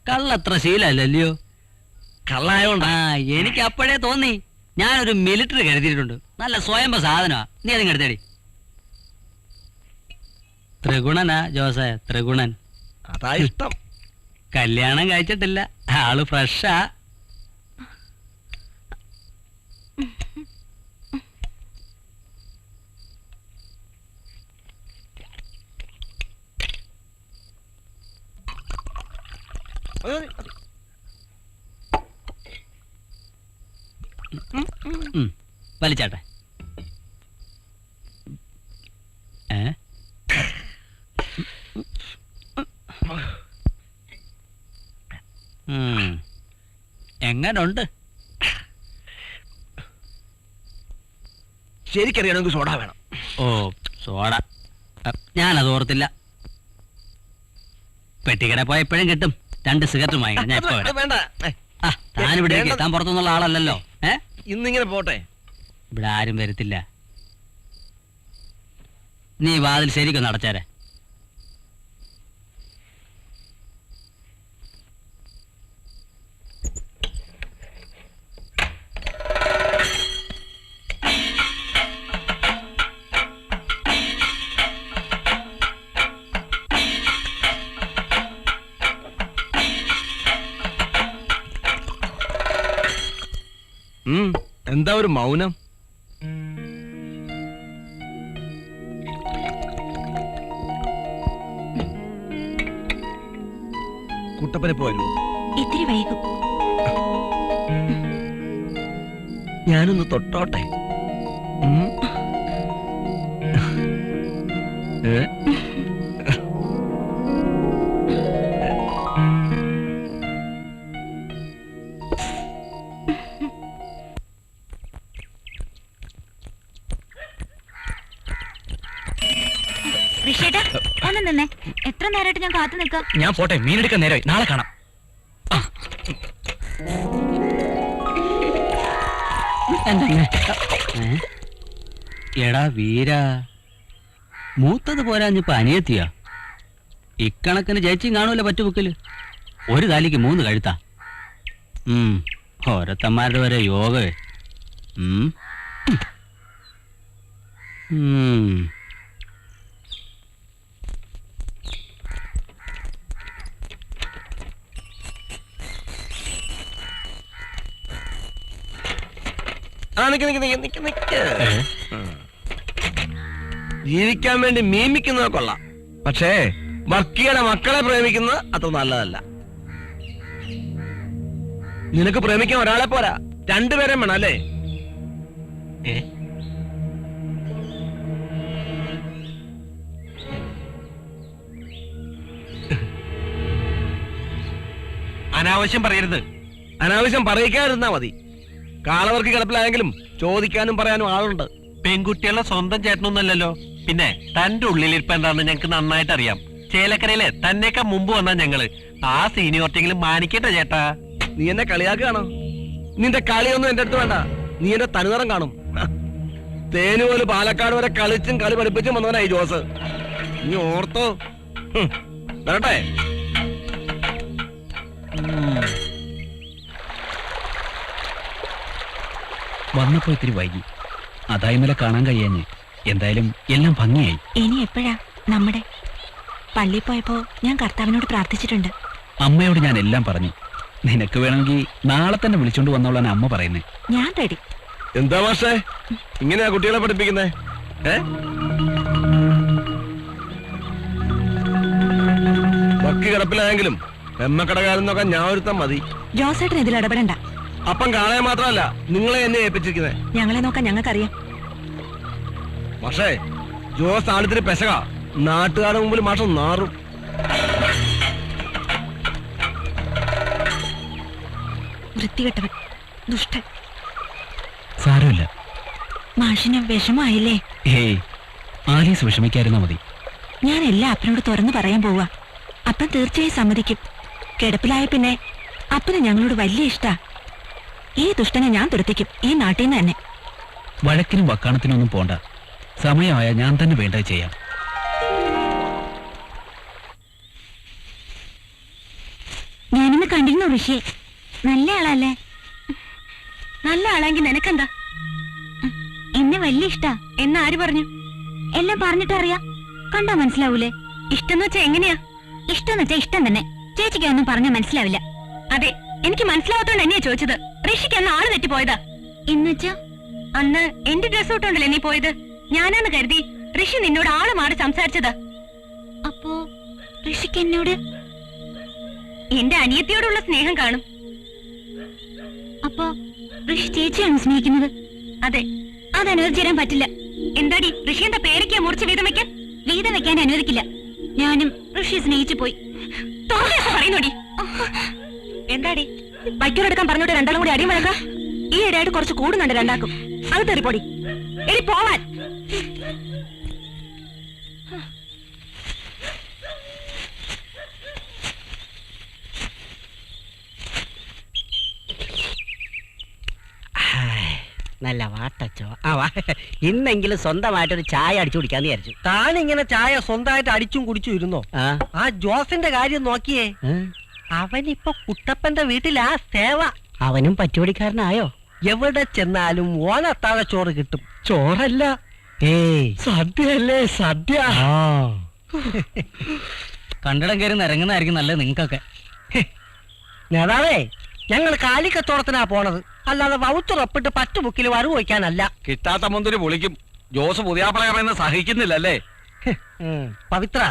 കള്ളത്ര ശീലല്ലല്ലയോ? കള്ളായോണ്ടാ? ആ എനിക്ക് അപ്പോഴേ തോന്നി. ഞാനൊരു മിലിറ്ററി കരുതിയിട്ടുണ്ട്. നല്ല സ്വയംഭ സാധനമാ. നീ അതിങ്ങ് എടുത്തേടി. ത്രിഗുണനാ ജോസേ, ത്രിഗുണൻ. അതാ ഇഷ്ടം. കല്യാണം കഴിച്ചിട്ടില്ല, ആള് ഫ്രഷാ. വലിച്ചാട്ടെ. എങ്ങനുണ്ട്? ശരിക്കറിയണമെങ്കിൽ സോഡ വേണം. ഓ സോഡ ഞാനത് ഓർത്തില്ല. പെട്ടിക്കട പോയപ്പോഴും കിട്ടും. 2 സിഗരറ്റ് വാങ്ങിക്കണം. ഞാൻ ഇപ്പൊ വേണ്ട. താനിവിടെ താൻ പുറത്തുനിന്നുള്ള ആളല്ലല്ലോ. ഇന്നിങ്ങനെ പോട്ടെ. ഇവിടെ ആരും വരത്തില്ല. നീ വാതിൽ ശരിക്കൊന്ന് അടച്ചേരെ. എന്താ ഒരു മൗനം? കുട്ടപ്പനെ പോരുമോ? ഇത്തിരി വൈകും. ഞാനൊന്ന് തൊട്ടോട്ടെ. ഋഷിയേട്ടാ ഒന്ന് നിന്നേ. എത്ര നേരമായിട്ട് ഞാൻ കാത്തു നിൽക്കാം. ഞാൻ പോട്ടെ, മീനെടുക്കാൻ നേരമായി. നാളെ കാണാം. എടാ വീര, മൂത്തത് പോരാഞ്ഞിപ്പോ അനിയത്തിയാ. ഇക്കണക്കിന് ചേച്ചിയും കാണൂല പറ്റുബുക്കില്. ഒരു താലിക്ക് 3 കഴുത്താ. ഓരോത്തന്മാരുടെ വരെ യോഗേ. ജീവിക്കാൻ വേണ്ടി മീമിക്കുന്നത് കൊള്ളാം. പക്ഷേ വർക്കിയുടെ മക്കളെ പ്രേമിക്കുന്നത് അത്ര നല്ലതല്ല. നിനക്ക് പ്രേമിക്കാൻ ഒരാളെ പോരാ, 2 പേരെ വേണം അല്ലേ? അനാവശ്യം പറയരുത്. അനാവശ്യം പറയിക്കാതിരുന്നാ മതി. കാളവർക്ക് കിടപ്പിലായെങ്കിലും ചോദിക്കാനും പറയാനും ആളുണ്ട്. പെൺകുട്ടികളുടെ സ്വന്തം ചേട്ടനൊന്നല്ലല്ലോ. പിന്നെ തന്റെ ഉള്ളിലിരിപ്പ് എന്താണെന്ന് ഞങ്ങൾക്ക് നന്നായിട്ട് അറിയാം. ചേലക്കരയിലെ തന്നേക്കാ മുമ്പ് വന്നാ ഞങ്ങള്. ആ സീനിയോറിറ്റിയെങ്കിലും മാനിക്കട്ടെ ചേട്ടാ. നീ എന്നെ കളിയാക്കുകയാണോ? നിന്റെ കളിയൊന്നും എന്റെ അടുത്ത് വേണ്ട. നീ എന്റെ തനുനിറം കാണും. തേനുപോലെ പാലക്കാട് വരെ കളിച്ചും കളി പഠിപ്പിച്ചും വന്നവനായി ജോസ്. ഇനി ഓർത്തോ. വരട്ടെ. വന്നപ്പോ ഇത്തിരി വൈകി, അതാ ഇന്നലെ കാണാൻ കഴിയാഞ്ഞ്. എന്തായാലും എല്ലാം ഭംഗിയായി. ഇനി എപ്പോഴാ നമ്മുടെ പള്ളിയിൽ പോയപ്പോ ഞാൻ കർത്താവിനോട് പ്രാർത്ഥിച്ചിട്ടുണ്ട്. അമ്മയോട് ഞാൻ എല്ലാം പറഞ്ഞു. നിനക്ക് വേണമെങ്കിൽ നാളെ തന്നെ വിളിച്ചോണ്ട് വന്നോളാൻ അമ്മ പറയുന്നേ. ഞാൻ റെഡി. എന്താ മാഷേ ഇങ്ങനെയാ കുട്ടികളെ പഠിപ്പിക്കുന്നേ? വക്കി കിടപ്പിലായെങ്കിലും എമ്മക്കടകാരൻ നോക്കാൻ ഞാൻ ഒരുത്താൻ മതി. ജോസേട്ടൻ ഇതിൽ ഇടപെടണ്ട. അപ്പം കാണാൻ മാത്രമല്ല നിങ്ങളെ എന്നെ ഏൽപ്പിച്ചിരിക്കുന്നേ. ഞങ്ങളെ നോക്കാൻ ഞങ്ങൾക്കറിയാം. പക്ഷേ ജോസ് ആളിത്തിരി പെശക. നാട്ടുകാരുടെ മുമ്പിൽ മാഷം നാറും. വൃത്തികെട്ടവൻ, ദുഷ്ടൻ. സാരമില്ല. മാഷിന് വിഷമായില്ലേ? ഹേയ്, ആലീസ് വിഷമിക്കായിരുന്നാ മതി. ഞാൻ എല്ലാം അപ്പനോട് തുറന്നു പറയാൻ പോവാ. അപ്പൻ തീർച്ചയായും സമ്മതിക്കും. കിടപ്പിലായ പിന്നെ അപ്പന് ഞങ്ങളോട് വലിയ ഇഷ്ടാ. ഈ ദുഷ്ടനെ ഞാൻ തുരത്തിക്കും, ഈ നാട്ടിൽ നിന്ന് തന്നെ. വഴക്കിനും വക്കാണത്തിനും ഒന്നും പോണ്ട. സമയമായ ഞാൻ തന്നെ വേണ്ടത് ചെയ്യാം. ഞാനിന്ന് കണ്ടിരുന്നു ഋഷിയെ. നല്ല ആളല്ലേ? നല്ല ആളെങ്കിൽ നിനക്കെന്താ? എന്നെ വലിയ ഇഷ്ടാ. എന്നാര് പറഞ്ഞു? എല്ലാം പറഞ്ഞിട്ടറിയാം. കണ്ടാ മനസ്സിലാവൂലേ? ഇഷ്ടം വെച്ചാ എങ്ങനെയാ? ഇഷ്ടം വെച്ചാ ഇഷ്ടം തന്നെ. ചേച്ചിക്ക് ഒന്നും പറഞ്ഞാൽ മനസ്സിലാവില്ല. അതെ, എനിക്ക് മനസ്സിലാവാത്തോണ്ട് എന്നെയാ ചോദിച്ചത്. ഋഷിക്ക് അന്ന് ആള് തെറ്റിപ്പോയതാ. എന്നുവെച്ചാ അന്ന് എന്റെ ഡ്രസ് ഇട്ടോണ്ടല്ലേ നീ പോയത്? ഞാനാന്ന് കരുതി ഋഷി നിന്നോട് ആള് മാറി സംസാരിച്ചതാ. അപ്പോ ഋഷിക്ക് എന്നോട് എന്റെ അനിയത്തിയോടുള്ള സ്നേഹം കാണും. അപ്പോ ഋഷി ചേച്ചിയാണ് സ്നേഹിക്കുന്നത്? അതെ. അത് അനുവദിച്ചു തരാൻ പറ്റില്ല. എന്താടി ഋഷി എന്താ പേരയ്ക്കാ മുറിച്ച് വീതം വെക്കാൻ? വീതം വെക്കാൻ അനുവദിക്കില്ല. ഞാനും ഋഷിയെ സ്നേഹിച്ചു പോയി. പറയുന്നോടി. എന്താടി ബൈക്കോടെടുക്കാൻ പറഞ്ഞോട്ട് രണ്ടാളും കൂടി അടിയും വഴക്കാം. ഈ ഇടയായിട്ട് കുറച്ച് കൂടുന്നുണ്ട് രണ്ടാക്കും. അത് തെറിപ്പൊടി. എടി പോവാൻ. നല്ല വാട്ടച്ചോ. ഇന്നെങ്കിലും സ്വന്തമായിട്ടൊരു ചായ അടിച്ചു കുടിക്കാന്ന് വിചാരിച്ചു. താനിങ്ങനെ ചായ സ്വന്തമായിട്ട് അടിച്ചും കുടിച്ചും ഇരുന്നോ? ആ ജോസിന്റെ കാര്യം നോക്കിയേ. അവനിപ്പൊ കുട്ടപ്പന്റെ വീട്ടിലാ സേവ. അവനും പറ്റുപടിക്കാരനായോ? എവിടെ ചെന്നാലും ഓണത്താഴ ചോറ് കിട്ടും. ചോറല്ല, സദ്യയല്ലേ സദ്യ. കണ്ടിടം കയറി നിരങ്ങുന്നതായിരിക്കും നല്ലത് നിങ്ങൾക്കൊക്കെ. നേതാവേ, ഞങ്ങൾ കാലിക്കച്ചോടത്തിനാ പോണത്, അല്ലാതെ വൗച്ചറൊപ്പിട്ട് പറ്റുമുക്കിൽ വരവ് വയ്ക്കാനല്ല. കിട്ടാത്ത മുന്തിരി പൊളിക്കും. ജോസ് പുതിയാപ്പളയാമെന്ന് സഹിക്കുന്നില്ലല്ലേ? പവിത്ര,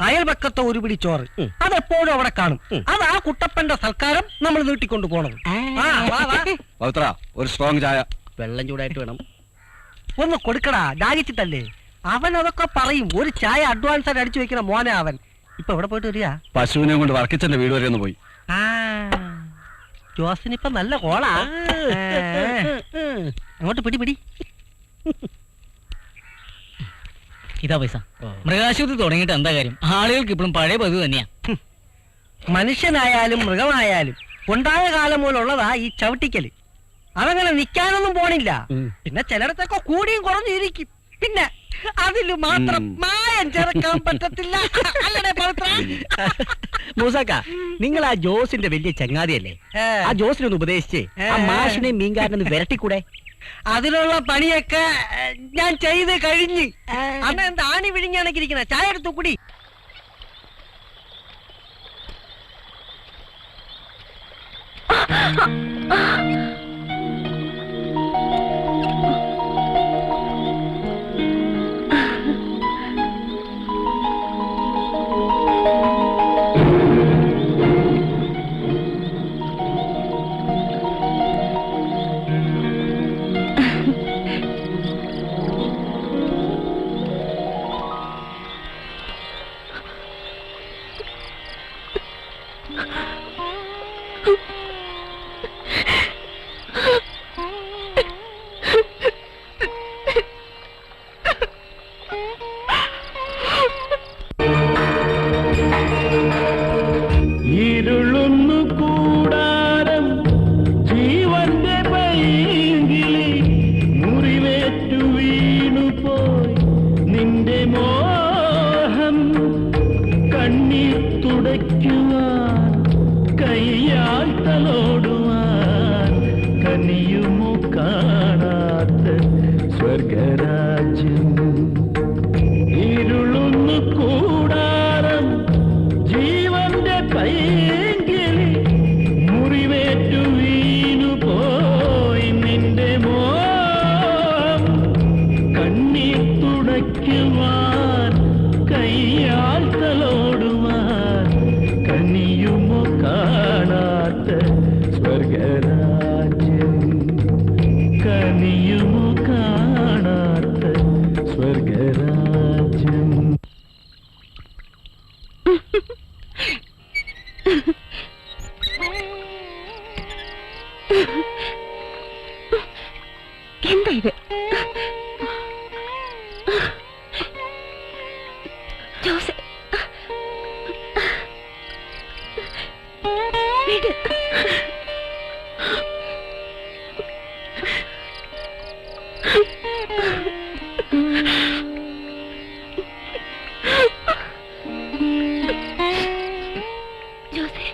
അയൽപക്കത്തെ ഒരു പിടി ചോറ് അതെപ്പോഴും അവിടെ കാണും. അത് ആ കുട്ടപ്പന്റെ സൽക്കാരം നമ്മൾ നീട്ടിക്കൊണ്ടു പോണത്. പവിത്ര, ഒരു സ്ട്രോങ് ചായ. വെള്ളം ചൂടായിട്ട് വേണം. ഒന്ന് കൊടുക്കടാ, ദാഹിച്ചിട്ടല്ലേ. അവൻ അതൊക്കെ പറയും. ഒരു ചായ അഡ്വാൻസ് ആയിട്ട് അടിച്ചു വെക്കണ മോനെ അവൻ. ഇപ്പൊ എവിടെ പോയിട്ട് വരിക? പശുവിനെ കൊണ്ട് വർക്കിച്ചന്റെ വീട് വരെ ഒന്ന് പോയി. ജോസിനിപ്പൊ നല്ല കോളാ. അങ്ങോട്ട് പിടി പിടി. ഇതാ പൈസ. മൃഗാശുപത്രി തുടങ്ങിയിട്ട് എന്താ കാര്യം? ആളുകൾക്ക് ഇപ്പോഴും പഴയ പതിവ് തന്നെയാ. മനുഷ്യനായാലും മൃഗമായാലും ഉണ്ടായ കാലം പോലുള്ളതാ ഈ ചവിട്ടിക്കല്. അതങ്ങനെ നിക്കാനൊന്നും പോണില്ല. പിന്നെ ചിലയിടത്തൊക്കെ കൂടിയും കുറഞ്ഞിരിക്കും. പിന്നെ അതില് മാത്രം മായം ചേർക്കാൻ പറ്റത്തില്ല. മൂസക്ക, നിങ്ങൾ ആ ജോസിന്റെ വലിയ ചങ്ങാതിയല്ലേ? ആ ജോസിനൊന്ന് ഉപദേശിച്ച് ആ മാഷിനെയും മീൻകാരനൊന്ന് വിരട്ടിക്കൂടെ? അതിനുള്ള പണിയൊക്കെ ഞാൻ ചെയ്ത് കഴിഞ്ഞ്. അന്ന് എന്താ ആണി വിഴിഞ്ഞാണെങ്കിരിക്കണ? ചായ എടുത്തു കൂടി. സ്വർഗരാജ്യം ഇരുളുന്നു കൂടാരം ജീവന്റെ പൈങ്കിളി മുറിവേറ്റു വീണു പോയി നിന്റെ മോം കണ്ണീർ തുടയ്ക്കുവാൻ കയ്യാൽ തലോടുവാൻ കനിയുമോ കാണാത്ത സ്വർഗരാജ്യം കനിയുമോ കാണാത്ത സ്വർഗരാജ്യം എന്താ ഇത്? ജോസെ വിട്. ജോസെ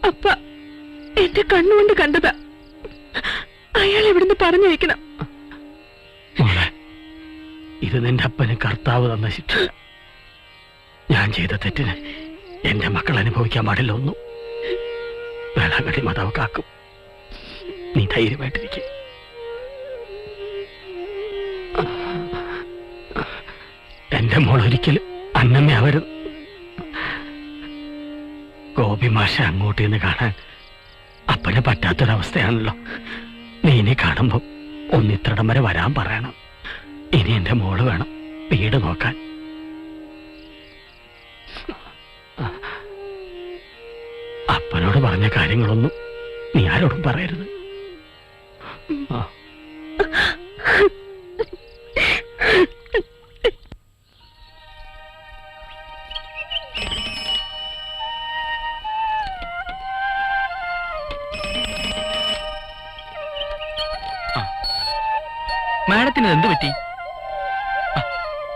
അപ്പ എന്റെ കണ്ണുകൊണ്ട് കണ്ടതാ. അയാൾ എവിടുന്ന് പറഞ്ഞയക്കണം. മോളെ, ഇത് നിന്റെ അപ്പന് കർത്താവ് തന്ന ശിക്ഷ. ഞാൻ ചെയ്ത തെറ്റിന് എന്റെ മക്കൾ അനുഭവിക്കാൻ പാടില്ല ഒന്നും. വേളാങ്കണ്ണി മാതാവ് കാക്കും. നീ ധൈര്യമായിട്ടിരിക്കും. എന്റെ മോൾ ഒരിക്കലും അന്നമ്മയാവരുത്. ഗോപി മാഷ അങ്ങോട്ട് നിന്ന് കാണാൻ അപ്പന് പറ്റാത്തൊരവസ്ഥയാണല്ലോ. നീ ഇനി കാണുമ്പോ ഒന്നിത്രടം വരെ വരാൻ പറയണം. ഇനി എന്റെ മോള് വേണം വീട് നോക്കാൻ. അപ്പനോട് പറഞ്ഞ കാര്യങ്ങളൊന്നും നീ ആരോടും പറയരുത്. മാഡത്തിന് എന്ത് പറ്റി?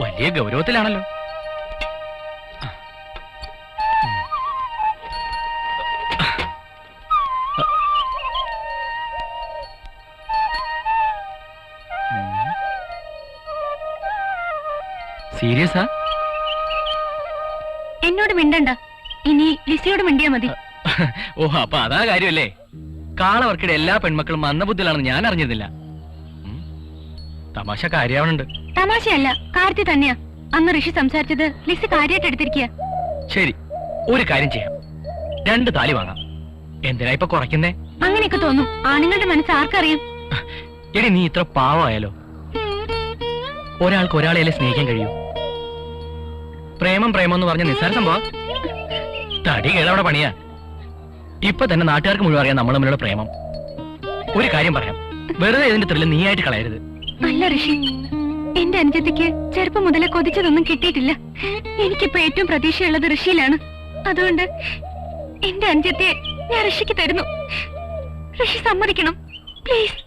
വലിയ ഗൗരവത്തിലാണല്ലോ. സീരിയസാ? എന്നോട് മിണ്ടണ്ട. ഇനി ലിസിയോട് മിണ്ടിയാ മതി. ഓ, അപ്പൊ അതാ കാര്യമല്ലേ. കാളവർക്കിടെ എല്ലാ പെൺമക്കളും മന്ദബുദ്ധിലാണെന്ന് ഞാൻ അറിഞ്ഞിരുന്നില്ല. തമാശ കാര്യാവണുണ്ട്. തമാശയല്ല, കാര്യത്തിൽ തന്നെയാ. അന്ന് ഋഷി സംസാരിച്ചത് ലിസി കാര്യമായിട്ട് എടുത്തിരിക്കുക. ശരി, ഒരു കാര്യം ചെയ്യാം. 2 താലി വാങ്ങാം. എന്തിനാ ഇപ്പൊ കുറയ്ക്കുന്നേ? അങ്ങനെയൊക്കെ തോന്നും. ആണുങ്ങളുടെ മനസ്സ് ആർക്കറിയാം? എടി, നീ ഇത്ര പാവമായാലോ? ഒരാൾക്ക് ഒരാളെയല്ലേ സ്നേഹിക്കാൻ കഴിയൂ? പ്രേമം പ്രേമം എന്ന് പറഞ്ഞ നിസ്സാര സംഭവം. തടി കേടവിടെ പണിയാ. ഇപ്പൊ തന്നെ നാട്ടുകാർക്ക് മുഴുവൻ അറിയാം നമ്മൾ തമ്മിലുള്ള പ്രേമം. ഒരു കാര്യം പറയാം, വെറുതെ ഇതിന്റെ ത്രില്ല് നീയായിട്ട് കളയരുത്. അല്ല ഋഷി, എന്റെ അനുജത്തിക്ക് ചെറുപ്പം മുതലേ കൊതിച്ചതൊന്നും കിട്ടിയിട്ടില്ല. എനിക്കിപ്പോ ഏറ്റവും പ്രതീക്ഷയുള്ളത് ഋഷിയിലാണ്. അതുകൊണ്ട് എന്റെ അനുജത്തെ ഞാൻ ഋഷിക്ക് തരുന്നു. ഋഷി സമ്മതിക്കണം, പ്ലീസ്.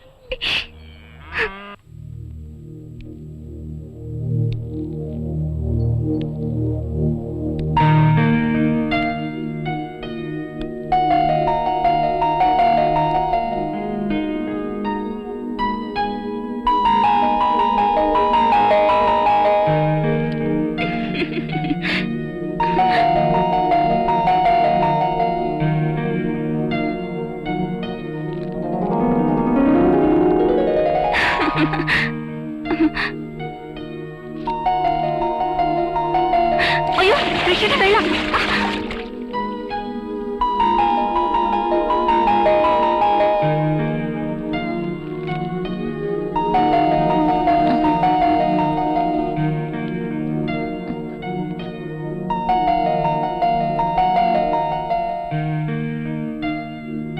അയ്യോ, ഋഷിയുടെ വെള്ളം.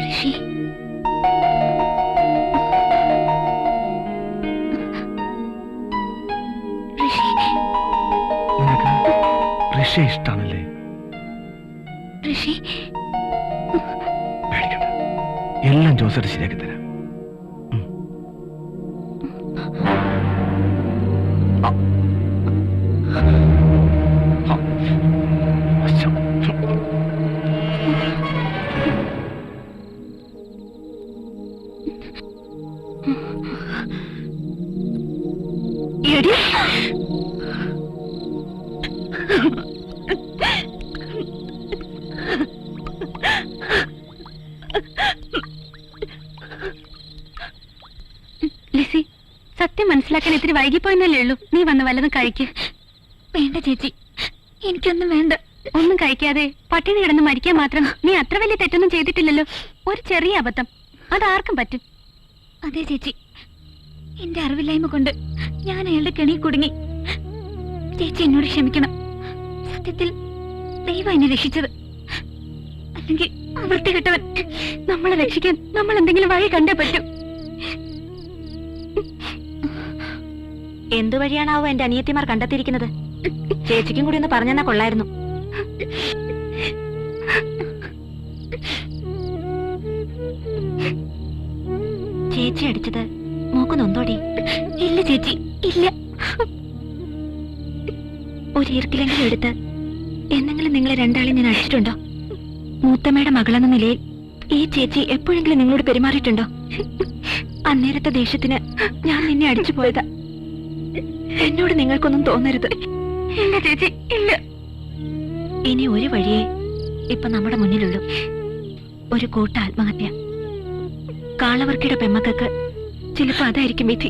ഋഷി, ഋഷി ഇഷ്ടാണല്ലേ? ഋഷി, പേടിക്കണ്ട, എല്ലാം ജോസേട്ട് ശരിയാക്കി തരാം. എടി ലിസി, സത്യം മനസ്സിലാക്കാൻ ഇത്തിരി വൈകിപ്പോയെന്നല്ലേ ഉള്ളൂ. നീ വന്ന് വല്ലതും കഴിക്ക്. വേണ്ട ചേച്ചി, എനിക്കൊന്നും വേണ്ട. ഒന്നും കഴിക്കാതെ പട്ടിണി കിടന്ന് മരിക്കാൻ മാത്രം നീ അത്ര വലിയ തെറ്റൊന്നും ചെയ്തിട്ടില്ലല്ലോ. ഒരു ചെറിയ അബദ്ധം, അതാർക്കും പറ്റും. അതെ ചേച്ചി, എന്റെ അറിവില്ലായ്മ കൊണ്ട് ഞാൻ അയാളുടെ കെണി കുടുങ്ങി. ചേച്ചി എന്നോട് ക്ഷമിക്കണം. സത്യത്തിൽ ദൈവം എന്നെ രക്ഷിച്ചത്. അല്ലെങ്കിൽ വൃത്തികെട്ടവൻ നമ്മളെ രക്ഷിക്കാൻ നമ്മൾ എന്തെങ്കിലും വഴി കണ്ടേ പറ്റും. എന്തു വഴിയാണാവോ എന്റെ അനിയത്തിമാർ കണ്ടെത്തിയിരിക്കുന്നത്? ചേച്ചിക്കും കൂടി ഒന്ന് പറഞ്ഞെന്നാ കൊള്ളായിരുന്നു. ചേച്ചി അടിച്ചത് മോക്കുന്നൊന്തോടി? ഇല്ല ചേച്ചി, ഇല്ല. ഒരു ഈർക്കിലെങ്കിലും എടുത്ത് എന്നെങ്കിലും നിങ്ങളെ രണ്ടാളെ ഞാൻ അടിച്ചിട്ടുണ്ടോ? മൂത്തമ്മയുടെ മകളെന്ന നിലയിൽ ഈ ചേച്ചി എപ്പോഴെങ്കിലും നിങ്ങളോട് പെരുമാറിയിട്ടുണ്ടോ? അന്നേരത്തെ ദേഷ്യത്തിന് ഞാൻ നിന്നെ അടിച്ചു പോയതാ. എന്നോട് നിങ്ങൾക്കൊന്നും തോന്നരുത്. ഇല്ല ചേച്ചി, ഇല്ല. ഇനി ഒരു വഴിയേ ഇപ്പൊ നമ്മുടെ മുന്നിലുള്ളൂ. ഒരു കൂട്ട ആത്മഹത്യ. കാളവർക്കിയുടെ പെമ്മക്കൾക്ക് ചിലപ്പോ അതായിരിക്കും വിധി.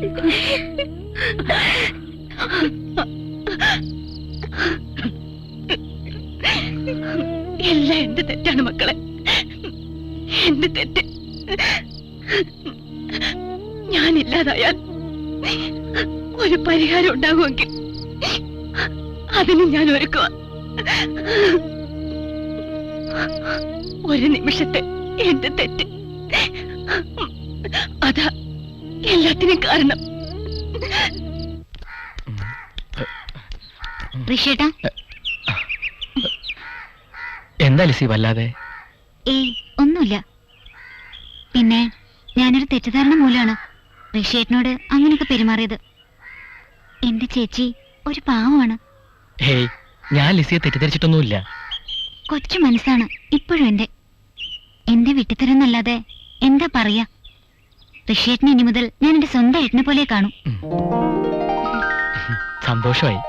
എല്ലാം എന്റെ തെറ്റാണ് മക്കളെ, എന്റെ തെറ്റ്. ഞാനില്ലാതായാൽ ഒരു പരിഹാരം ഉണ്ടാകുമെങ്കിൽ അതിന് ഞാൻ ഒരുക്കുക. ഒരു നിമിഷത്തെ എന്റെ തെറ്റ്, അതാ എല്ലാത്തിനും കാരണം. ഋഷിയേട്ടാ, എന്താ ലിസി വല്ലാതെ? ഏയ് ഒന്നുമില്ല. പിന്നെ ഞാനൊരു തെറ്റിദ്ധാരണ മൂലമാണ് ഋഷിയേട്ടനോട് അങ്ങനെയൊക്കെ പെരുമാറിയത്. എന്റെ ചേച്ചി ഒരു പാവമാണ്. ഹേയ്, ഞാൻ ലിസിയെ തെറ്റിദ്ധരിച്ചിട്ടൊന്നുമില്ല. കൊച്ചു മനസ്സാണ് ഇപ്പോഴും എന്റെ വിട്ടിത്തരെന്നല്ലാതെ എന്താ പറയാ. ഋഷിയേട്ടനെ ഇനി മുതൽ ഞാൻ എന്റെ സ്വന്തം ഏട്ടനെ പോലെ കാണും. സന്തോഷമായി.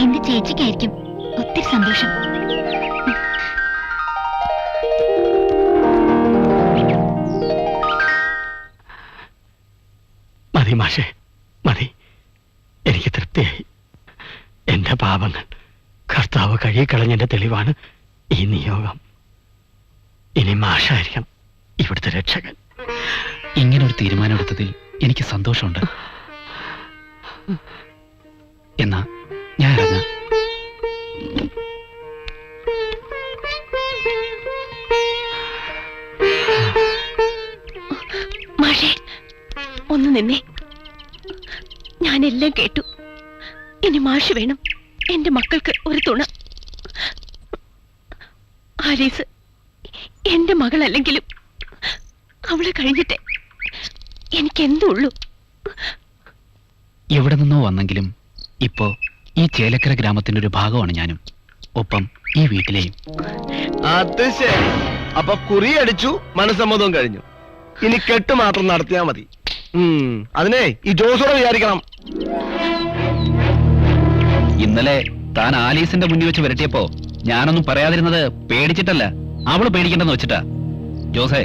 എന്റെ ചേച്ചിക്കായിരിക്കും ഒത്തിരി സന്തോഷം. മതി മാഷേ, മതി. എനിക്ക് തൃപ്തിയായി. എന്റെ പാപങ്ങൾ കർത്താവ് കഴുകിക്കളഞ്ഞതിന്റെ തെളിവാണ് ഈ നിയോഗം. ഇനി മാഷായിരിക്കും ഇവിടുത്തെ രക്ഷകൻ. ഇങ്ങനൊരു തീരുമാനമെടുത്തതിൽ എനിക്ക് സന്തോഷമുണ്ട്. എന്നാ ഞാൻ ഇറങ്ങാം. മാഷേ, ഒന്ന് നിന്നേ. ഞാനെല്ലാം കേട്ടു. ഇനി മാഷ് വേണം എന്റെ മക്കൾക്ക് ഒരു തുണ. ആലീസ് എന്റെ മകളല്ലെങ്കിലും അവളെ കഴിഞ്ഞിട്ടേ എനിക്കെന്തുള്ളൂ. എവിടെ നിന്നോ വന്നെങ്കിലും ഇപ്പോ ഈ ചേലക്കര ഗ്രാമത്തിന്റെ ഒരു ഭാഗമാണ് ഞാനും, ഒപ്പം ഈ വീട്ടിലെയും. അത് ശരി. അപ്പൊ കുറിയടിച്ചു, മനസ്സമ്മതവും കഴിഞ്ഞു. ഇനി കെട്ട് മാത്രം നടത്തിയാ മതി. അതിനെ ഈ ജോസോടെ വിചാരിക്കണം. ഇന്നലെ താൻ ആലീസിന്റെ മുന്നിൽ വെച്ച് വരട്ടിയപ്പോ ഞാനൊന്നും പറയാതിരുന്നത് പേടിച്ചിട്ടല്ല, അവള് പേടിക്കണ്ടെന്ന് വെച്ചിട്ടാ. ജോസേ,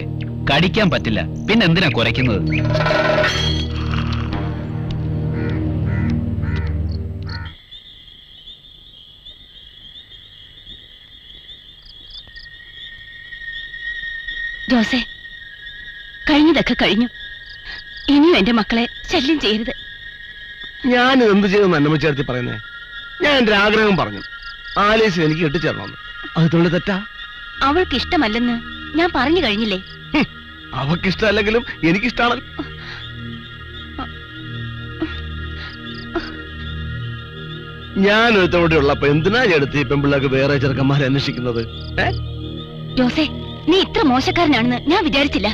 കടിക്കാൻ പറ്റില്ല, പിന്നെ എന്തിനാ കുരയ്ക്കുന്നത്? ജോസേ, കഴിഞ്ഞതൊക്കെ കഴിഞ്ഞു. ഇനിയും എന്റെ മക്കളെ ശല്യം ചെയ്യരുത്. ഞാൻ എന്ത് ചെയ്തെന്ന് അന്നമ്മ ചേർത്തി പറയുന്നേ? ഞാൻ എന്റെ ആഗ്രഹം പറഞ്ഞു, ആലീസിന് എനിക്ക് കെട്ടിച്ചേരണമെന്ന്. അത് തൊള്ളി തെറ്റാ? അവൾക്ക് ഇഷ്ടമല്ലെന്ന് ഞാൻ പറഞ്ഞു കഴിഞ്ഞില്ലേ? അവക്കിഷ്ടമല്ലെങ്കിലും എനിക്കിഷ്ടമാണ്. ഞാൻ ഒരുത്തോടെ ഉള്ളപ്പോ എന്തിനാ എടുത്ത് ഈ പെമ്പിള്ളേർക്ക് വേറെ ചെറുക്കന്മാരെ അന്വേഷിക്കുന്നത്? ജോസേ, നീ ഇത്ര മോശക്കാരനാണെന്ന് ഞാൻ വിചാരിച്ചില്ല.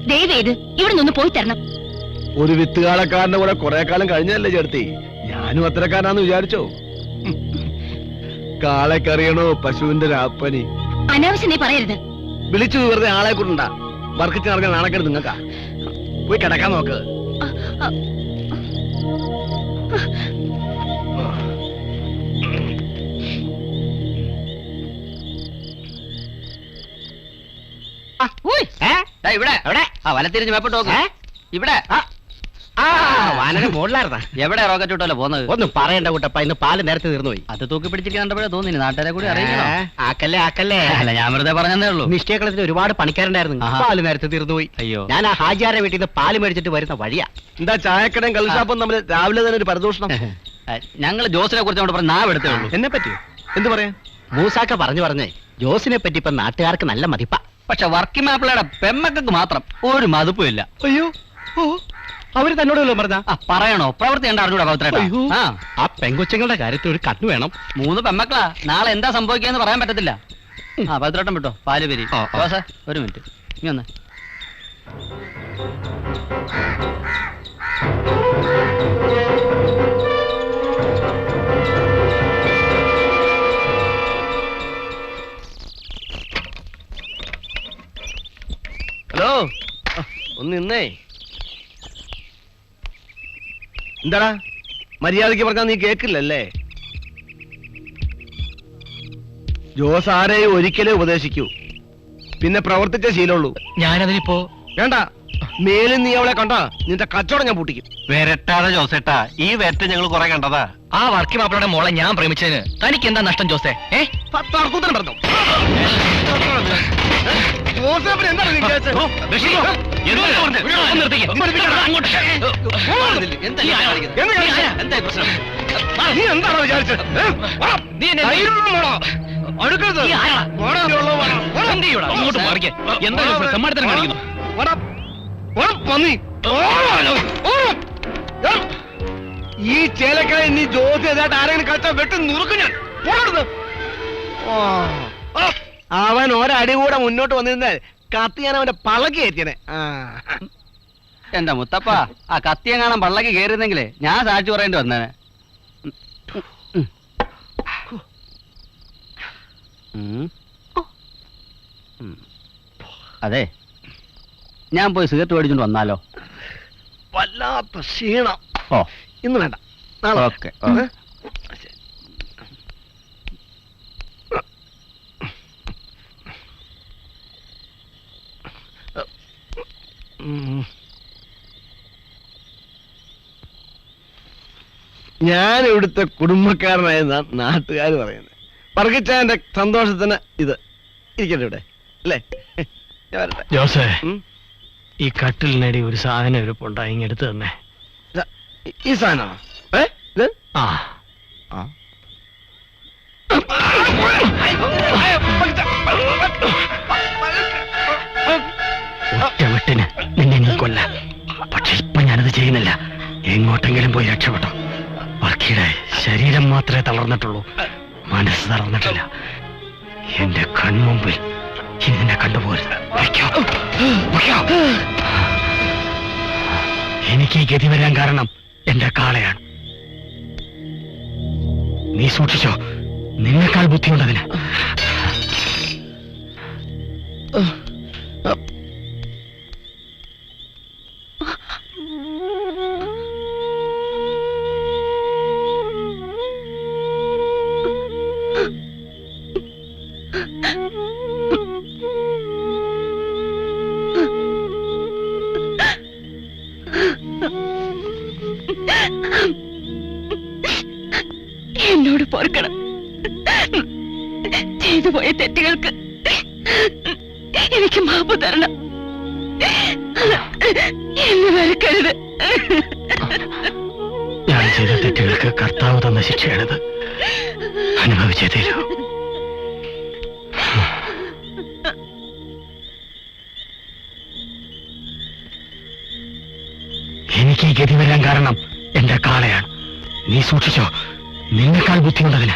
ദയവേത് ഇവിടെ നിന്ന് പോയി തരണം. ഒരു വിത്തുകാലക്കാരന്റെ കൂടെ കുറെ കാലം കഴിഞ്ഞല്ലേ ചേർത്തി. ഞാനും അത്തരക്കാരാന്ന് വിചാരിച്ചോ? കാളക്കറിയണോ പശുവിന്റെ രാപ്പനി? അനാവശ്യം നീ പറയരുത്. വിളിച്ചു വെറുതെ ആളെ കൊണ്ടാ വർക്കിച്ച് നടക്കാൻ നാണക്കേട് നിങ്ങൾക്കാ. പോയി കിടക്കാൻ നോക്ക്. ഇവിടെ എവിടെ വലത്തിരിഞ്ഞ് മേപ്പോട്ട് നോക്ക്. ഇവിടെ മുകളിലായിരുന്നാ എവിടെ റോക്കറ്റ് വിട്ടല്ലോ പോകുന്നത്? ഒന്നും പറയണ്ട കുട്ടപ്പ, ഇന്ന് പാല് നേരത്തെ തീർന്നു പോയി. അത് തൂക്കി പിടിച്ചിട്ട് കണ്ടപ്പോഴേ തോന്നി നാട്ടുകാരെ കൂടി അറിയിക്കണോ? ആക്കല്ലേ ആക്കല്ലേ. അല്ല ഞാൻ വെറുതെ പറഞ്ഞതേ ഉള്ളൂ. നിശ്ചയക്കളത്തിന് ഒരുപാട് പണിക്കാരുണ്ടായിരുന്നു. പാല് നേരത്തെ തീർന്നു പോയി. അയ്യോ, ഞാൻ ആ ഹാജിയാരെ വീട്ടിൽ നിന്ന് പാല് മേടിച്ചിട്ട് വരുന്ന വഴിയാ. എന്താ ചായക്കടയും കള്ളുഷാപ്പും തമ്മിൽ രാവിലെ തന്നെ ഒരു പരദൂഷണം? ഞങ്ങൾ ജോസിനെ കുറിച്ച് കൊണ്ട് പറഞ്ഞ നാവ് എടുത്തേ ഉള്ളൂ. എന്നെ പറ്റി എന്ത് പറയാ? മൂസാക്ക പറഞ്ഞേ ജോസിനെ പറ്റി ഇപ്പൊ നാട്ടുകാർക്ക് നല്ല മതിപ്പാ. പക്ഷെ വർക്കി മാപ്പിളയുടെ പെമ്മക്കൾക്ക് മാത്രം ഒരു മതിപ്പും ഇല്ല. അയ്യോ, അവര് തന്നോടല്ലോ പറഞ്ഞ പറയണോ? പ്രവൃത്തി കണ്ട അറിഞ്ഞൂടാ പൗത്രേട്ടാ. ആ പെങ്കൊച്ചങ്ങളുടെ കാര്യത്തിൽ ഒരു കണ്ണു വേണം. 3 പെമ്മക്കളാ. നാളെ എന്താ സംഭവിക്കാന്ന് പറയാൻ പറ്റത്തില്ല. പൗത്രേട്ടൻ വിട്ടോ, പാല് വരി. ഒരു മിനിറ്റ്, ഇനി ഒന്ന്. ഹലോ, ഒന്ന് നിന്നേ. എന്താടാ മര്യാദയ്ക്ക് പറഞ്ഞാൽ നീ കേക്കില്ലല്ലേ? ജോസ് ആരെയും ഒരിക്കലേ ഉപദേശിക്കൂ, പിന്നെ പ്രവർത്തിച്ച ശീലമുള്ളൂ. ഞാനതിനിപ്പോ വേണ്ട, മേലും നീ അവളെ കണ്ടാ നിന്റെ കച്ചവടം ഞാൻ പൂട്ടിക്കും. വരട്ടാതെ ജോസേട്ടാ, ഈ വരട്ട് ഞങ്ങൾ കുറെ കണ്ടതാ. ആ വർക്കി മാപ്പിളയുടെ മോളെ ഞാൻ പ്രേമിച്ചതിന് തനിക്ക് എന്താ നഷ്ടം ജോസേ? തർക്കൂത്തരം പറഞ്ഞോ? നീ എന്താണോ വിചാരിച്ചത്? ഈ ചേലക്കായ നീ ജോലി ചെയ്തായിട്ട് ആരെങ്കിലും കളിച്ചാൽ വെട്ടി നുറുക്കും ഞാൻ. അവൻ ഒരടി കൂടെ മുന്നോട്ട് വന്നിരുന്നാൽ കത്തി ഞാൻ അവന്റെ പള്ളക്ക് കയറ്റിയനെ. എന്റെ മുത്തപ്പ, ആ കത്തിയെങ്ങാണം പള്ളക്ക് കയറിയിരുന്നെങ്കിലേ ഞാൻ സാക്ഷി പറയേണ്ടി വന്നേനെ. അതെ, ഞാൻ പോയി സിഗരറ്റ് മേടിച്ചോണ്ട് വന്നാലോ? വല്ലാത്ത ക്ഷീണം. ഓ, ഇന്ന് വേണ്ട, നാളെ. ഓക്കെ. ഞാൻ ഇവിടുത്തെ കുടുംബക്കാരനായ നാട്ടുകാർ പറയുന്നത്. വർഗിച്ചാന്റെ സന്തോഷത്തിന് ഇത് ഇരിക്കട്ടെ ഇവിടെ, അല്ലേ? ഞാൻ വരട്ടെ. ജോസേ, ഈ കട്ടിലിനടി ഒരു സാധനം ഇരിപ്പുണ്ടായി, ഇങ്ങെടുത്ത് തന്നെ. ഈ സാധനമാണോ? ഇത് ആ ഒറ്റ വെട്ടിന് നിന്നെ നീ കൊല്ല. പക്ഷെ ഇപ്പൊ ഞാനത് ചെയ്യുന്നില്ല. എങ്ങോട്ടെങ്കിലും പോയി രക്ഷപ്പെട്ടോ. വർക്കിയുടെ ശരീരം മാത്രമേ തളർന്നിട്ടുള്ളൂ, മനസ്സ് തളർന്നിട്ടില്ല. എന്റെ കൺമുമ്പിൽ ഇനി നിന്നെ കണ്ടുപോരുത്. എനിക്ക് ഈ ഗതി വരാൻ കാരണം എന്റെ കാളയാണ്. നീ സൂക്ഷിച്ചോ, നിന്നെക്കാൾ ബുദ്ധിയുണ്ടതിന്. എന്നോട് പൊറുക്കണം. ചെയ്തു പോയ തെറ്റുകൾക്ക് എനിക്ക് മാപ്പ് തരണം. എന്നെ വെറുക്കരുത്. ഞാൻ ചെയ്ത തെറ്റുകൾക്ക് കർത്താവ് തന്ന ശിക്ഷയാണിത്. അനുഭവിച്ചേ തീരൂ. എനിക്ക് ഈ ഗതി വരാൻ കാരണം എന്റെ കാളയാണ്. നീ സൂക്ഷിച്ചോ, നിന്നെക്കാൾ ബുദ്ധിയുണ്ടതിന്.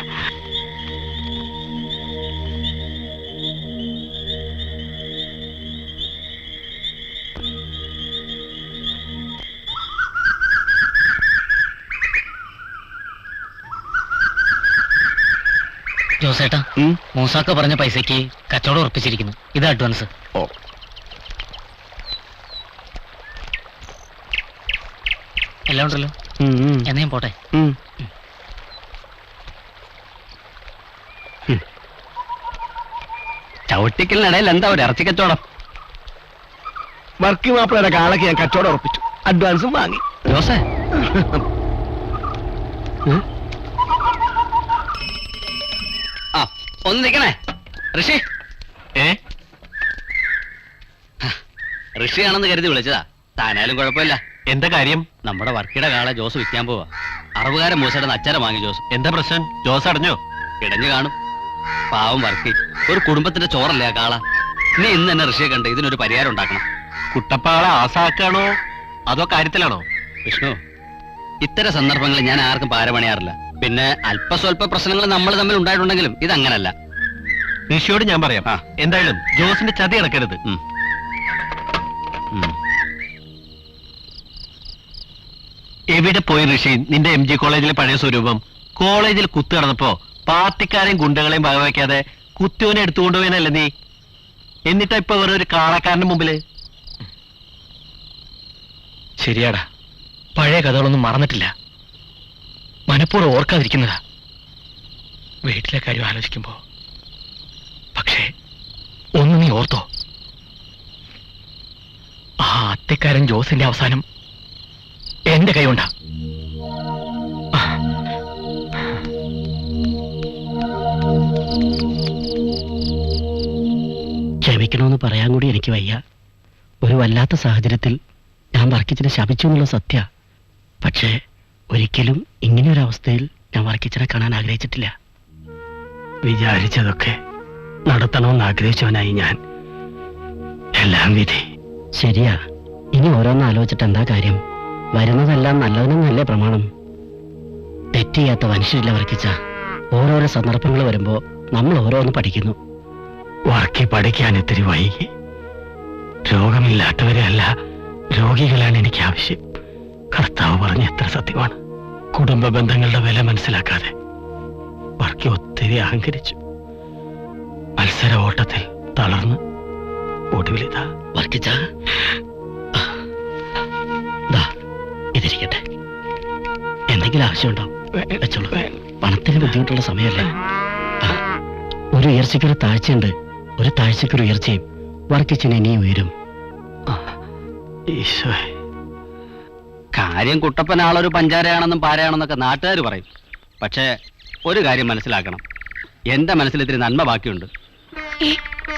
ജോസേട്ടാ, മൂസാക്ക പറഞ്ഞ പൈസക്ക് കച്ചവടം ഉറപ്പിച്ചിരിക്കുന്നു. ഇത് അഡ്വാൻസ്. ഓ, എല്ലാം ഉണ്ടല്ലോ. എന്നാ ഞാൻ പോട്ടെ. ചവിട്ടിക്കലിനിടയിൽ എന്താ ഒരു ഇറച്ചി കച്ചവടം? വർക്കി മാപ്പിളയുടെ കാളക്ക് ഞാൻ കച്ചവടം ഉറപ്പിച്ചു, അഡ്വാൻസും വാങ്ങി. ജോസേ, ആ ഒന്ന് നിൽക്കണേ. ഋഷി ഋഷിയാണെന്ന് കരുതി വിളിച്ചതാ. താനായാലും കുഴപ്പമില്ല. എന്താ കാര്യം? നമ്മുടെ വർക്കിയുടെ കാളെ ജോസ് വിൽക്കാൻ പോവാ. അറുപകാരൻ മൂസയുടെ അച്ചാരം വാങ്ങി ജോസ്. എന്താ പ്രശ്നം? ജോസ് അടഞ്ഞോ? ഇടഞ്ഞു കാണും. പാവം വർക്കി, ഒരു കുടുംബത്തിന്റെ ചോറല്ലേ ആ കാള. നീ ഇന്ന് തന്നെ ഋഷിയെ കണ്ട് ഇതിനൊരു പരിഹാരം ഉണ്ടാക്കണം. കുട്ടപ്പാള ആസാക്കാണോ അതോ കാര്യത്തിലാണോ? വിഷ്ണു, ഇത്തരം സന്ദർഭങ്ങളിൽ ഞാൻ ആർക്കും പാരപണിയാറില്ല. പിന്നെ അല്പസ്വല്പ പ്രശ്നങ്ങൾ നമ്മൾ തമ്മിൽ ഉണ്ടായിട്ടുണ്ടെങ്കിലും ഇതങ്ങനല്ല. ഋഷിയോട് ഞാൻ പറയാം. എന്തായാലും ജോസിന്റെ ചതി നടക്കരുത്. എവിടെ പോയി ഋഷി നിന്റെ MG കോളേജിലെ പഴയ സ്വരൂപം? കോളേജിൽ കുത്തു നടന്നപ്പോ പാർട്ടിക്കാരെയും ഗുണ്ടകളെയും വകവയ്ക്കാതെ കുത്തുവിനെ എടുത്തുകൊണ്ടുപോയനല്ലേ നീ? എന്നിട്ടാ ഇപ്പൊ വേറെ ഒരു കാളക്കാരന്റെ മുമ്പില്? ശരിയാടാ, പഴയ കഥകളൊന്നും മറന്നിട്ടില്ല. മനഃപൂർവ്വം ഓർക്കാതിരിക്കുന്നതാ വീട്ടിലെ കാര്യം ആലോചിക്കുമ്പോ. പക്ഷേ ഒന്ന് നീ ഓർത്തോ, ആ അത്തിക്കാരൻ ജോസിന്റെ അവസാനം എന്റെ കൈകൊണ്ടാ. ക്ഷമിക്കണമെന്ന് പറയാൻ കൂടി എനിക്ക് വയ്യ. ഒരു വല്ലാത്ത സാഹചര്യത്തിൽ ഞാൻ വർക്കിച്ചിനെ ശപിച്ചു എന്നുള്ള സത്യ. പക്ഷേ ഒരിക്കലും ഇങ്ങനെയൊരവസ്ഥയിൽ ഞാൻ വർക്കിച്ചിനെ കാണാൻ ആഗ്രഹിച്ചിട്ടില്ല. വിചാരിച്ചതൊക്കെ നടത്തണമെന്ന് ആഗ്രഹിച്ചവനായി ഞാൻ. എല്ലാം വിധി. ശരിയാ, ഇനി ഓരോന്ന് ആലോചിച്ചിട്ട് എന്താ കാര്യം? വരുന്നതെല്ലാം നല്ലതിനൊന്നല്ലേ പ്രമാണം? തെറ്റ് ചെയ്യാത്ത മനുഷ്യരില്ല വർക്കിച്ച. ഓരോരോ സന്ദർഭങ്ങൾ വരുമ്പോ നമ്മൾ ഓരോന്ന് പഠിക്കുന്നു. വർക്കി പഠിക്കാൻ ഇത്തിരി വൈകി. രോഗമില്ലാത്തവരെ അല്ല, രോഗികളാണ് എനിക്ക് ആവശ്യം. കർത്താവ് പറഞ്ഞ എത്ര സത്യമാണ്. കുടുംബ ബന്ധങ്ങളുടെ വില മനസ്സിലാക്കാതെ വർക്കി ഒത്തിരി അഹങ്കരിച്ചു. മത്സര ഓട്ടത്തിൽ തളർന്ന് ഒടുവിലിതാ. വർക്കിച്ച, ഇതിരിക്കട്ടെ. എന്തെങ്കിലും ആവശ്യമുണ്ടോ? വെച്ചോളൂ. പണത്തിന് ബുദ്ധിമുട്ടുള്ള സമയമല്ലേ. ഒരു ഉയർച്ചയ്ക്കൊരു താഴ്ചയുണ്ട്, ഒരു താഴ്ചയ്ക്കൊരു ഉയർച്ചയും. വർക്കിച്ചിന് ഇനിയും ഉയരും. കാര്യം കുട്ടപ്പനാളൊരു പഞ്ചാരയാണെന്നും പാരയാണെന്നൊക്കെ നാട്ടുകാർ പറയും. പക്ഷേ ഒരു കാര്യം മനസ്സിലാക്കണം, എന്റെ മനസ്സിൽ ഇത്തിരി നന്മ ബാക്കിയുണ്ട്.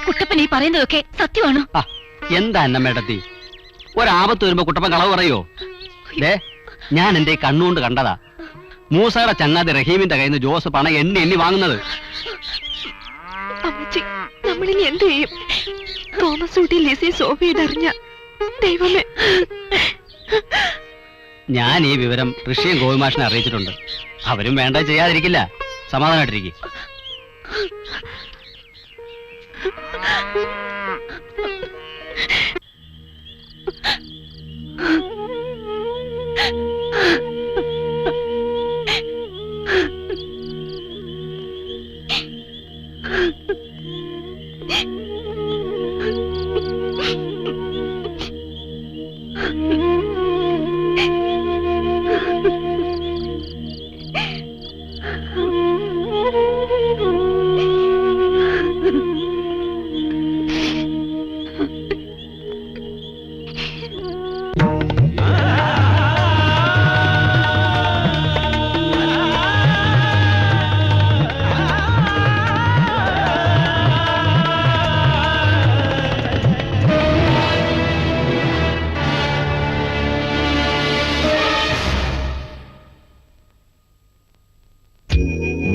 കുട്ടപ്പൻ ഈ പറയുന്നതൊക്കെ സത്യമാണോ? എന്താ അന്നമ്മേടത്തി, ഒരാപത്ത് വരുമ്പോ കുട്ടപ്പൻ കളവ് പറയോ? ഞാൻ എന്റെ കണ്ണുകൊണ്ട് കണ്ടതാ. മൂസയുടെ ചങ്ങാതി റഹീമിന്റെ കയ്യിൽ നിന്ന് ജോസ് പണം എണ്ണി എണ്ണി വാങ്ങുന്നത്. നമ്മളിനി എന്ത് ചെയ്യും? തോമസ് ഊട്ടി ലിസി സോഫിയറിഞ്ഞ ദൈവമേ. ഞാൻ ഈ വിവരം ഋഷിയും ഗോപിമാഷിനെ അറിയിച്ചിട്ടുണ്ട്. അവരും വേണ്ട ചെയ്യാതിരിക്കില്ല. സമാധാനമായിട്ടിരിക്കും.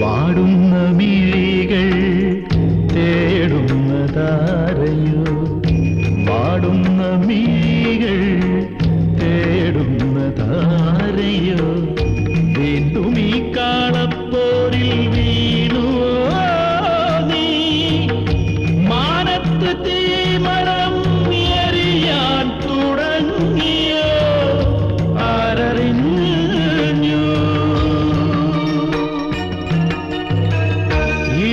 വാടുന്ന മിഴികൾ തേടുന്നതാരയോ, വാടുന്ന മിഴികൾ തേടുന്നതാരയോ, വീണ്ടും ഈ കാളപ്പോരിൽ വീണുവോ നീ? മാനത്ത് തീമരം എറിയാൻ തുടങ്ങിയോ? ആരറിഞ്ഞു? ഈ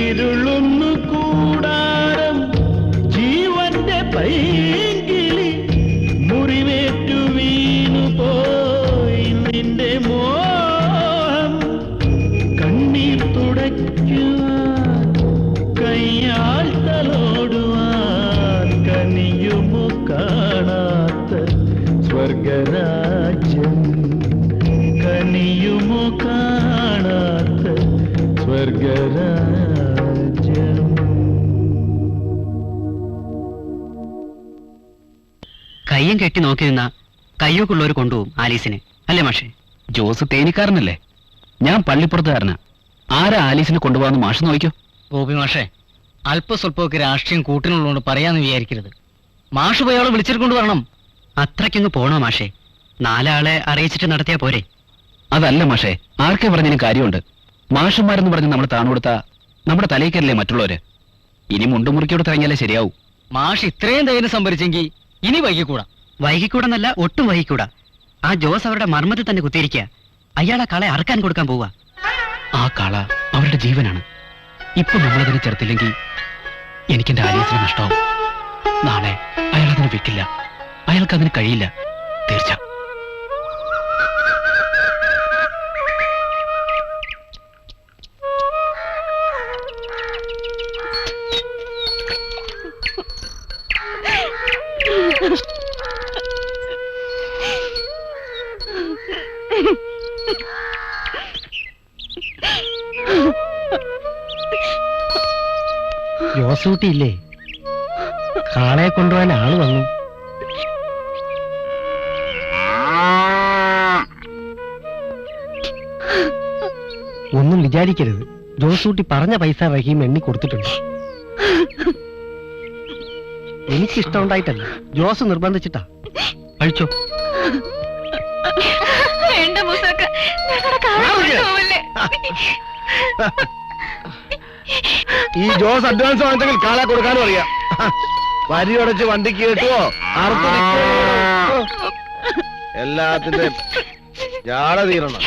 നിന്റെ മോഹം കണ്ണീർ തുടയ്ക്കുവാൻ കയ്യാൽ തലോടുവാൻ കനിയുമോ കാണാത്ത സ്വർഗരാജ്യം കനിയുമോ കാണാത്ത സ്വർഗരാജ്യം. കയ്യും കെട്ടി നോക്കി നിന്ന കയ്യൊക്കെയുള്ളവർ കൊണ്ടുപോകും ആലീസിനെ, അല്ലേ മാഷേ? ജോസ് തേനിക്കാരനല്ലേ, ഞാൻ പള്ളിപ്പുറത്തുകാരനാ. ആരാ ആലീസിനെ കൊണ്ടുപോകാന്ന് മാഷ് നോക്കിയോ? ഗോപി മാഷേ, അല്പസ്വല്പമൊക്കെ രാഷ്ട്രീയം കൂട്ടിനുള്ളതുകൊണ്ട് പറയാന്ന് വിചാരിക്കരുത്. മാഷ് പോയി അവളെ വിളിച്ചിട്ട് വരണം. അത്രയ്ക്കൊന്ന് പോണോ മാഷേ? 4 ആളെ അറിയിച്ചിട്ട് നടത്തിയാ പോരെ? അതല്ല മാഷേ, ആർക്കെ പറഞ്ഞതിന് കാര്യമുണ്ട്. മാഷന്മാരെന്ന് പറഞ്ഞ് നമ്മൾ താണുകൊടുത്താ നമ്മുടെ തലയിക്കല്ലേ മറ്റുള്ളവര്. ഇനി മുണ്ടുമുറിക്കോട് തിറങ്ങിയാലേ ശരിയാവൂ. മാഷ് ഇത്രയും ധൈര്യം സംഭരിച്ചെങ്കിൽ ഇനി വൈകിക്കൂടാ. വൈകിക്കൂടെന്നല്ല, ഒട്ടും വൈകിക്കൂടാ. ആ ജോസ് അവരുടെ മർമ്മത്തിൽ തന്നെ കുത്തിയിരിക്കുക. അയാളെ കാളെ അറക്കാൻ കൊടുക്കാൻ പോവാ. ആ കാള അവരുടെ ജീവനാണ്. ഇപ്പൊ നമ്മളതിനെ ചേർത്തില്ലെങ്കിൽ എനിക്കെന്റെ ആലീസിന് നഷ്ടമാവും. നാളെ അയാൾ അതിന് വെക്കില്ല, അയാൾക്കതിന് കഴിയില്ല, തീർച്ച. ജോസൂട്ടിയില്ലേ, കാളയെ കൊണ്ടുപോകാൻ ആള് വന്നു. ഒന്നും വിചാരിക്കരുത്, ജോസൂട്ടി പറഞ്ഞ പൈസ റഹീം എണ്ണി കൊടുത്തിട്ടുണ്ട്. എനിക്കിഷ്ടം ഉണ്ടായിട്ടല്ല, ജോസ് നിർബന്ധിച്ചിട്ടാ. കഴിച്ചോ. ഈ ജോസ് അഡ്വാൻസ് വാങ്ങിച്ചെങ്കിൽ കാളെ കൊടുക്കാനും അറിയാം. വരി അടച്ച് വണ്ടിക്ക് കേട്ടുവോ, എല്ലാത്തിന്റെ ജാട തീരണം.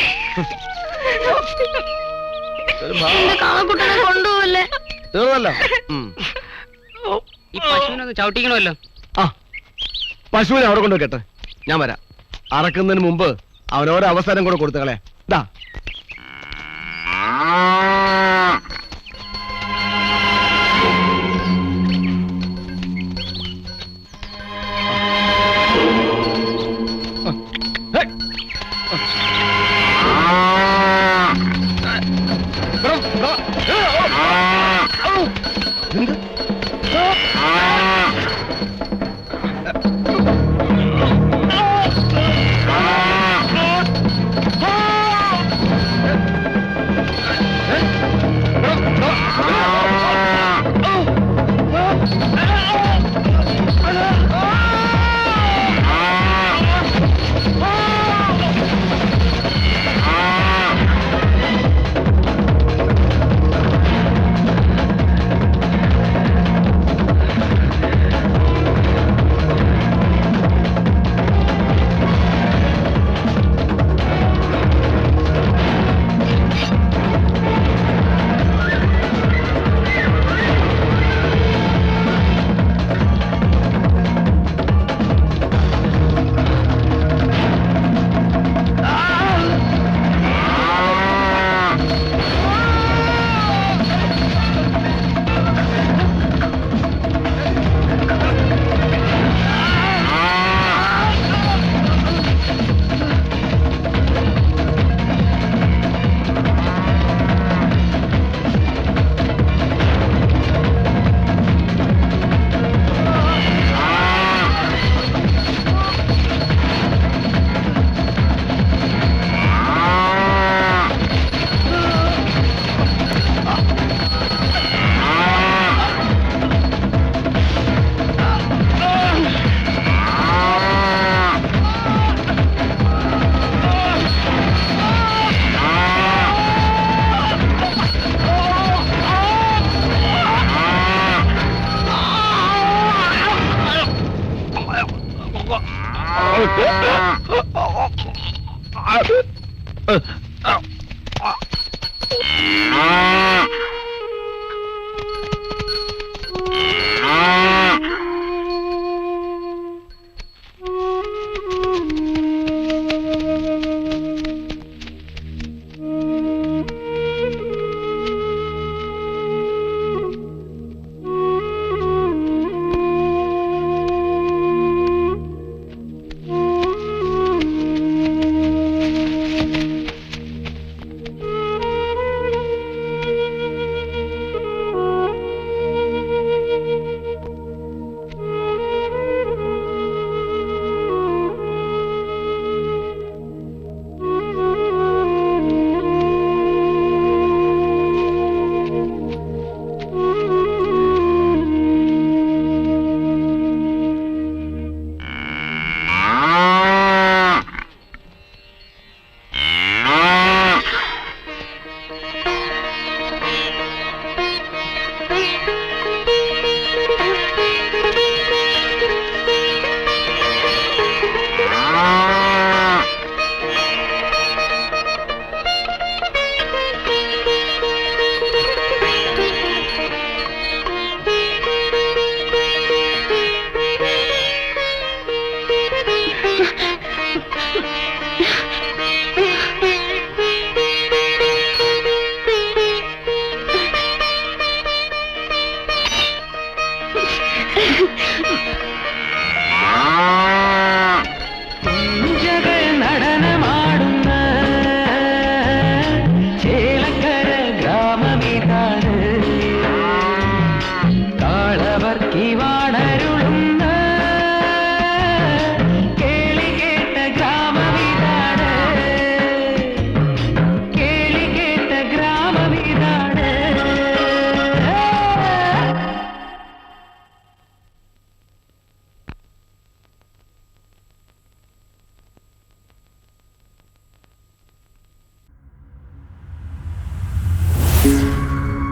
തീർന്നല്ലോ. ഈ പശുവിനൊന്ന് ചവിട്ടിക്കണമല്ലോ. ആ പശുവിനെ അവിടെ കൊണ്ടുവെക്കട്ടെ, ഞാൻ വരാം. അറക്കുന്നതിന് മുമ്പ് അവനോരോ അവസരം കൂടെ കൊടുത്തകളെ. ഇതാ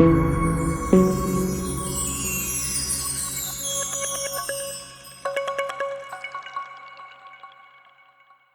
ആ